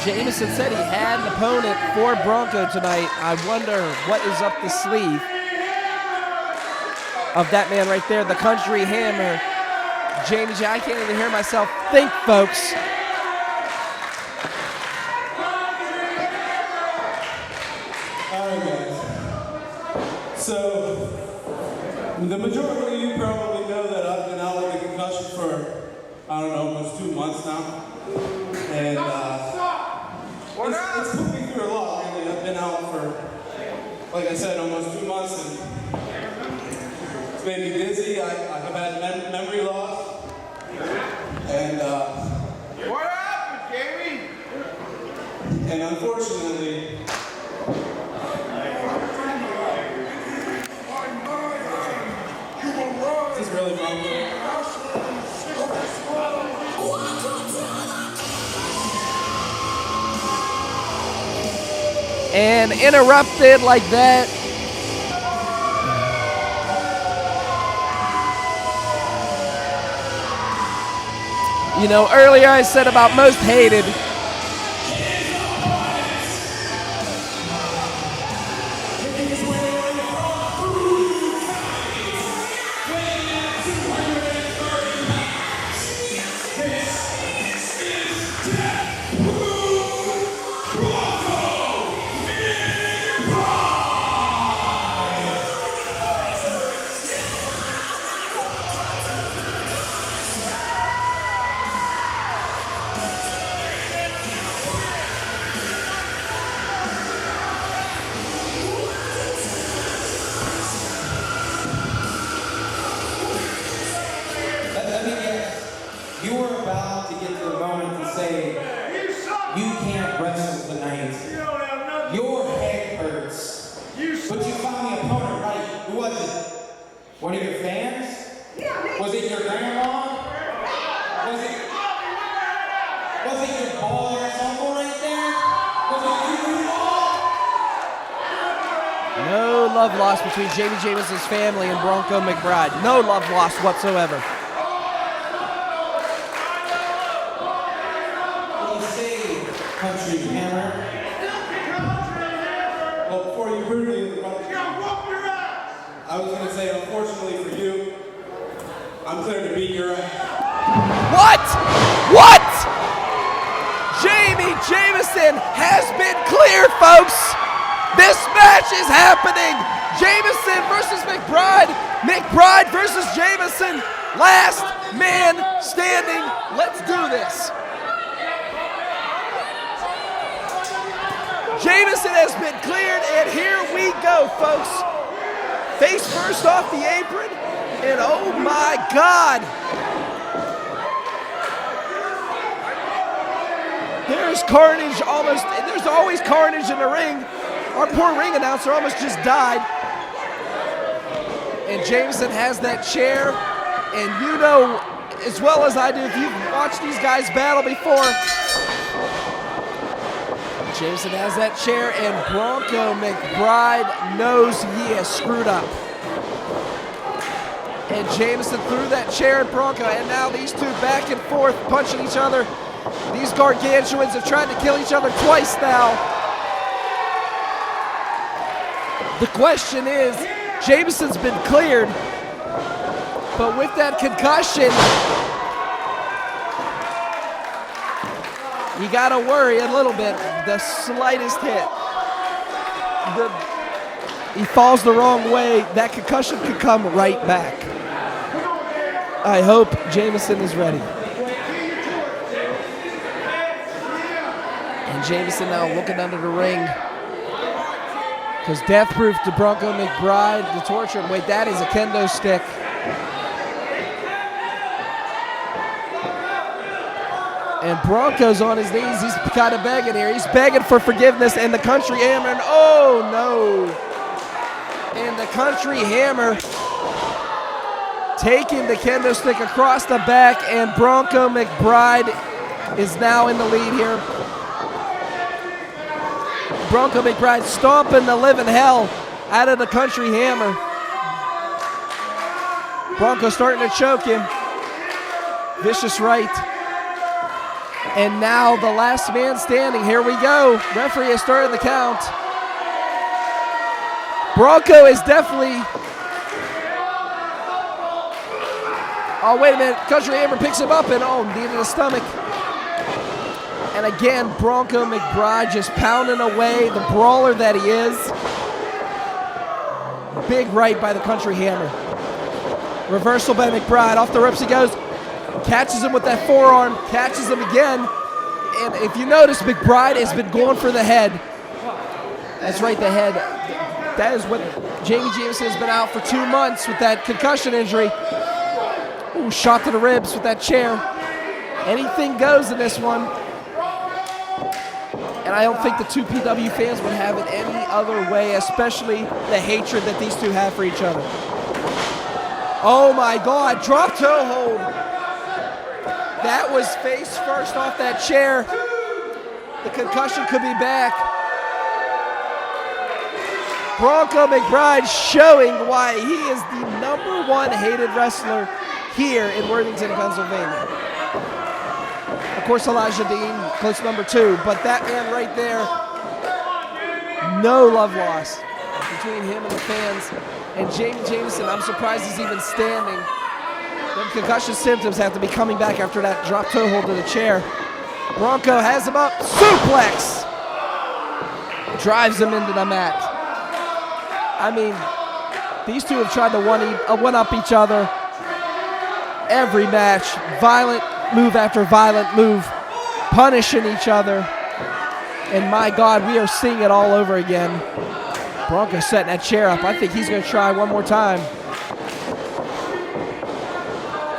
Jameson said he had an opponent for Bronco tonight. I wonder what is up the sleeve of that man right there, the Country Hammer. Jamie J, I can't even hear myself think, folks. All right, guys. So, the majority of you probably know that I've been out with a concussion for, I don't know, almost 2 months now. And, it's put me through a lot, really. I've been out for, like I said, almost 2 months, and it's made me dizzy. I've had memory loss, and What happened, Jamie? and unfortunately, this is really wrong. And interrupted like that. You know, earlier I said about most hated. One of your fans? Was it your grandma? Was it your baller uncle right there? Was it you? No love lost between Jamie Jameson's family and Bronco McBride. No love lost whatsoever. Well saved, country hammer. Well, before you brutally interrupt, I was going to say, unfortunately for you, I'm clear to beat your ass. What? What? Jamie Jameson has been cleared, folks. This match is happening. Jameson versus McBride. McBride versus Jameson. Last man standing. Let's do this. Jameson has been cleared, and here we go, folks. Face first off the apron, and oh my God. There's carnage almost, there's always carnage in the ring. Our poor ring announcer almost just died. And Jameson has that chair, and you know as well as I do, if you've watched these guys battle before, Jameson has that chair, and Bronco McBride knows he has screwed up. And Jameson threw that chair at Bronco, and now these two back and forth punching each other. These gargantuans have tried to kill each other twice now. The question is, Jameson's been cleared, but with that concussion, you gotta worry a little bit. The slightest hit, he falls the wrong way, that concussion could come right back. I hope Jameson is ready. And Jameson now looking under the ring, because death proof to Bronco McBride to torture him. Wait, that is a kendo stick. And Bronco's on his knees. He's kind of begging here. He's begging for forgiveness, and the country hammer. And oh no! And the country hammer taking the kendo stick across the back, and Bronco McBride is now in the lead here. Bronco McBride stomping the living hell out of the country hammer. Bronco starting to choke him. Vicious right. And now the last man standing. Here we go. Referee has started the count. Bronco is definitely... Oh, wait a minute. Country hammer picks him up, and oh, knee to the stomach. And again, Bronco McBride just pounding away, the brawler that he is. Big right by the country hammer. Reversal by McBride. Off the ropes he goes. Catches him with that forearm. Catches him again. And if you notice, McBride has been going for the head. That's right, the head. That is what Jamie Jameson has been out for 2 months with that concussion injury. Ooh, shot to the ribs with that chair. Anything goes in this one. And I don't think the two PW fans would have it any other way, especially the hatred that these two have for each other. Oh my God, drop toe hold. That was face first off that chair. The concussion could be back. Bronco McBride showing why he is the #1 hated wrestler here in Worthington, Pennsylvania. Of course, Elijah Dean, close #2, but that man right there, no love lost between him and the fans. And Jamie Jameson, I'm surprised he's even standing. Them concussion symptoms have to be coming back after that drop toe hold to the chair. Bronco has him up, suplex! Drives him into the mat. I mean, these two have tried to one-up each other every match. Violent move after violent move, punishing each other. And my God, we are seeing it all over again. Bronco setting that chair up. I think he's going to try one more time.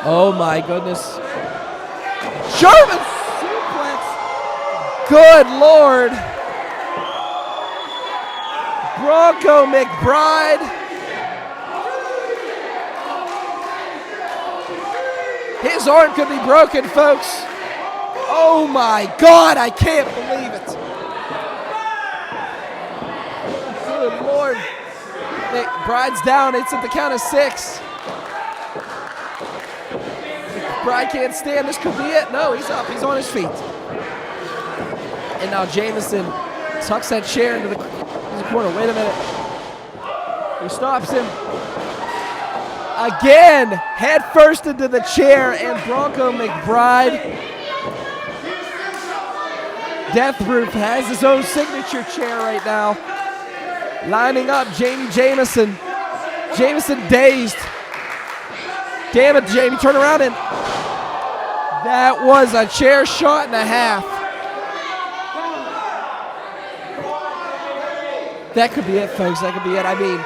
Oh my goodness. German suplex. Good Lord. Bronco McBride His arm could be broken, folks. Oh my God, I can't believe it. Good Lord. McBride's down. It's at the count of 6. McBride can't stand. This could be it. No, he's up. He's on his feet. And now Jameson tucks that chair into the corner. Wait a minute. He stops him. Again, head first into the chair, and Bronco McBride, Death Roof, has his own signature chair right now. Lining up Jameson. Jameson dazed. Damn it, Jamie, turn around, and that was a chair shot and a half. That could be it, folks. That could be it. I mean,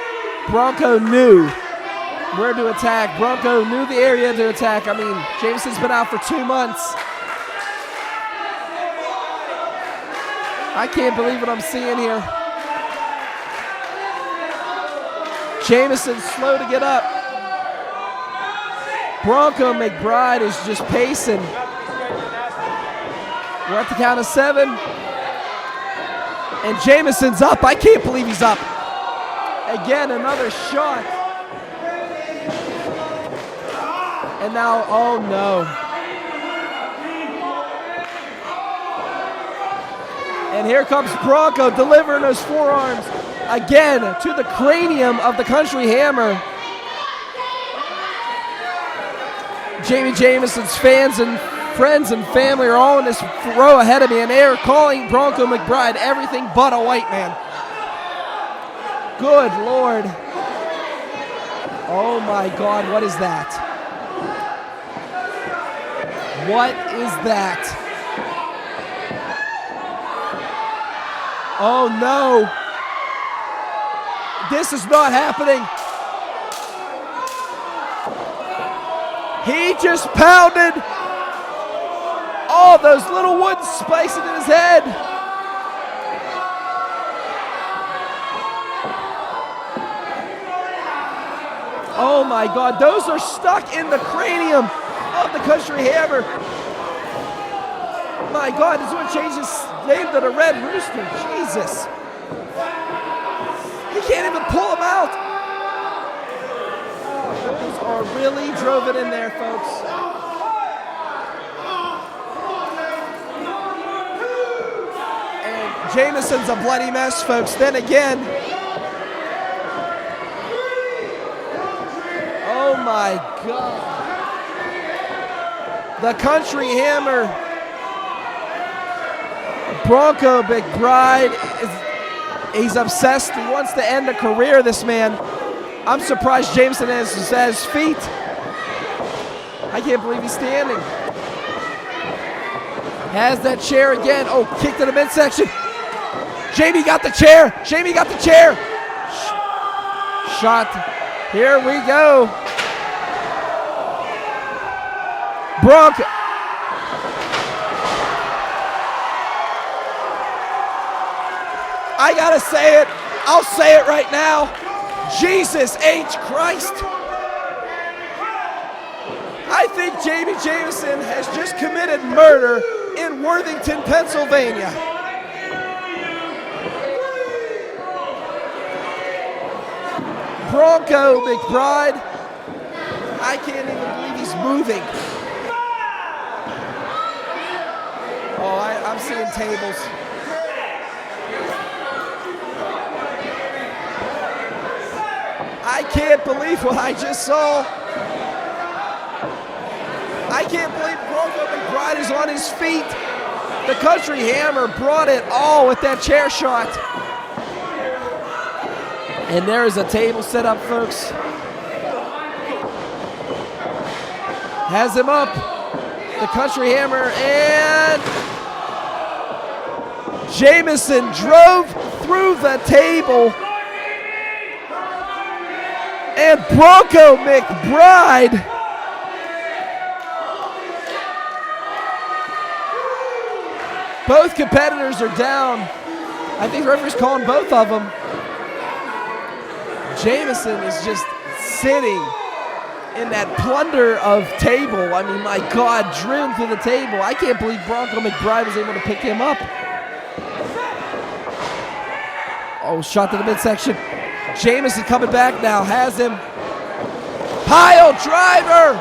Bronco knew where to attack. Bronco knew the area to attack. I mean, Jameson's been out for 2 months. I can't believe what I'm seeing here. Jameson's slow to get up. Bronco McBride is just pacing. We're at the count of 7. And Jameson's up. I can't believe he's up. Again, another shot. And now, oh no. And here comes Bronco delivering those forearms again to the cranium of the Country Hammer. Jameson's fans and friends and family are all in this row ahead of me, and they are calling Bronco McBride everything but a white man. Good Lord. Oh my God, what is that? What is that? Oh no. This is not happening. He just pounded all those little wooden spikes into his head. Oh my God, those are stuck in the cranium of the Country Hammer. My God, this one changed his name to the Red Rooster. Jesus. He can't even pull him out. Those are really drove it in there, folks. And Jameson's a bloody mess, folks. Then again. Oh my God. The Country Hammer. Bronco McBride, he's obsessed. He wants to end a career, this man. I'm surprised Jameson is at his feet. I can't believe he's standing. Has that chair again. Oh, kick to the midsection. Jami got the chair. Jami got the chair. Shot. Here we go. Bronco. I gotta say it. I'll say it right now. Jesus H. Christ. I think Jameson has just committed murder in Worthington, Pennsylvania. Bronco McBride. I can't even believe he's moving. Oh, I'm seeing tables. I can't believe what I just saw. I can't believe Bronco McBride is on his feet. The Country Hammer brought it all with that chair shot. And there is a table set up, folks. Has him up. The Country Hammer, and Jameson drove through the table. And Bronco McBride both competitors are down. I think the referee's calling both of them. Jameson is just sitting in that plunder of table. I mean, my God, driven through the table. I can't believe Bronco McBride was able to pick him up. Oh, shot to the midsection. Jameson coming back now, has him. Pile driver!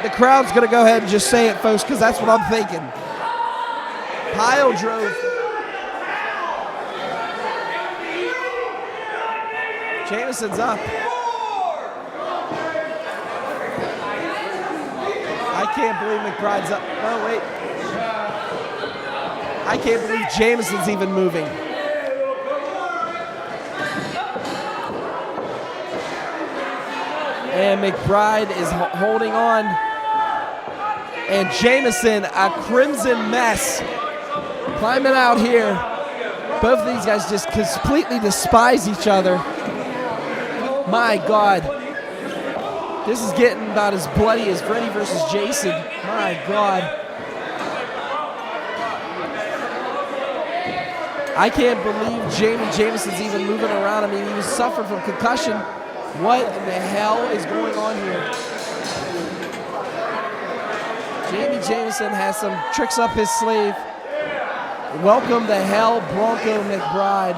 The crowd's gonna go ahead and just say it, folks, because that's what I'm thinking. Pile drove. Jameson's up. I can't believe McBride's up. Oh, wait. I can't believe Jameson's even moving. And McBride is holding on. And Jameson, a crimson mess, climbing out here. Both of these guys just completely despise each other. My God. This is getting about as bloody as Freddy versus Jason. My God. I can't believe Jameson's even moving around. I mean, he was suffering from concussion. What in the hell is going on here? Jameson has some tricks up his sleeve. Welcome to hell, Bronco McBride.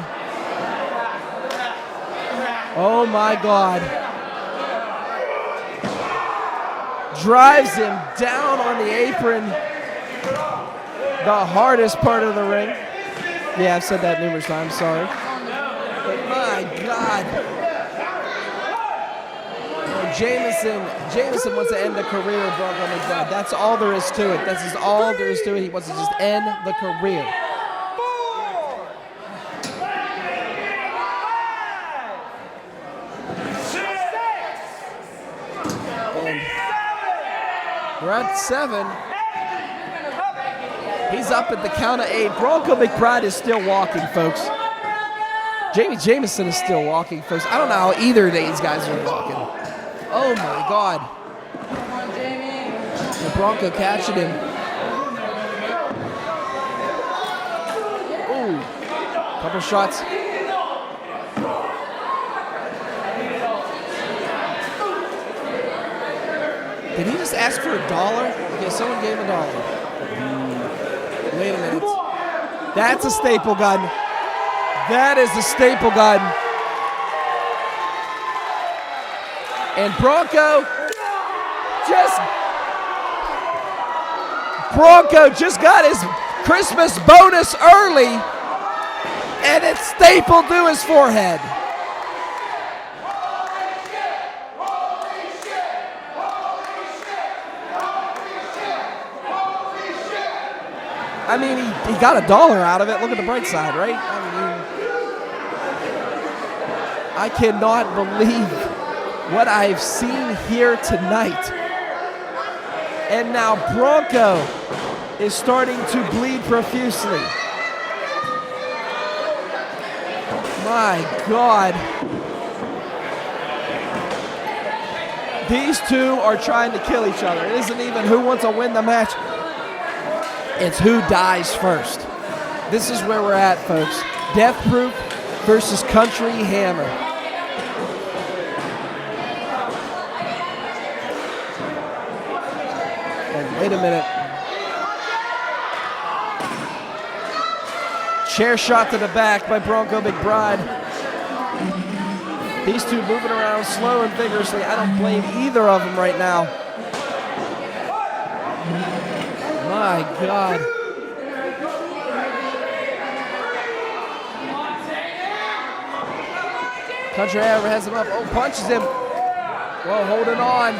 Oh my God. Drives him down on the apron. The hardest part of the ring. Yeah, I've said that numerous times, sorry. But my God. Jameson wants to end the career of Bronco McBride. That's all there is to it. That's just all there is to it. He wants to just end the career. And we're at 7. He's up at the count of 8. Bronco McBride is still walking, folks. Jameson is still walking, folks. I don't know how either of these guys are walking. Oh my God. The Bronco catching him. Ooh. Couple shots. Did he just ask for $1? Okay, someone gave him $1. Wait a minute. That's a staple gun. That is a staple gun. And Bronco just got his Christmas bonus early, and it's stapled to his forehead. I mean, he got $1 out of it. Look at the bright side, right? I cannot believe what I've seen here tonight. And now Bronco is starting to bleed profusely. My God. These two are trying to kill each other. It isn't even who wants to win the match. It's who dies first. This is where we're at, folks. Death Proof versus Country Hammer. And wait a minute. Chair shot to the back by Bronco McBride. These two moving around slow and vigorously. I don't blame either of them right now. My God. Country Hammer has him up. Oh, punches him. Well, holding on.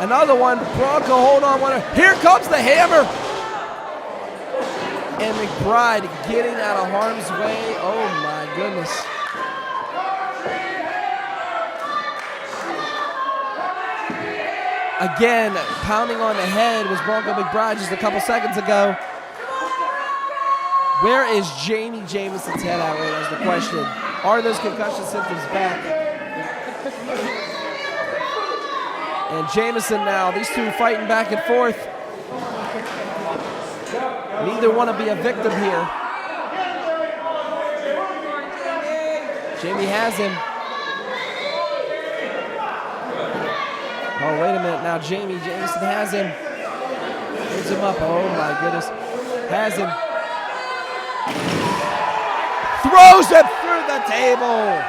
Another one. Bronco, hold on. Here comes the hammer. And McBride getting out of harm's way. Oh, my goodness. Again, pounding on the head was Bronco McBride just a couple seconds ago. Where is Jameson's head at right now is the question. Are those concussion symptoms back? And Jameson now, these two fighting back and forth. Neither want to be a victim here. Jami has him. Oh, wait a minute. Now Jameson has him. Holds him up. Oh, my goodness. Has him. Throws it through the table.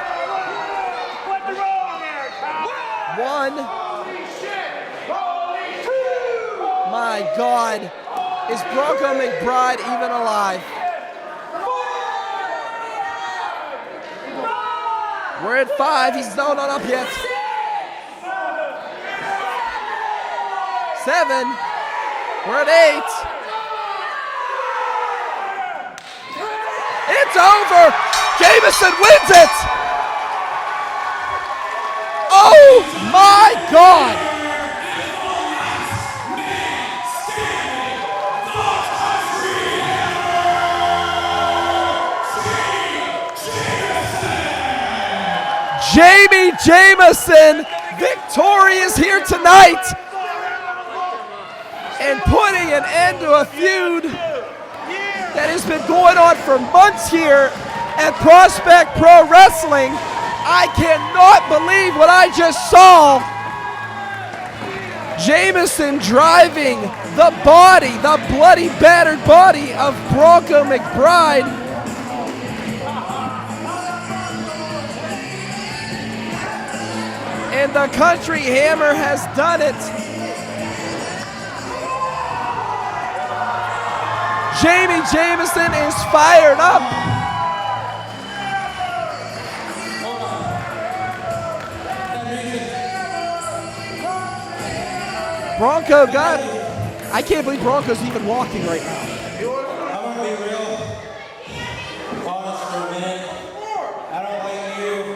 One. My God. Is Bronco McBride even alive? We're at 5. He's still not up yet. 7. We're at 8. It's over. Jameson wins it. Oh my God. Jameson victorious here tonight and putting an end to a feud that has been going on for months here at Prospect Pro Wrestling. I cannot believe what I just saw. Jameson driving the body, the bloody battered body of Bronco McBride. And the Country Hammer has done it. Jameson is fired up. Bronco got, I can't believe Bronco's even walking right now. I want to be real honest for a minute. I don't like you,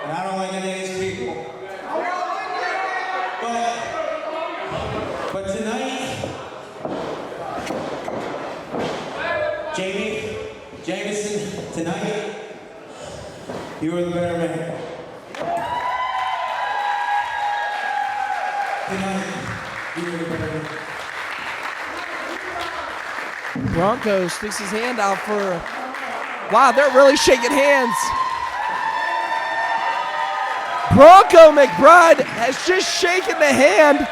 and I don't like any of these people. But tonight, Jameson, tonight, you were the better man. Tonight, you were the better man. Bronco sticks his hand out for, wow, they're really shaking hands. Bronco McBride has just shaken the hand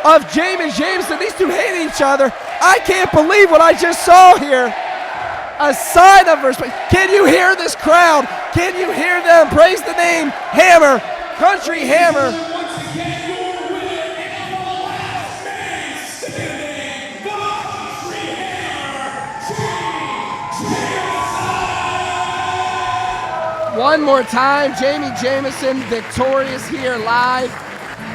of Jameson. These two hate each other. I can't believe what I just saw here. A sign of respect. Can you hear this crowd? Can you hear them praise the name Hammer, Country Hammer? Once again, your winner and the last man standing, the Country Hammer, Jameson. One more time, Jameson victorious here live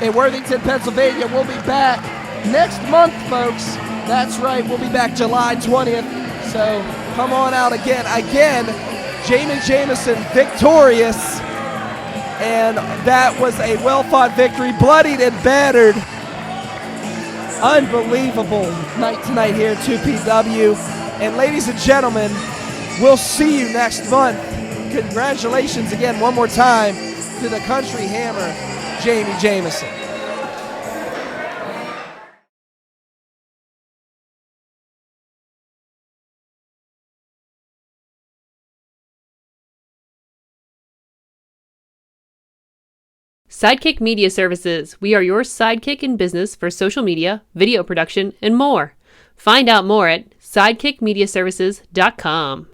in Worthington, Pennsylvania. We'll be back next month, folks. That's right, we'll be back July 20th. So come on out again. Jameson victorious. And that was a well-fought victory, bloodied and battered. Unbelievable night tonight here at 2PW. And ladies and gentlemen, we'll see you next month. Congratulations again one more time to the Country Hammer, Jameson. Sidekick Media Services. We are your sidekick in business for social media, video production, and more. Find out more at sidekickmediaservices.com.